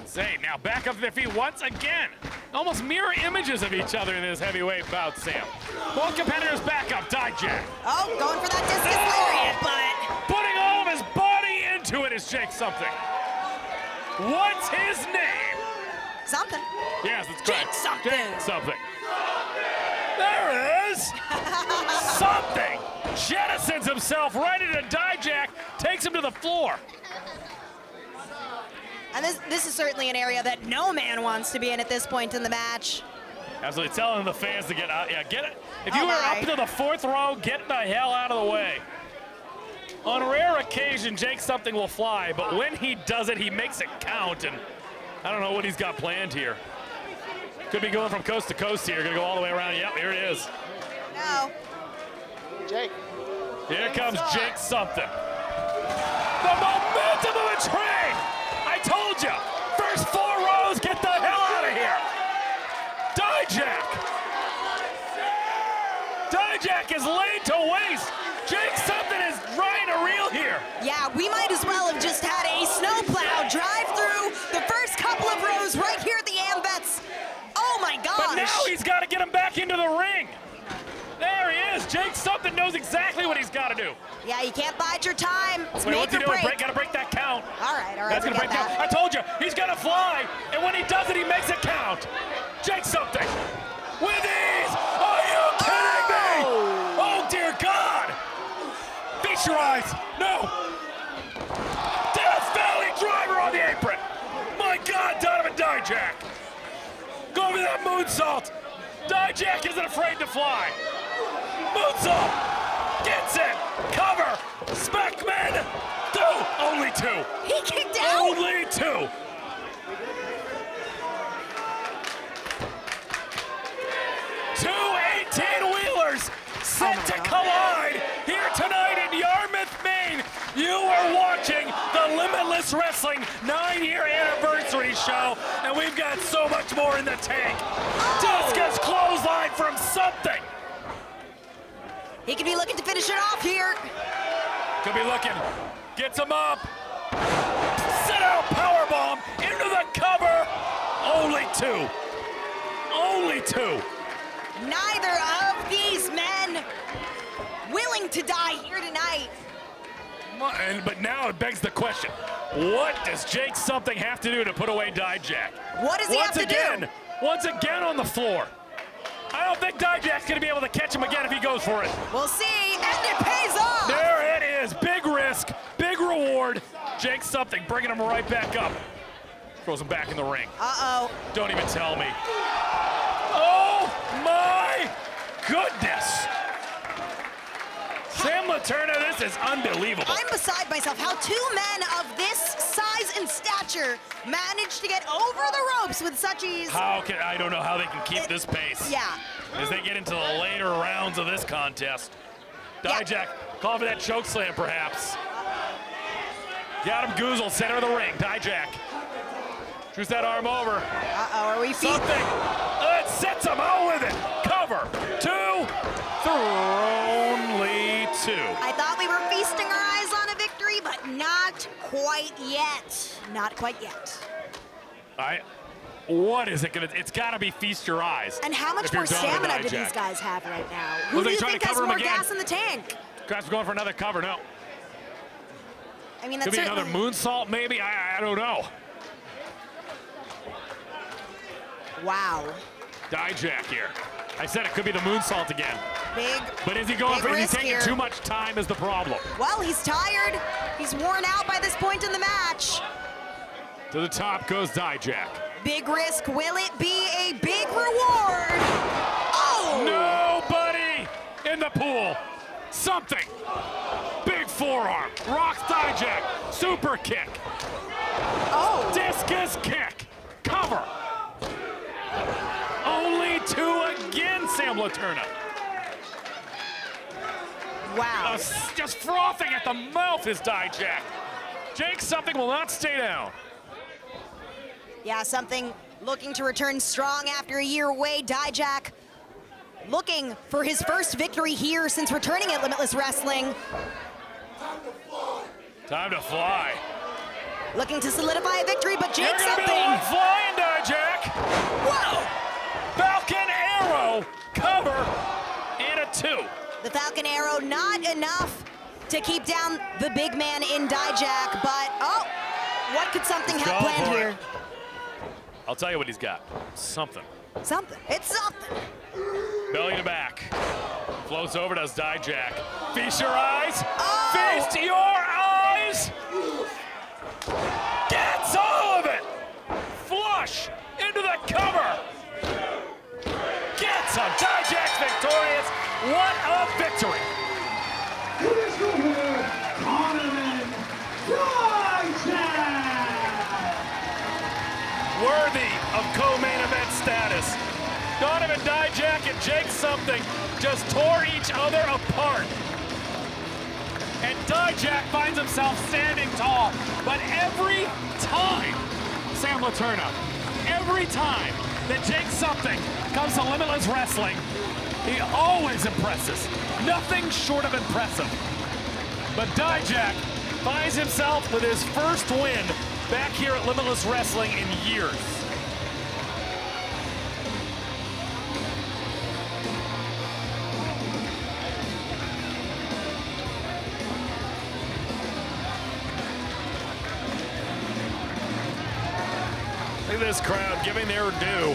Say, now back up to their feet once again. Almost mirror images of each other in this heavyweight bout, Sam. Both competitors back up, Dijak. Oh, going for that discus lariat, but... Putting all of his body into it is Jake something. What's his name? Something. Yes, it's correct. Jake something. Jake something. There it is. Something. Jettisons himself right into Dijak, takes him to the floor. And this is certainly an area that no man wants to be in at this point in the match. Absolutely, telling the fans to get out. Yeah, get it. If you were up to the fourth row, get the hell out of the way. On rare occasion, Jake something will fly, but when he does it, he makes it count, and I don't know what he's got planned here. Could be going from coast to coast here. Gonna go all the way around. Yep, here it is. No. Jake. Here comes Jake something. The momentum of a train. I told you. First 4 rows, get the hell out of here. Dijak. Dijak is laid to waste. Jake something is trying to reel here. Yeah, we might as well have just had a snowplow drive through the first couple of rows right here at the Ambets. Oh my gosh. But now he's got to get him back into the ring. There he is. Jake something knows exactly what he's got to do. Yeah, you can't bide your time. It's Wait, make what's he or doing? break. Got to break that count. All right. That's gonna break count. I told you, he's gonna fly, and when he does it, he makes it count. Jake something with ease. Are you kidding me? Oh dear God! Feast your eyes. No. Death Valley driver on the apron. My God, Donovan Dijak. Go for that moonsault. Dijak isn't afraid to fly. Moonsault. Gets it. Cover. Speckman. 2. Only 2. He kicked out. Only 2. Two 18-wheelers set to collide here tonight in Yarmouth, Maine. You are watching the Limitless Wrestling 9-year anniversary show, and we've got so much more in the tank. Discus clothesline from something. He could be looking to finish it off here. Could be looking. Gets him up. Sit out powerbomb into the cover. Only 2. Only 2. Neither of these men willing to die here tonight. But now it begs the question, what does Jake something have to do to put away Dijak? What does he have to do? Once again on the floor. I don't think Dijak's going to be able to catch him again if he goes for it. We'll see, and it pays off. There it is. Big risk, big reward. Jake something bringing him right back up. Throws him back in the ring. Uh-oh. Don't even tell me. Oh, my goodness. Sam Laterna, this is unbelievable. I'm beside myself how 2 men of this size and stature managed to get over the ropes with such ease. I don't know how they can keep this pace. Yeah. As they get into the later rounds of this contest. Dijak, call for that choke slam perhaps. Got him goozled, center of the ring, Dijak. Shoots that arm over. Uh-oh, are we feet? Something. It sets him out with it. Cover. 2. Only 2. I thought we were feasting our eyes on a victory, but not quite yet. Not quite yet. what is it gonna? It's gotta be feast your eyes. And how much if you're more Donovan stamina do Dijak. these guys have right now? Well, Who they do you try to think has cover him more again. gas in the tank? Guys going for another cover. No. I mean, that's Could be another certainly... moonsault, maybe. I don't know. Wow. Dijak here. I said it could be the moonsault again. Big. But is he going big for? Is he risk taking here. too much time? Is the problem? Well, he's tired. He's worn out by this point in the match. To the top goes Dijak. Big risk. Will it be a big reward? Oh! Nobody in the pool. Something. Big forearm. Rocks Dijak. Super kick. Oh. Discus kick. Cover. Only two again, Sam Laterna. Wow. Just frothing at the mouth is Dijak. Jake Something will not stay down. Yeah, Something looking to return strong after a year away. Dijak looking for his first victory here since returning at Limitless Wrestling. Time to fly. Looking to solidify a victory, but Jake You're gonna Something. be the one flying, Dijak. Whoa! Falcon Arrow cover and a 2. The Falcon Arrow not enough to keep down the big man in Dijak, but oh, what could Something have Go planned for here? it. I'll tell you what he's got. Something. Something. It's something. Belly to back. Floats over, does Dijak. Feast your eyes. Oh! Feast your eyes. Gets all of it. Flush into the cover. Gets him. Dijak's victorious. What a victory. Here's the winner, Donovan Dijak! Worthy of co-main event status. Donovan Dijak and Jake Something just tore each other apart. And Dijak finds himself standing tall. But every time, Sam Laterna, every time that Jake Something comes to Limitless Wrestling, he always impresses. Nothing short of impressive. But Dijak finds himself with his first win back here at Limitless Wrestling in years. Look at this crowd giving their due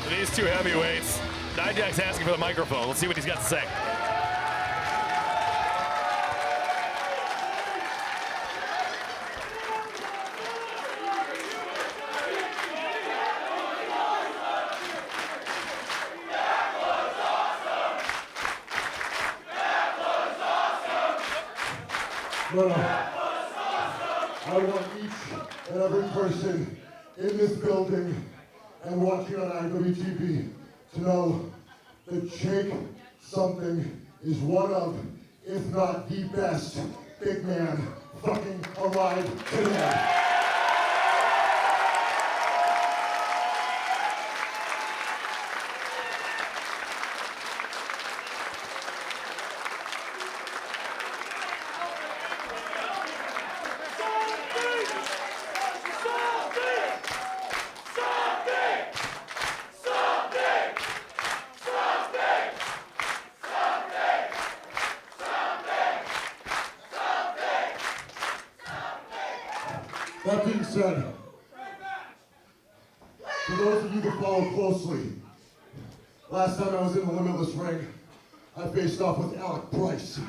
to these two heavyweights. Dijak's asking for the microphone. Let's see what he's got to say. No. I want each and every person in this building and watching on IWTV to know that Jake Something is one of, if not the best, big man fucking alive today. That being said, for those of you that follow closely, last time I was in the Limitless ring, I faced off with Alec Price. Here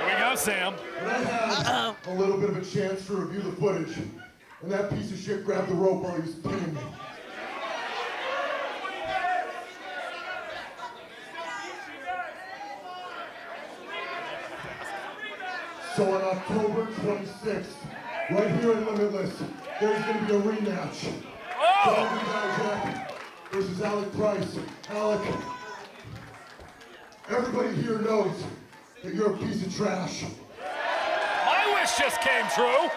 we go, Sam. And I had a little bit of a chance to review the footage, and that piece of shit grabbed the rope while he was pinning me. So on October 26th, right here in Limitless, there's going to be a rematch. Donovan Dijak versus Alec Price. Alec, everybody here knows that you're a piece of trash. My wish just came true.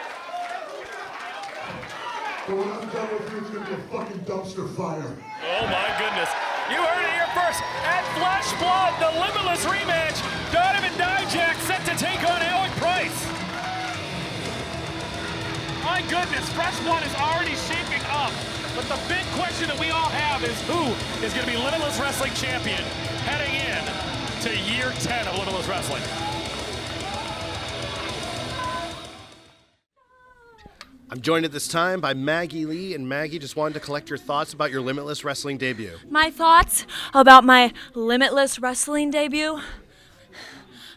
But when I'm done with you, it's going to be a fucking dumpster fire. Oh my goodness. You heard it here first. At Flesh Blood, the Limitless rematch. Donovan Dijak set to take on Alec Price. My goodness, fresh blood is already shaping up. But the big question that we all have is who is going to be Limitless Wrestling Champion heading in to year 10 of Limitless Wrestling. I'm joined at this time by Maggie Lee, and Maggie, just wanted to collect your thoughts about your Limitless Wrestling debut. My thoughts about my Limitless Wrestling debut?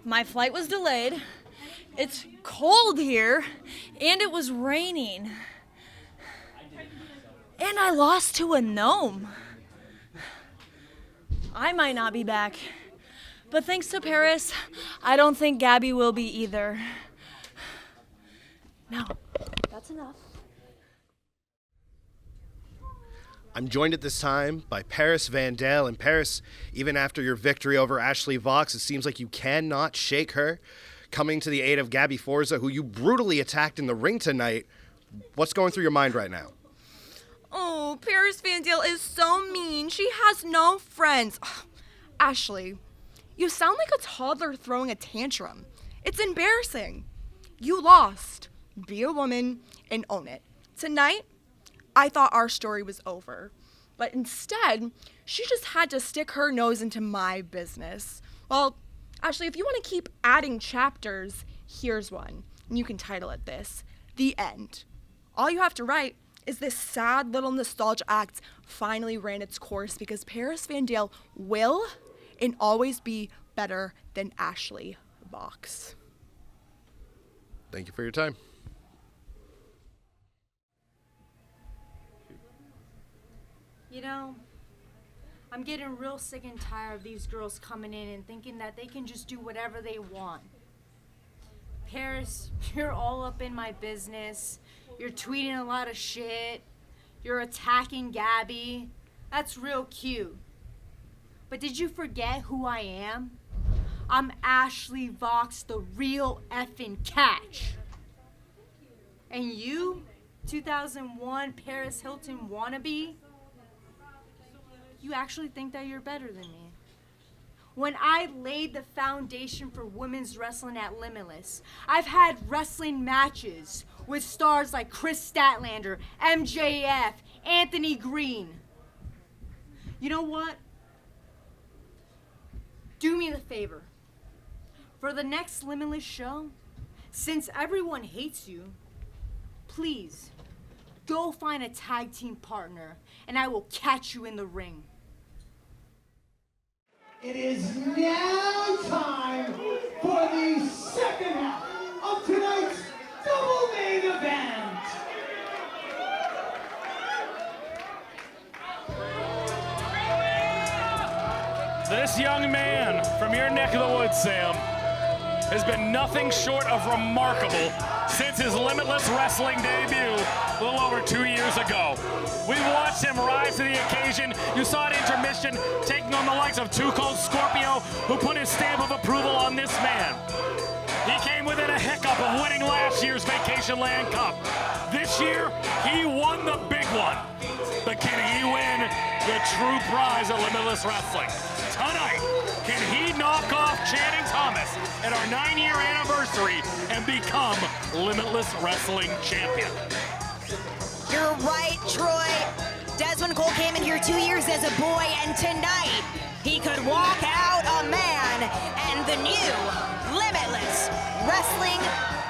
My flight was delayed, it's cold here, and it was raining. And I lost to a gnome. I might not be back, but thanks to Paris, I don't think Gabby will be either. Now, that's enough. I'm joined at this time by Paris Vandale. And Paris, even after your victory over Ashley Vox, it seems like you cannot shake her. Coming to the aid of Gabby Forza, who you brutally attacked in the ring tonight. What's going through your mind right now? Oh, Paris Vandale is so mean. She has no friends. Ugh. Ashley, you sound like a toddler throwing a tantrum. It's embarrassing. You lost. Be a woman and own it. Tonight, I thought our story was over. But instead, she just had to stick her nose into my business. Well, Ashley, if you want to keep adding chapters, here's one. And you can title it this: The End. All you have to write is this sad little nostalgia act finally ran its course because Paris Vandale will and always be better than Ashley Vox. Thank you for your time. You know, I'm getting real sick and tired of these girls coming in and thinking that they can just do whatever they want. Paris, you're all up in my business. You're tweeting a lot of shit. You're attacking Gabby. That's real cute. But did you forget who I am? I'm Ashley Vox, the real effing catch. And you, 2001 Paris Hilton wannabe, you actually think that you're better than me. When I laid the foundation for women's wrestling at Limitless, I've had wrestling matches with stars like Chris Statlander, MJF, Anthony Greene. You know what? Do me the favor. For the next Limitless show, since everyone hates you, please go find a tag team partner and I will catch you in the ring. It is now time for the second half of tonight's double main event. This young man from your neck of the woods, Sam, has been nothing short of remarkable since his Limitless Wrestling debut a little over 2 years ago. We've watched him rise to the occasion. You saw an intermission taking on the likes of Too Cold Scorpio, who put his stamp of approval on this man. He came within a hiccup of winning last year's Vacation Land Cup. This year, he won the big one. But can he win the true prize of Limitless Wrestling? Tonight, can he knock off Channing Thomas at our 9-year anniversary and become Limitless Wrestling Champion? You're right, Troy. Desmond Cole came in here 2 years as a boy, and tonight he could walk out a man and the new Limitless Wrestling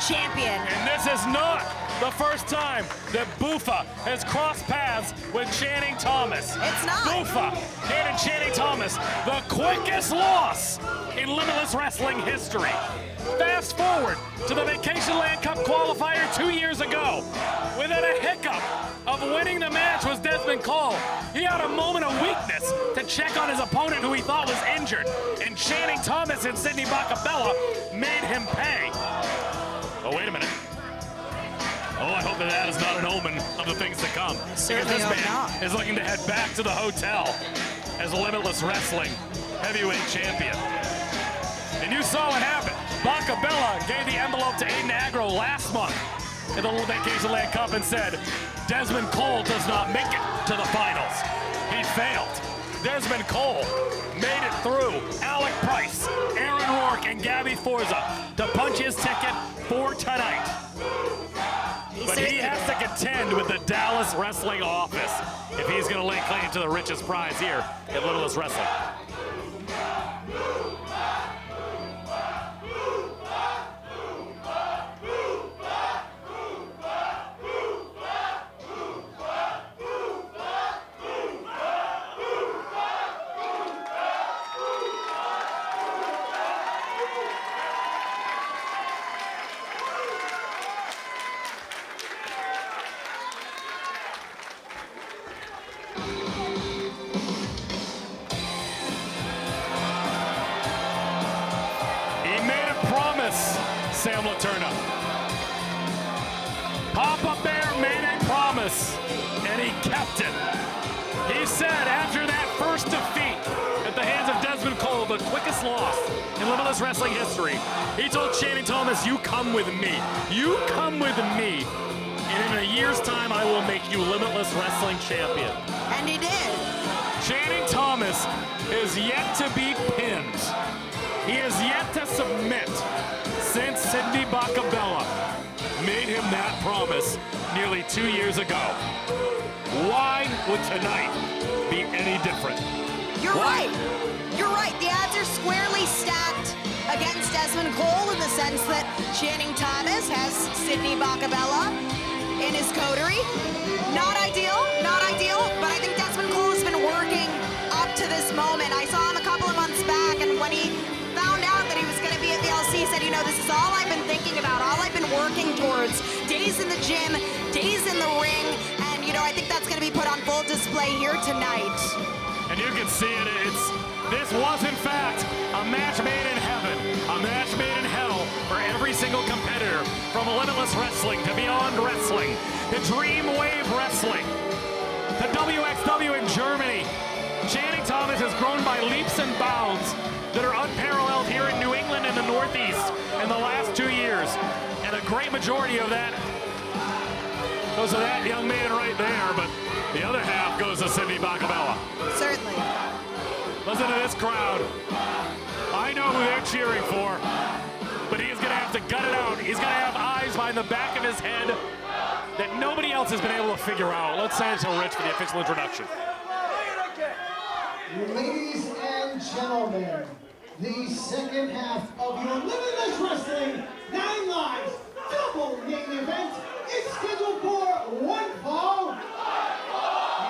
Champion. And this is not the first time that Buffa has crossed paths with Channing Thomas. It's not. Buffa handed Channing Thomas the quickest loss in Limitless Wrestling history. Fast forward to the Vacation Land Cup qualifier 2 years ago. Within a hiccup of winning the match was Desmond Cole. He had a moment of weakness to check on his opponent who he thought was injured. And Channing Thomas and Sidney Bakabella made him pay. Oh, wait a minute. Oh, I hope that is not an omen of the things to come. Certainly because this man not. is looking to head back to the hotel as Limitless Wrestling Heavyweight Champion. And you saw what happened. Bakabella gave the envelope to Aiden Aggro last month in the Vacation Land Cup and said, Desmond Cole does not make it to the finals. He failed. Desmond Cole made it through Alec Price, Aaron Rourke, and Gabby Forza to punch his ticket for tonight. But But he has to contend with the Dallas Wrestling Office if he's going to lay claim to the richest prize here at Limitless Wrestling. Sam Laterna. Papa Bear made a promise, and he kept it. He said after that first defeat at the hands of Desmond Cole, the quickest loss in Limitless Wrestling history, he told Channing Thomas, you come with me. You come with me, and in a year's time, I will make you Limitless Wrestling champion. And he did. Channing Thomas is yet to be pinned. He is yet to submit since Sidney Bakabella made him that promise nearly 2 years ago. Why would tonight be any different? You're right. You're right. The odds are squarely stacked against Desmond Cole in the sense that Channing Thomas has Sidney Bakabella in his coterie. Not ideal, but I think Desmond Cole has been working up to this moment. I saw him a couple of months back, and when he found out that he was going to be at VLC, he said, you know, this is all I've been thinking about, all I've been working towards. Days in the gym, days in the ring, and, you know, I think that's going to be put on full display here tonight. And you can see it. This was, in fact, a match made in heaven, a match made in hell for every single competitor, from Limitless Wrestling to Beyond Wrestling to Dream Wave Wrestling to WXW in Germany. Channing Thomas has grown by leaps and bounds that are unparalleled here in New England and the Northeast in the last 2 years. And a great majority of that goes to that young man right there, but the other half goes to Sidney Bakabella. Certainly. Listen to this crowd. I know who they're cheering for, but he's going to have to gut it out. He's going to have eyes behind the back of his head that nobody else has been able to figure out. Let's send it to Rich for the official introduction. Ladies and gentlemen, the second half of your Limitless Wrestling 9 Lives double main event is scheduled for one fall.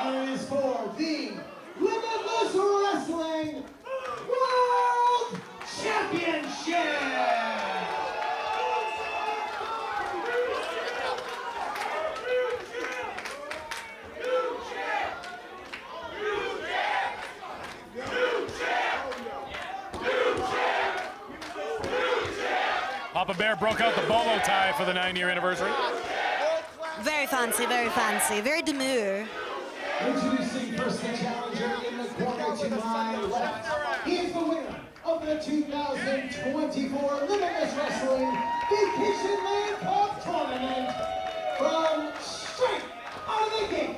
And it is for the Limitless Wrestling World Championship. Papa Bear broke out the bolo tie for the 9-year anniversary. Very fancy, very demure. Introducing first the challenger in the corner to my left. He is the winner of the 2024 Limitless Wrestling Vacation Land Cup Tournament from straight out of the gate,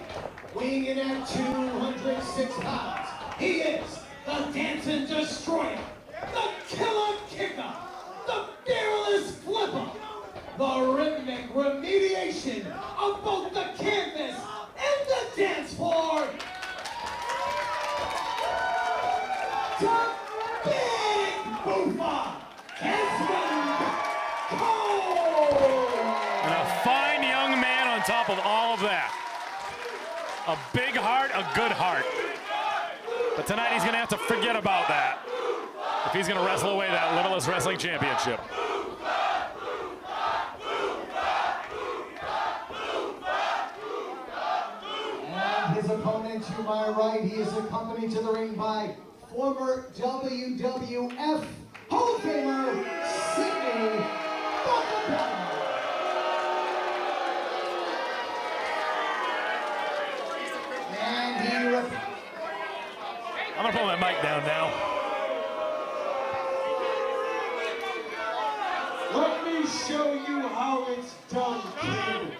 weighing in at 206 pounds. He is the Dancing Destroyer, the Killer Kicker, the Fearless Flipper, the rhythmic remediation of both the canvas and the dance floor. The Big Boofer, Desmond Cole. And a fine young man on top of all of that. A big heart, a good heart. But tonight he's going to have to forget about that if he's going to wrestle away that Limitless Wrestling Championship. And his opponent to my right, he is accompanied to the ring by former WWF Hall of Famer Sidney Bakabella. And he I'm going to pull that mic down now. Let me show you how it's done, kid.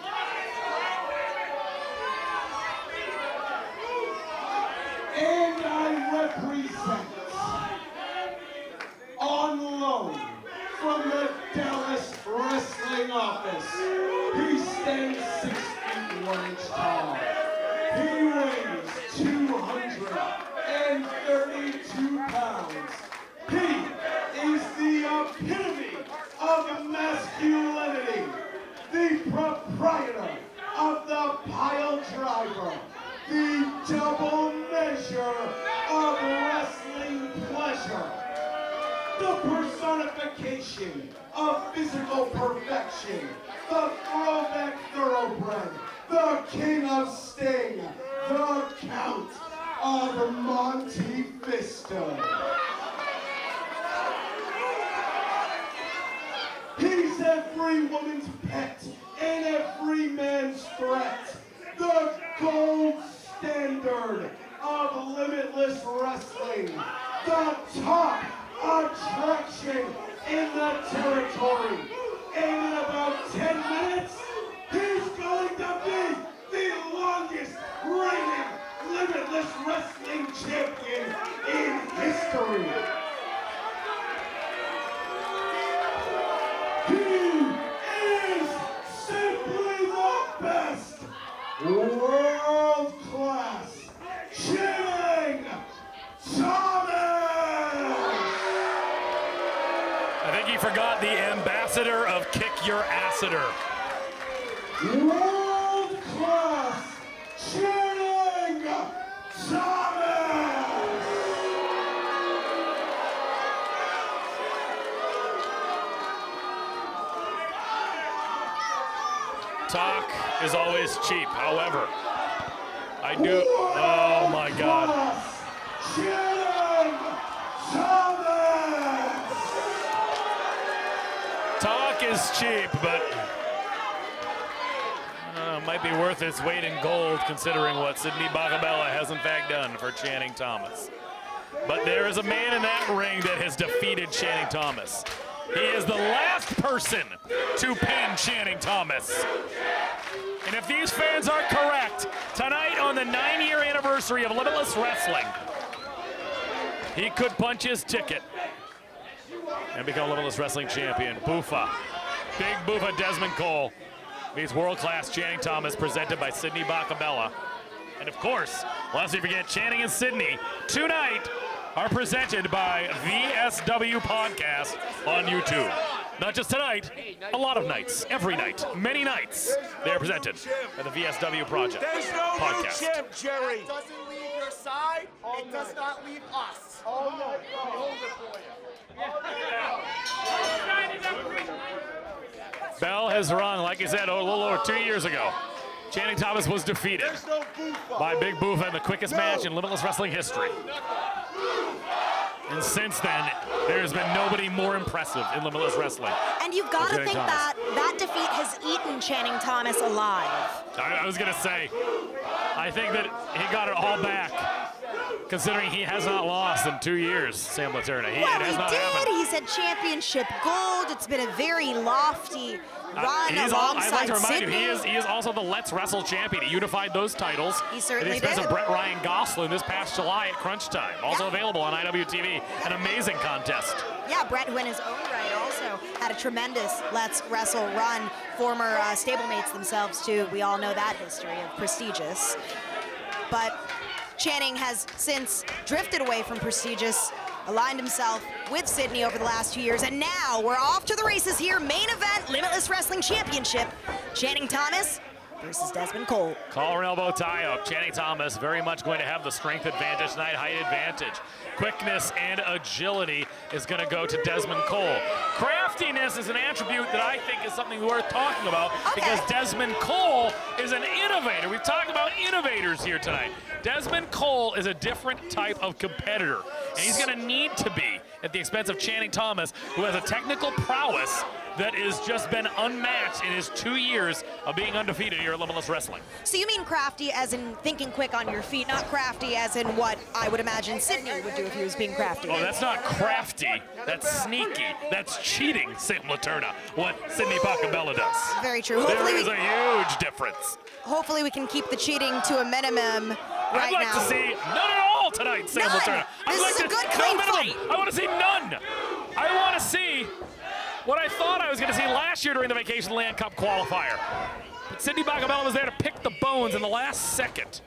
And I represent, on loan from the Dallas Wrestling Office, he stands the double measure of wrestling pleasure. The personification of physical perfection. The throwback thoroughbred. The king of Sting. The Count of Monte Fisto. He's every woman's pet and every man's threat. The gold standard of Limitless Wrestling. The top attraction in the territory. And in about 10 minutes, he's going to be the longest reigning Limitless Wrestling champion in history. He is simply the best world-class Channing Thomas! I think he forgot the ambassador of Kick Your Asseter. World-class Channing Thomas! Talk is always cheap. However, I do. Oh my God. Channing Thomas! Talk is cheap, but might be worth its weight in gold considering what Sidney Bakabella has in fact done for Channing Thomas. But there is a man in that ring that has defeated Channing Thomas. He is the last person to pin Channing Thomas. And if these fans are correct, tonight on the 9-year anniversary of Limitless Wrestling, he could punch his ticket and become Limitless Wrestling champion. Boofa, big Boofa Desmond Cole meets world-class Channing Thomas, presented by Sidney Bakabella. And of course, lest we forget, Channing and Sidney tonight are presented by VSW Podcast on YouTube. Not just tonight, a lot of nights, every night, many nights, they are presented by the VSW Project There's no Podcast. new champ, Jerry. It doesn't leave your side. It does not leave us. Oh, no. Hold it for you. Bell has rung, like I said, a little over 2 years ago. Channing Thomas was defeated by Big Boofa in the quickest match in Limitless Wrestling history. And since then, there's been nobody more impressive in Limitless Wrestling. And you've got to Channing think Thomas. that defeat has eaten Channing Thomas alive. I was going to say, I think that he got it all back, considering he has not lost in 2 years, Sam Laterna. It has not happened. He's had championship gold. It's been a very lofty run I'd alongside like to remind Sidney. you, he is also the Let's Wrestle champion. He unified those titles He certainly at the expense did. of Brett Ryan Gosselin this past July at Crunch Time. Also available on IWTV. An amazing contest. Yeah, Brett, who in his own right also had a tremendous Let's Wrestle run. Former stablemates themselves, too. We all know that history of prestigious. But Channing has since drifted away from prestigious, aligned himself with Sidney over the last 2 years, and now we're off to the races here. Main event, Limitless Wrestling Championship. Channing Thomas versus Desmond Cole. Collar and elbow tie-up. Channing Thomas very much going to have the strength advantage tonight, height advantage. Quickness and agility is going to go to Desmond Cole. Craftiness is an attribute that I think is something worth talking about because Desmond Cole is an innovator. We've talked about innovators here tonight. Desmond Cole is a different type of competitor, and he's going to need to be at the expense of Channing Thomas, who has a technical prowess that has just been unmatched in his 2 years of being undefeated here at Limitless Wrestling. So you mean crafty as in thinking quick on your feet, not crafty as in what I would imagine Sidney would do if he was being crafty. Oh, that's not crafty. That's sneaky. That's cheating, Sam Laterna, what Sidney Bakabella does. Very true. There is a huge difference. Hopefully we can keep the cheating to a minimum right I'd like now. to see none at all tonight, Sam None. Laterna. This is a good, clean fight. I want to see none. I want to see what I thought I was going to see last year during the Vacation Land Cup qualifier. But Sidney Bakabella was there to pick the bones in the last second.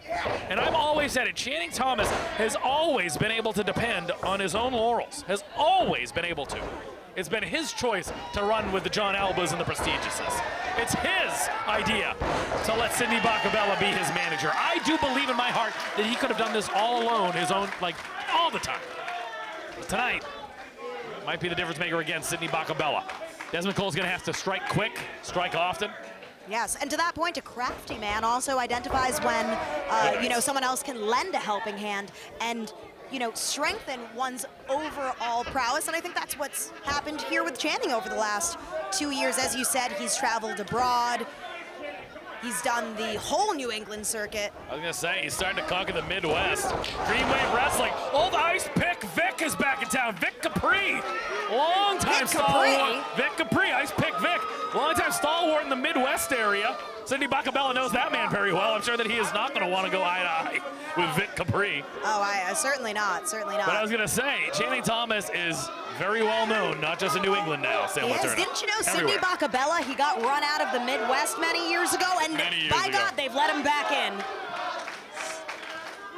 And I've always said it, Channing Thomas has always been able to depend on his own laurels. Has always been able to. It's been his choice to run with the John Albas and the Prestigiouses. It's his idea to let Sidney Bakabella be his manager. I do believe in my heart that he could have done this all alone, his own, like, all the time. But tonight might be the difference maker again, Sidney Bakabella. Desmond Cole's gonna have to strike quick, strike often. Yes, and to that point, a crafty man also identifies when, you know, someone else can lend a helping hand and, you know, strengthen one's overall prowess. And I think that's what's happened here with Channing over the last 2 years. As you said, he's traveled abroad. He's done the whole New England circuit. I was gonna say, he's starting to conquer the Midwest. Green Wave Wrestling. Old Ice Pick Vic is back in town. Vic Capri. Long-time stalwart. Vic Capri, Ice Pick Vic. Long-time stalwart in the Midwest area. Sidney Bakabella knows that man very well. I'm sure that he is not going to want to go eye-to-eye with Vic Capri. Oh, certainly not, certainly not. But I was going to say, Channing Thomas is very well known, not just in New England now, Sam Laterna. Didn't you know Sidney Bakabella, he got run out of the Midwest many years ago, and by God, they've let him back in.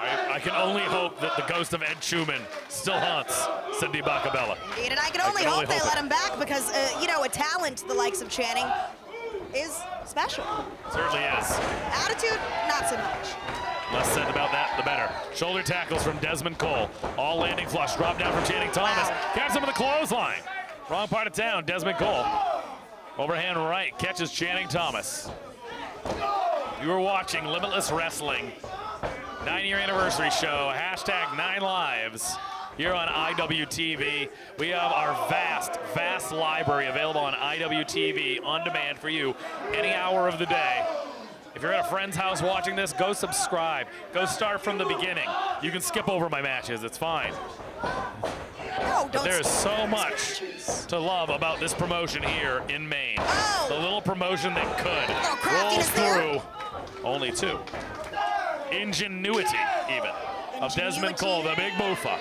I can only hope that the ghost of Ed Schumann still haunts Sidney Bakabella. Indeed, and I can only hope they let him back because, you know, a talent the likes of Channing is special. Certainly is. Attitude, not so much. Less said about that, the better. Shoulder tackles from Desmond Cole. All landing flush. Drop down from Channing Thomas. Catches him with the clothesline. Wrong part of town, Desmond Cole. Overhand right, catches Channing Thomas. You are watching Limitless Wrestling 9-year anniversary show, #9lives here on IWTV. We have our vast library available on IWTV on demand for you any hour of the day. If you're at a friend's house watching this, go subscribe. Go start from the beginning. You can skip over my matches, it's fine. But there is so much to love about this promotion here in Maine. The little promotion that could roll through only two. Ingenuity, even, of Desmond Cole, the big boofa.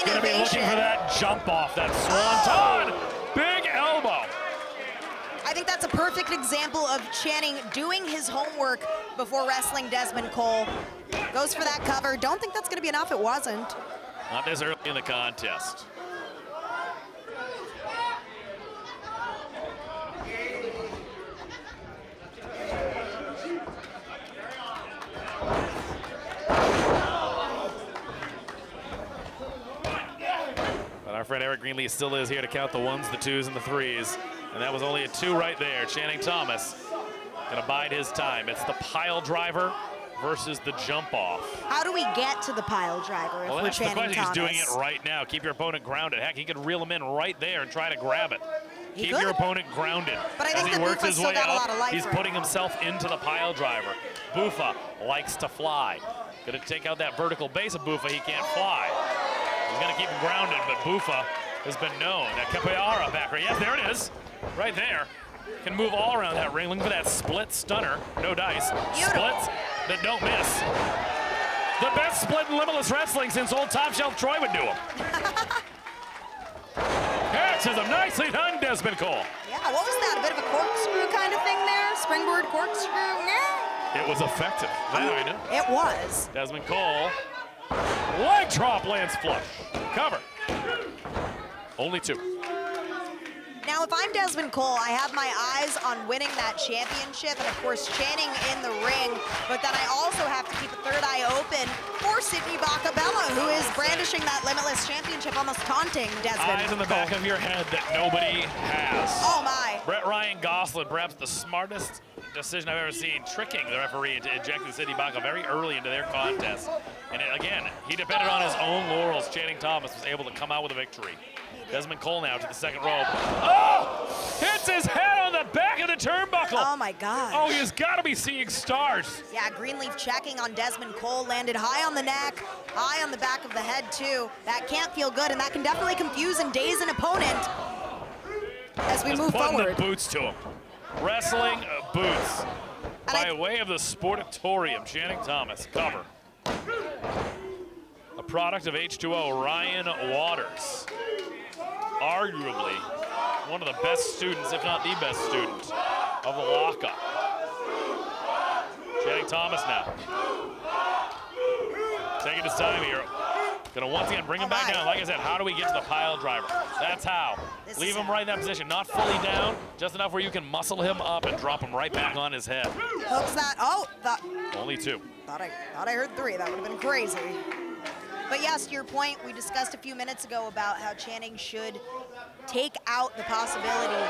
Gonna be looking for that jump off, that swanton. Big elbow. I think that's a perfect example of Channing doing his homework before wrestling Desmond Cole. Goes for that cover. Don't think that's gonna be enough. It wasn't. Not this early in the contest. But our friend Eric Greenlee still is here to count the ones, the twos, and the threes. And that was only a two right there. Channing Thomas gonna bide his time. It's the pile driver versus the jump off. How do we get to the pile driver if we're Channing Thomas? He's doing it right now. Keep your opponent grounded. Heck, he could reel him in right there and try to grab it. Keep your opponent grounded. But I think as he works his way up, he's for putting himself into the pile driver. Bufa likes to fly. Gonna take out that vertical base of Bufa. He can't fly. He's gonna keep him grounded, but Bufa has been known. That Capoeira back right. Yes, there it is. Right there. Can move all around that ring. Looking for that split stunner. No dice. Splits that don't miss. The best split in Limitless Wrestling since old Top Shelf Troy would do them. Catches him. Nicely done, Desmond Cole. Yeah, what was that? A bit of a corkscrew kind of thing there? Springboard corkscrew? Nah. It was effective. That I know. It was. Desmond Cole. Leg drop lands flush. Cover. Only two. Now, if I'm Desmond Cole, I have my eyes on winning that championship, and of course, Channing in the ring, but then I also have to keep a third eye open for Sidney Bakabella, who is brandishing that Limitless Championship, almost taunting Desmond. Eyes in the back of your head that nobody has. Oh, my. Brett Ryan Gosselin, perhaps the smartest decision I've ever seen, tricking the referee into ejecting Sidney Bakabella very early into their contest. And again, he depended on his own laurels. Channing Thomas was able to come out with a victory. Desmond Cole now to the second rope. Oh! Hits his head on the back of the turnbuckle. Oh, my God. Oh, he has got to be seeing stars. Yeah, Greenleaf checking on Desmond Cole, landed high on the neck, high on the back of the head, too. That can't feel good, and that can definitely confuse and daze an opponent as we move forward. Putting the boots to him. Wrestling boots. By way of the Sportatorium, Channing Thomas, cover. A product of H2O, Ryan Waters. Arguably one of the best students, if not the best student, of the lockup. Channing Thomas now. Taking his time here. Gonna once again bring him back down. Like I said, how do we get to the pile driver? That's how. Leave him right in that position, not fully down, just enough where you can muscle him up and drop him right back on his head. Hooks that. Oh, Only 2. Thought I heard 3. That would have been crazy. But yes, to your point, we discussed a few minutes ago about how Channing should take out the possibility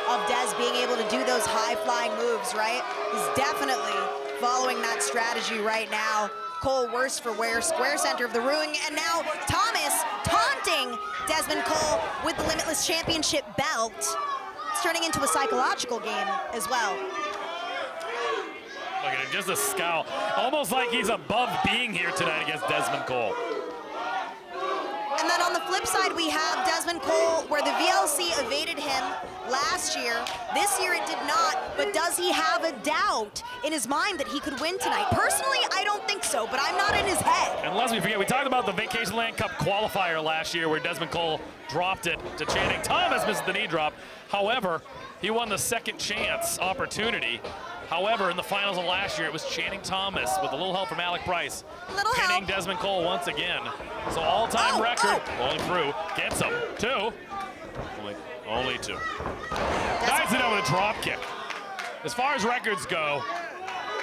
of Dez being able to do those high-flying moves, right? He's definitely following that strategy right now. Cole worse for wear, square center of the ring, and now Thomas taunting Desmond Cole with the Limitless Championship belt. It's turning into a psychological game as well. Look at him, just a scowl. Almost like he's above being here tonight against Desmond Cole. And then on the flip side, we have Desmond Cole, where the VLC evaded him last year. This year it did not, but does he have a doubt in his mind that he could win tonight? Personally, I don't think so, but I'm not in his head. And lest we forget, we talked about the Vacation Land Cup qualifier last year where Desmond Cole dropped it to Channing. Thomas missed the knee drop. However, he won the second chance opportunity. However, in the finals of last year, it was Channing Thomas with a little help from Alec Price pinning Desmond Cole once again. So all-time record, going through, gets him 2. Only 2. Nice it out with a drop kick. As far as records go,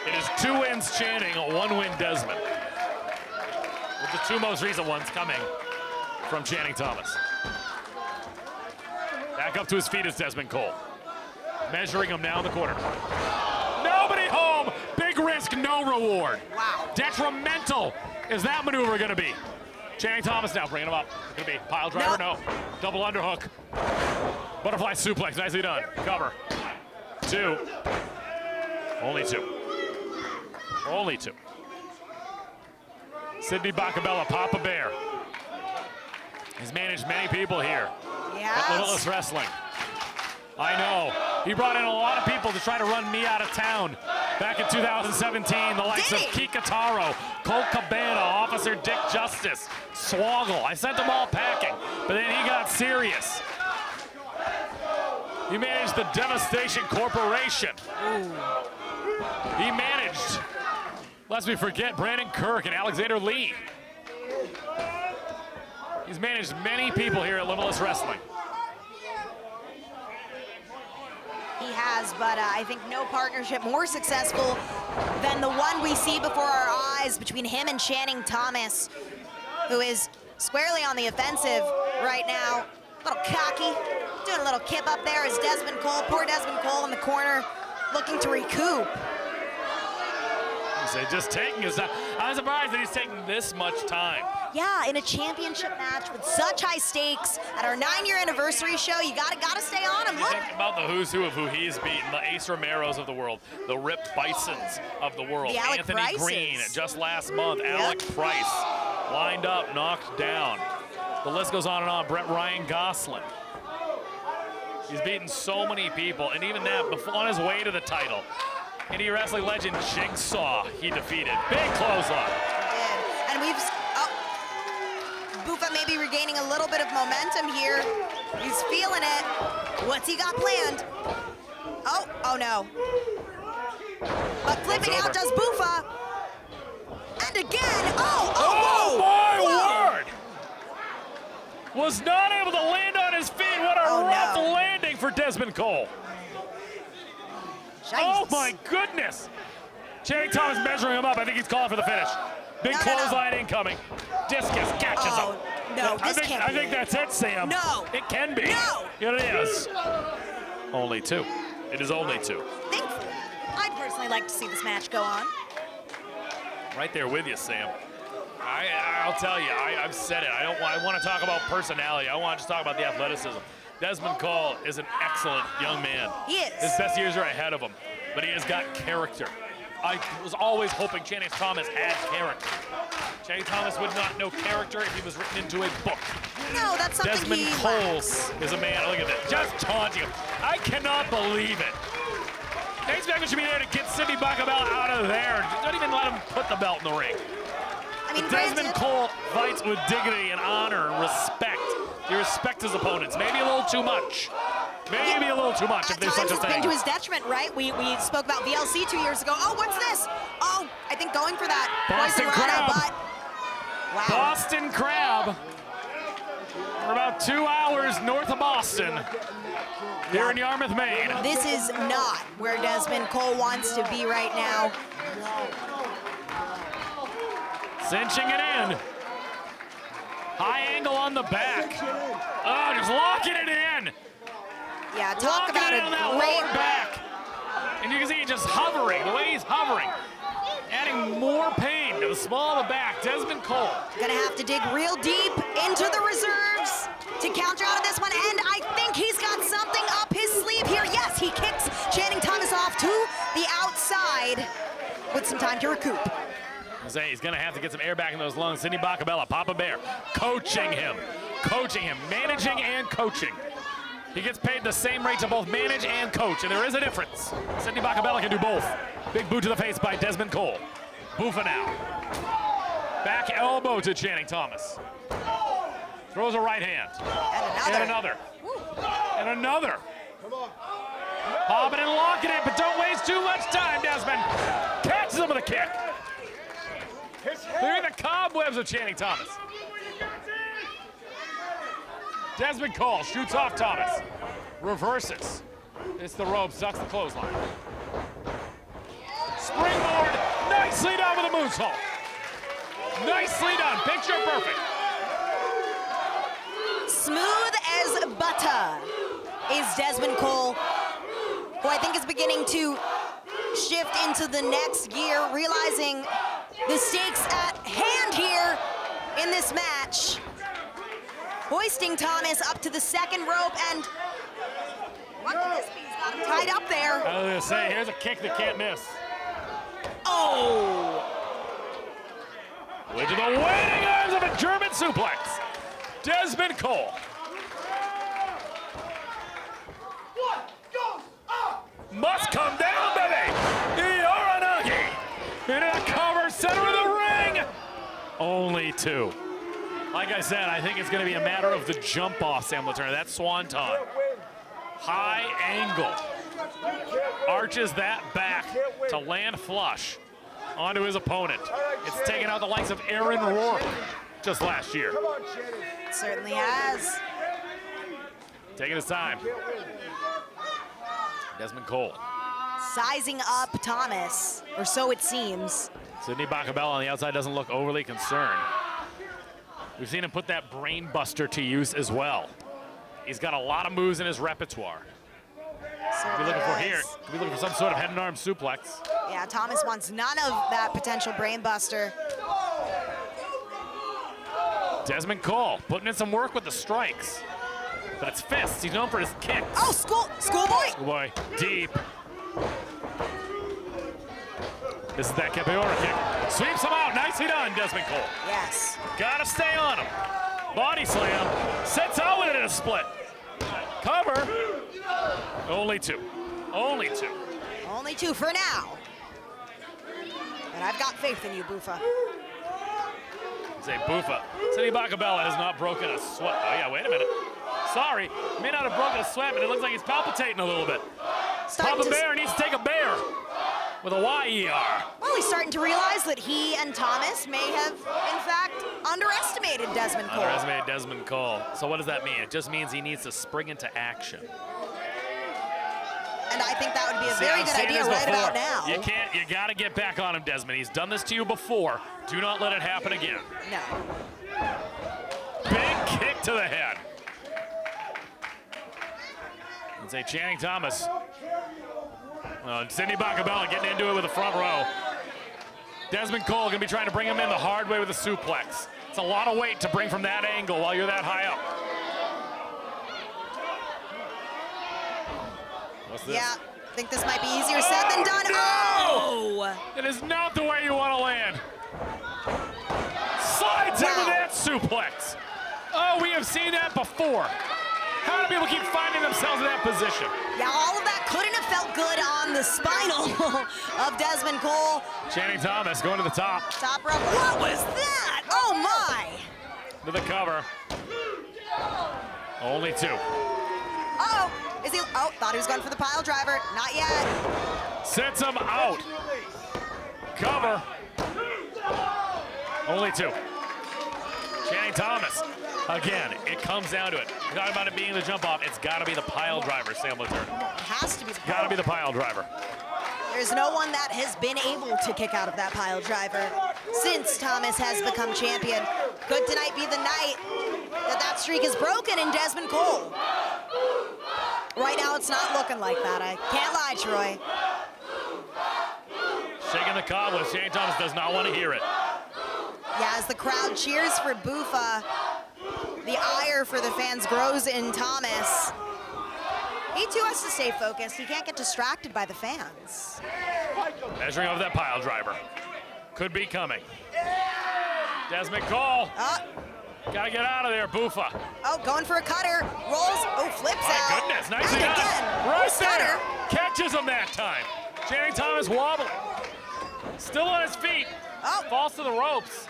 it is 2 wins Channing, 1 win Desmond. With the 2 most recent ones coming from Channing Thomas. Back up to his feet is Desmond Cole. Measuring him now in the corner. Nobody home, big risk, no reward. Wow. Detrimental is that maneuver gonna be. Channing Thomas now bringing him up. Gonna be pile driver, no. Double underhook. Butterfly suplex, nicely done. Cover. 2. Only 2. Only 2. Sidney Bakabella, Papa Bear. He's managed many people here at Limitless Wrestling. I know. He brought in a lot of people to try to run me out of town. Back in 2017, the likes of Kikataro, Colt Cabana, Officer Dick Justice, Swoggle. I sent them all packing, but then he got serious. He managed the Devastation Corporation. He managed, lest we forget, Brandon Kirk and Alexander Lee. He's managed many people here at Limitless Wrestling. He has, but I think no partnership more successful than the one we see before our eyes between him and Channing Thomas, who is squarely on the offensive right now. A little cocky, doing a little kip up there as Desmond Cole, poor Desmond Cole in the corner, looking to recoup. Just taking his time. I'm surprised that he's taking this much time. Yeah, in a championship match with such high stakes at our 9-year anniversary show, you gotta stay on him. You think about the who's who of who he's beaten, the Ace Romeros of the world, the Rip Bisons of the world, Anthony Greene just last month, Alec Price lined up, knocked down. The list goes on and on. Brett Ryan Gosselin. He's beaten so many people, and even that before on his way to the title. Indie wrestling legend Jigsaw he defeated. Big clothesline. And we've, Bufa may be regaining a little bit of momentum here. He's feeling it. What's he got planned? Oh no. But flipping out does Bufa. And again, oh my word! Was not able to land on his feet. What a rough landing for Desmond Cole. Oh my goodness! Channing Thomas measuring him up. I think he's calling for the finish. Big clothesline incoming. Discus catches him. No, I think that's it, Sam. No. It can be. No. It is. Only 2. It is only 2. Thankfully, I'd personally like to see this match go on. Right there with you, Sam. I'll tell you, I've said it. I want to talk about personality. I want to just talk about the athleticism. Desmond Cole is an excellent young man. He is. His best years are ahead of him, but he has got character. I was always hoping Channing Thomas had character. Channing Thomas would not know character if he was written into a book. No, that's something Desmond Cole is a man, look at that, just taunting him. I cannot believe it. Next Maggie should be there to get Sidney Bakabella out of there. Don't even let him put the belt in the ring. Desmond Cole fights with dignity and honor and respect. He respects his opponents. Maybe a little too much. Maybe a little too much if there's such a thing. It's been to his detriment, right? We spoke about VLC 2 years ago. Oh, what's this? Oh, I think going for that Boston Crab. but wow. Boston Crab. We're about 2 hours north of Boston, here in Yarmouth, Maine. This is not where Desmond Cole wants to be right now. Cinching it in. High angle on the back. Oh, just locking it in. Yeah, talk about it on that lower back. And you can see it just hovering, the way he's hovering. Adding more pain to the small of the back. Desmond Cole. Gonna have to dig real deep into the reserves to counter out of this one, and I think he's got something up his sleeve here. Yes, he kicks Channing Thomas off to the outside with some time to recoup. He's gonna have to get some air back in those lungs. Sidney Bakabella, Papa Bear, coaching him, managing and coaching. He gets paid the same rate to both manage and coach, and there is a difference. Sidney Bakabella can do both. Big boot to the face by Desmond Cole. Buffa now. Back elbow to Channing Thomas. Throws a right hand. And another. And another. Popping and locking it, but don't waste too much time, Desmond. Catches him with a kick. Clearing the cobwebs of Channing Thomas. Desmond Cole shoots off Thomas. Reverses. It's the rope, sucks the clothesline. Springboard, nicely done with a moonsault. Nicely done, picture perfect. Smooth as butter is Desmond Cole, who I think is beginning to shift into the next gear, realizing the stakes at hand here in this match. Hoisting Thomas up to the second rope, and what could this be? He's got him tied up there. I was gonna say, here's a kick that can't miss. Oh! Into the waiting arms of a German suplex. Desmond Cole. What goes up? Must come down, baby. Yaranagi into the cover center of the ring. Only two. Like I said, I think it's going to be a matter of the jump off, Sam Latourneau. That swanton. High angle. Arches that back to land flush onto his opponent. It's taken out the likes of Aaron Rourke just last year. It certainly has. Taking his time. Desmond Cole. Sizing up Thomas, or so it seems. Sidney Bakabella on the outside doesn't look overly concerned. We've seen him put that brain buster to use as well. He's got a lot of moves in his repertoire. Could be looking for here. Could be looking for some sort of head and arm suplex. Yeah, Thomas wants none of that potential brain buster. Desmond Cole putting in some work with the strikes. But it's fists. He's known for his kicks. Oh, schoolboy. Schoolboy, deep. This is that Capoeira kick. Sweeps him out. Nicely done, Desmond Cole. Yes. Gotta stay on him. Body slam. Sets out with it in a split. Cover. Only two. Only two. Only two for now. And I've got faith in you, Buffa. Say Buffa. Sidney Bakabella has not broken a sweat. Oh yeah, wait a minute. Sorry, may not have broken a sweat, but it looks like he's palpitating a little bit. Papa Bear needs to take a bear with a Y-E-R. Well, he's starting to realize that he and Thomas may have, in fact, underestimated Desmond Cole. Underestimated Desmond Cole. So what does that mean? It just means he needs to spring into action. And I think that would be a very good idea right about now. You can't, you gotta get back on him, Desmond. He's done this to you before. Do not let it happen again. No. Big kick to the head. And say Channing Thomas. Sidney Bakabella getting into it with the front row. Desmond Cole gonna be trying to bring him in the hard way with a suplex. It's a lot of weight to bring from that angle while you're that high up. What's this? Yeah, I think this might be easier said than done. No! Oh! It is not the way you want to land. Slides him with that suplex. Oh, we have seen that before. How do people keep finding themselves in that position? Yeah, all of that couldn't have felt good on the spinal of Desmond Cole. Channing Thomas going to the top. Top rope. What was that? Oh my! To the cover. Only two. Uh-oh. Is he? Oh, thought he was going for the pile driver. Not yet. Sets him out. Cover. Only two. Channing Thomas Again, it comes down to it. We're talking about it being the jump off. It's got to be the pile driver, Sam Luther. It has to be. Got to be the pile driver. There's no one that has been able to kick out of that pile driver since Thomas has become champion. Could tonight be the night that streak is broken in Desmond Cole? Right now, it's not looking like that. I can't lie, Troy. Shaking the cobwebs. Shane Thomas does not want to hear it. Yeah, as the crowd cheers for Bufa, the ire for the fans grows in Thomas. He too has to stay focused. He can't get distracted by the fans. Measuring over that pile driver. Could be coming. Desmond Cole. Gotta get out of there, Bufa. Oh, going for a cutter. Rolls. Oh, flips out. My goodness, nicely and done. again. Right Nice there. cutter. Catches him that time. Channing Thomas wobbling. Still on his feet. Falls to the ropes.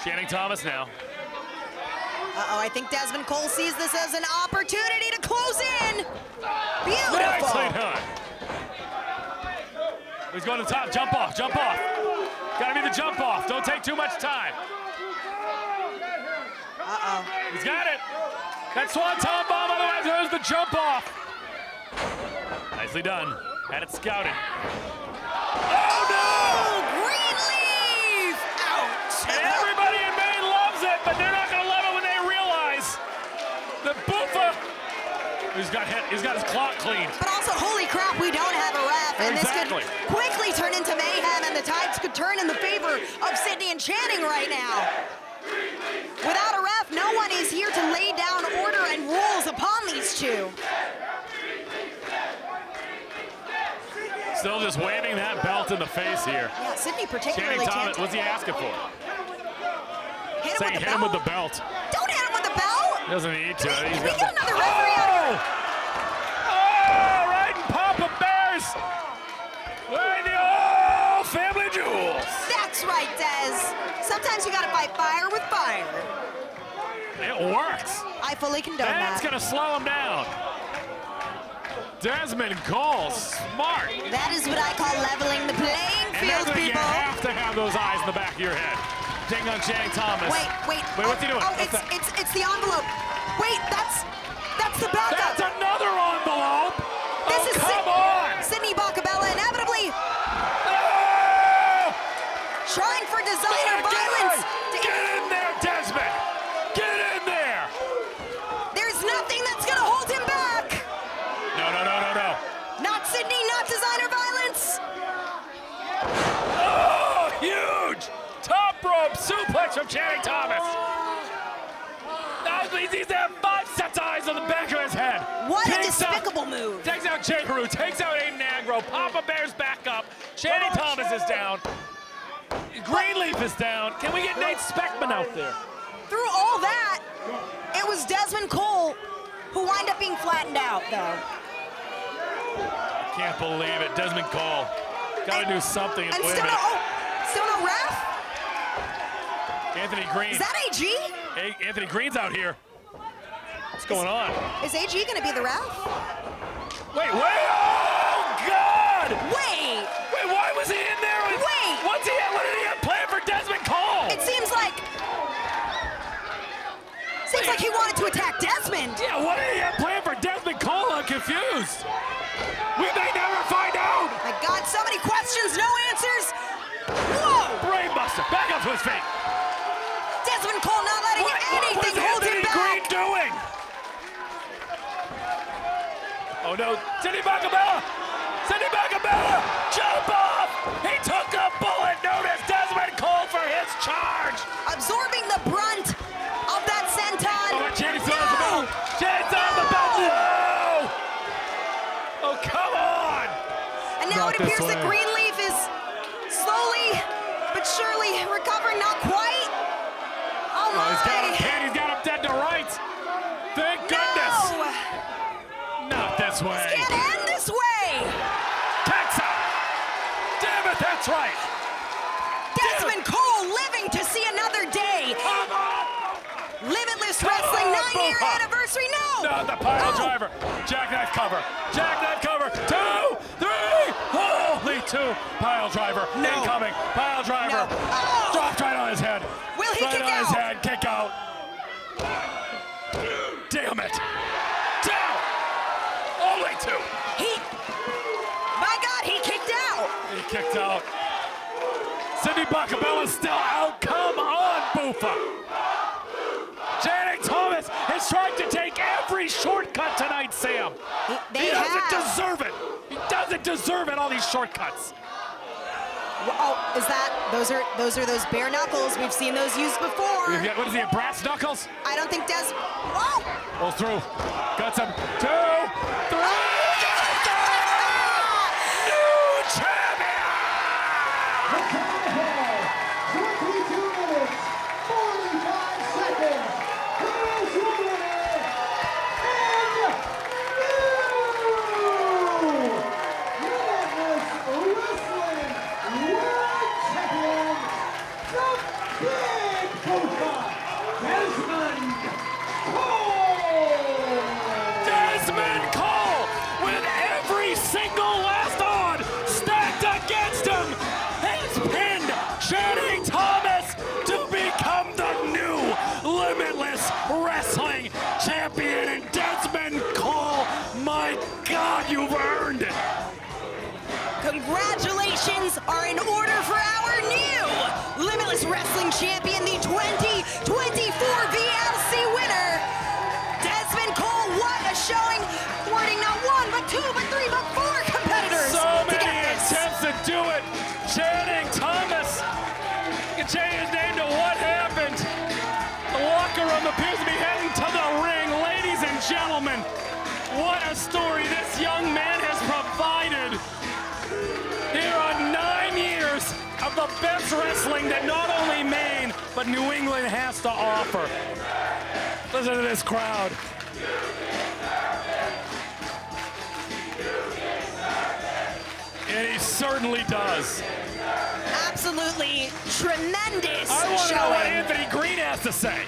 Channing Thomas now. Uh-oh, I think Desmond Cole sees this as an opportunity to close in. Beautiful. Nicely done. He's going to the top. Jump off, jump off. Gotta be the jump off. Don't take too much time. Uh-oh. He's got it. That swanton bomb, otherwise there's the jump off. Nicely done. Had it scouted. Oh, no! Greenleaf! Ouch! And everybody in Maine loves it, but they're not going to love it when they realize that Bufa, he's got his clock cleaned. But also, holy crap, we don't have a ref. And Exactly. this could quickly turn into mayhem, and the tides could turn in the favor of Sidney and Channing right now. Without a ref, no one is here to lay down order and rules upon these two. Still just waving that belt in the face here. Yeah, Sidney particularly Channing Thomas, can't. what's he asking for? Hit him Saying with the hit him belt. with the belt. Don't hit him with the belt. Doesn't need to. Can we get another referee out here? Oh, right in Papa Bears. Right in the family jewels. That's right, Dez. Sometimes you gotta fight fire with fire. It works. I fully condone That's that. gonna slow him down. Desmond Cole, smart. That is what I call leveling the playing And field, that's what you people. have to have those eyes in the back of your head. Ding on Channing Thomas. Wait. Wait, what's he doing? Oh, What's that? it's the envelope. Wait, that's the backup. That's another envelope. This is come on. Sidney Bakabella inevitably trying for designer violence. Get in there, Desmond. Get in there. There's nothing that's gonna hold him back. No. Not Sidney, not designer violence. Oh, huge. Top rope suplex from Channing Thomas. That means he's had 5 sets of eyes on the back of his head. What a Takes out- despicable move. Takes out J-Heru, takes out Aiden Aggro. Papa Bear's back up. Channing Thomas is down. Greenleaf is down. Can we get Nate Speckman out there? Through all that, it was Desmond Cole who wound up being flattened out, though. Can't believe it. Desmond Cole. Got to do something. And Wait a still minute. still no ref? Anthony Greene. Is that AG? Hey, Anthony Greene's out here. What's going on? Is AG gonna be the ref? Wait. Oh, God! Wait, why was he in there? Wait! What did he have planned for Desmond Cole? it seems like he wanted to attack Desmond. Yeah, what did he have planned for Desmond Cole? I'm confused. We may never find out. My God, so many questions, no answers. Whoa! Brainbuster, back up to his feet. Desmond Cole not letting anything what hold was him Anthony back. Greene doing? Oh no, Sidney Bakabella! Sidney Bakabella! Jump off! He took a bullet known as Desmond Cole for his charge! Absorbing the brunt of that senton. Oh, Channing Thomas the belt! Channing Thomas the belt! No! Oh, come on! And now Not it appears this that way. Greenleaf is slowly but surely recovering, not quite. Oh my! He's got him pinned, he's got him dead to rights! Thank goodness! Not this way! This can't end this way! Texa! Damn it, that's right! Desmond Cole living to see another day! Limitless Wrestling 9-year anniversary, no! No, the pile driver! Jackknife cover! Jackknife cover! 2, 3! Holy 2! Pile driver! Incoming! Pile driver! No. Oh. Dropped right on his head! Will he right kick on his out? head! Kick out! Sidney Bakabella's still out. Come on, Boofa. Channing Thomas is trying to take every shortcut tonight, Sam. He doesn't deserve it. He doesn't deserve it, all these shortcuts. Oh, is that, those are those bare knuckles. We've seen those used before. What is he, brass knuckles? I don't think whoa! Well, through. Got some, 2, 3. New champion! 22 minutes, 45 seconds. Here's your winner, and new Limitless Wrestling World Champion, the Big Boofa, Desmond Cole! Desmond Cole, with every single last odd stacked against him, has pinned Channing Thomas to become the new Limitless Wrestling Champion. And Desmond Cole, my God, you've earned it. Congratulations are in order for our new Limitless Wrestling Champion, the 2024 VLC winner, Desmond Cole. What a showing, thwarting not 1, but 2, but 3, but 4 competitors. So to many get this. attempts to do it. Channing Thomas, you can change his name to What Happened. The locker room appears to be heading to the ring. Ladies and gentlemen, what a story this young man has provided. Here are 9 years of the best wrestling that not only Maine, but New England has to offer. Listen to this crowd. And he certainly does. Absolutely tremendous I want to know what showing. Anthony Greene has to say.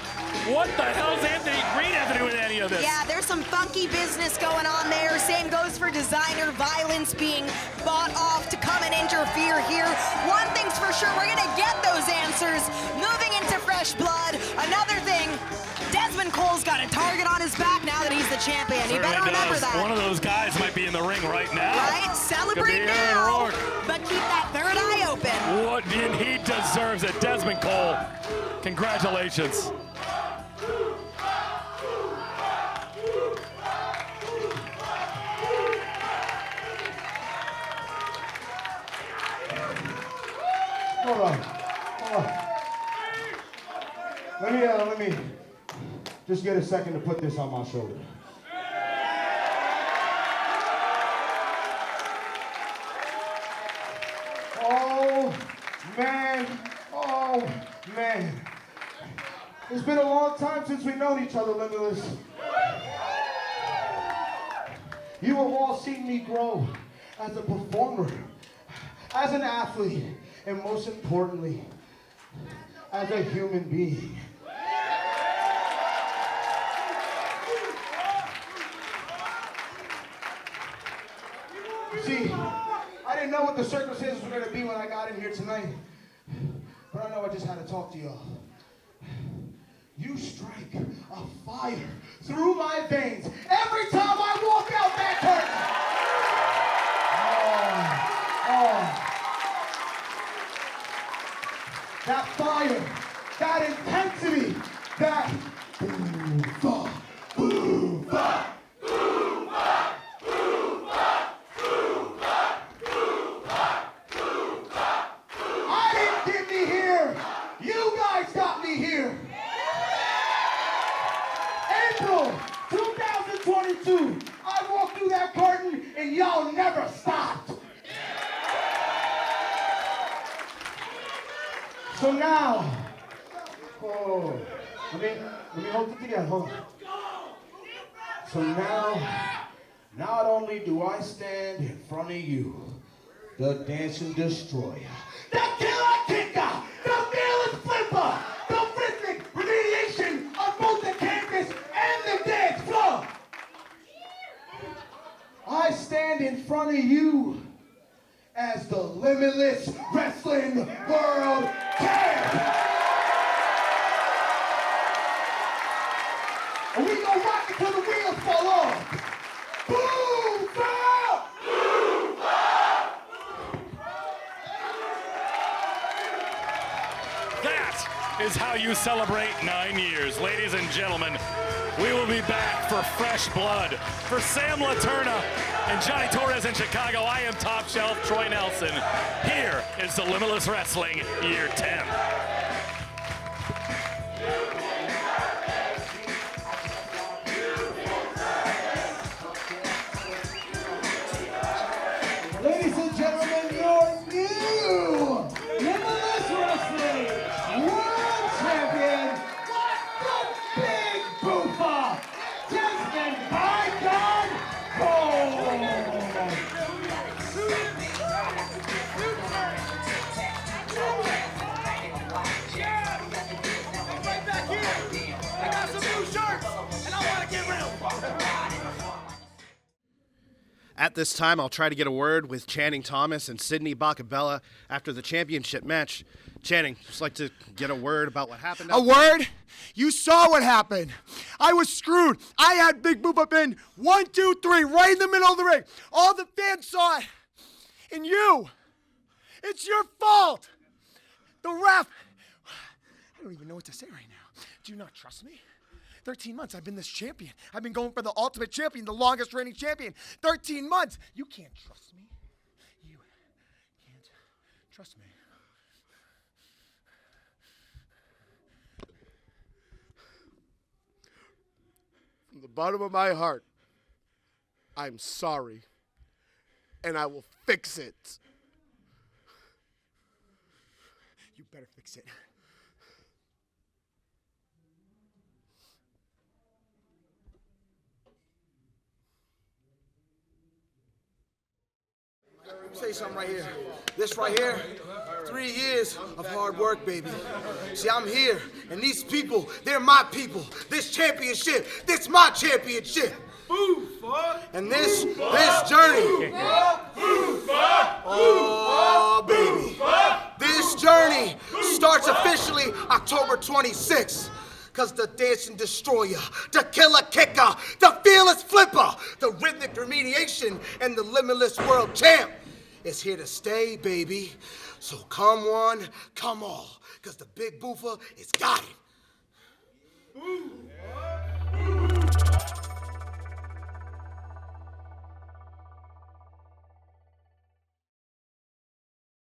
What the hell's Anthony Greene have to do with any of this? Yeah, there's some funky business going on there. Same goes for designer violence being bought off to come and interfere here. One thing's for sure, we're gonna get those answers moving into fresh blood. Another thing, Desmond Cole's got a target on his back now that he's the champion. He better remember that. One of those guys might be in the ring right now. Right? Celebrate now, but keep that third eye open. What, and he deserves it. Desmond Cole, congratulations. Hold on. Let me just get a second to put this on my shoulder. Oh man. It's been a long time since we've known each other, Limitless. You have all seen me grow as a performer, as an athlete, and most importantly, as a human being. See, I didn't know what the circumstances were going to be when I got in here tonight, but I know I just had to talk to y'all. You strike a fire through my veins every time I walk out that curtain. That fire, that intensity, that boo-fa, boo-fa. I didn't get me here. You guys got me here. April 2022, I walked through that curtain and y'all never stopped. So now, let me hold it together, hold on. So now, not only do I stand in front of you, the dancing destroyer, the killer kicker, the fearless flipper, the rhythmic remediation of both the canvas and the dance floor. I stand in front of you as the Limitless Wrestling World Champion. And we gonna rock it till the wheels fall off. Boom! Boom! is how you celebrate 9 years. Ladies and gentlemen, we will be back for fresh blood. For Sam Laterna and Johnny Torres in Chicago, I am Top Shelf Troy Nelson. Here is the Limitless Wrestling Year 10. Ladies and gentlemen, your new Limitless Wrestling World Champion, the Big Boofa, Desmond Right back here. I got some new shirts, and I want to get real. At this time, I'll try to get a word with Channing Thomas and Sidney Bakabella after the championship match. Channing, just like to get a word about what happened. A word? You saw what happened. I was screwed. I had Big Boofa pinned 1, 2, 3 right in the middle of the ring. All the fans saw it. And you, it's your fault. The ref, I don't even know what to say right now. Do you not trust me? 13 months, I've been this champion. I've been going for the ultimate champion, the longest reigning champion. 13 months. You can't trust me. You can't trust me. From the bottom of my heart, I'm sorry, and I will fix it. You better fix it. Let me tell you something right here. This right here, 3 years of hard work, baby. See, I'm here, and these people, they're my people. This championship, this my championship. And this journey, oh, baby. This journey starts officially October 26th. Cause the dancing destroyer, the killer kicker, the fearless flipper, the rhythmic remediation, and the limitless world champ is here to stay, baby. So come one, come all, cause the Big Boofa is got it.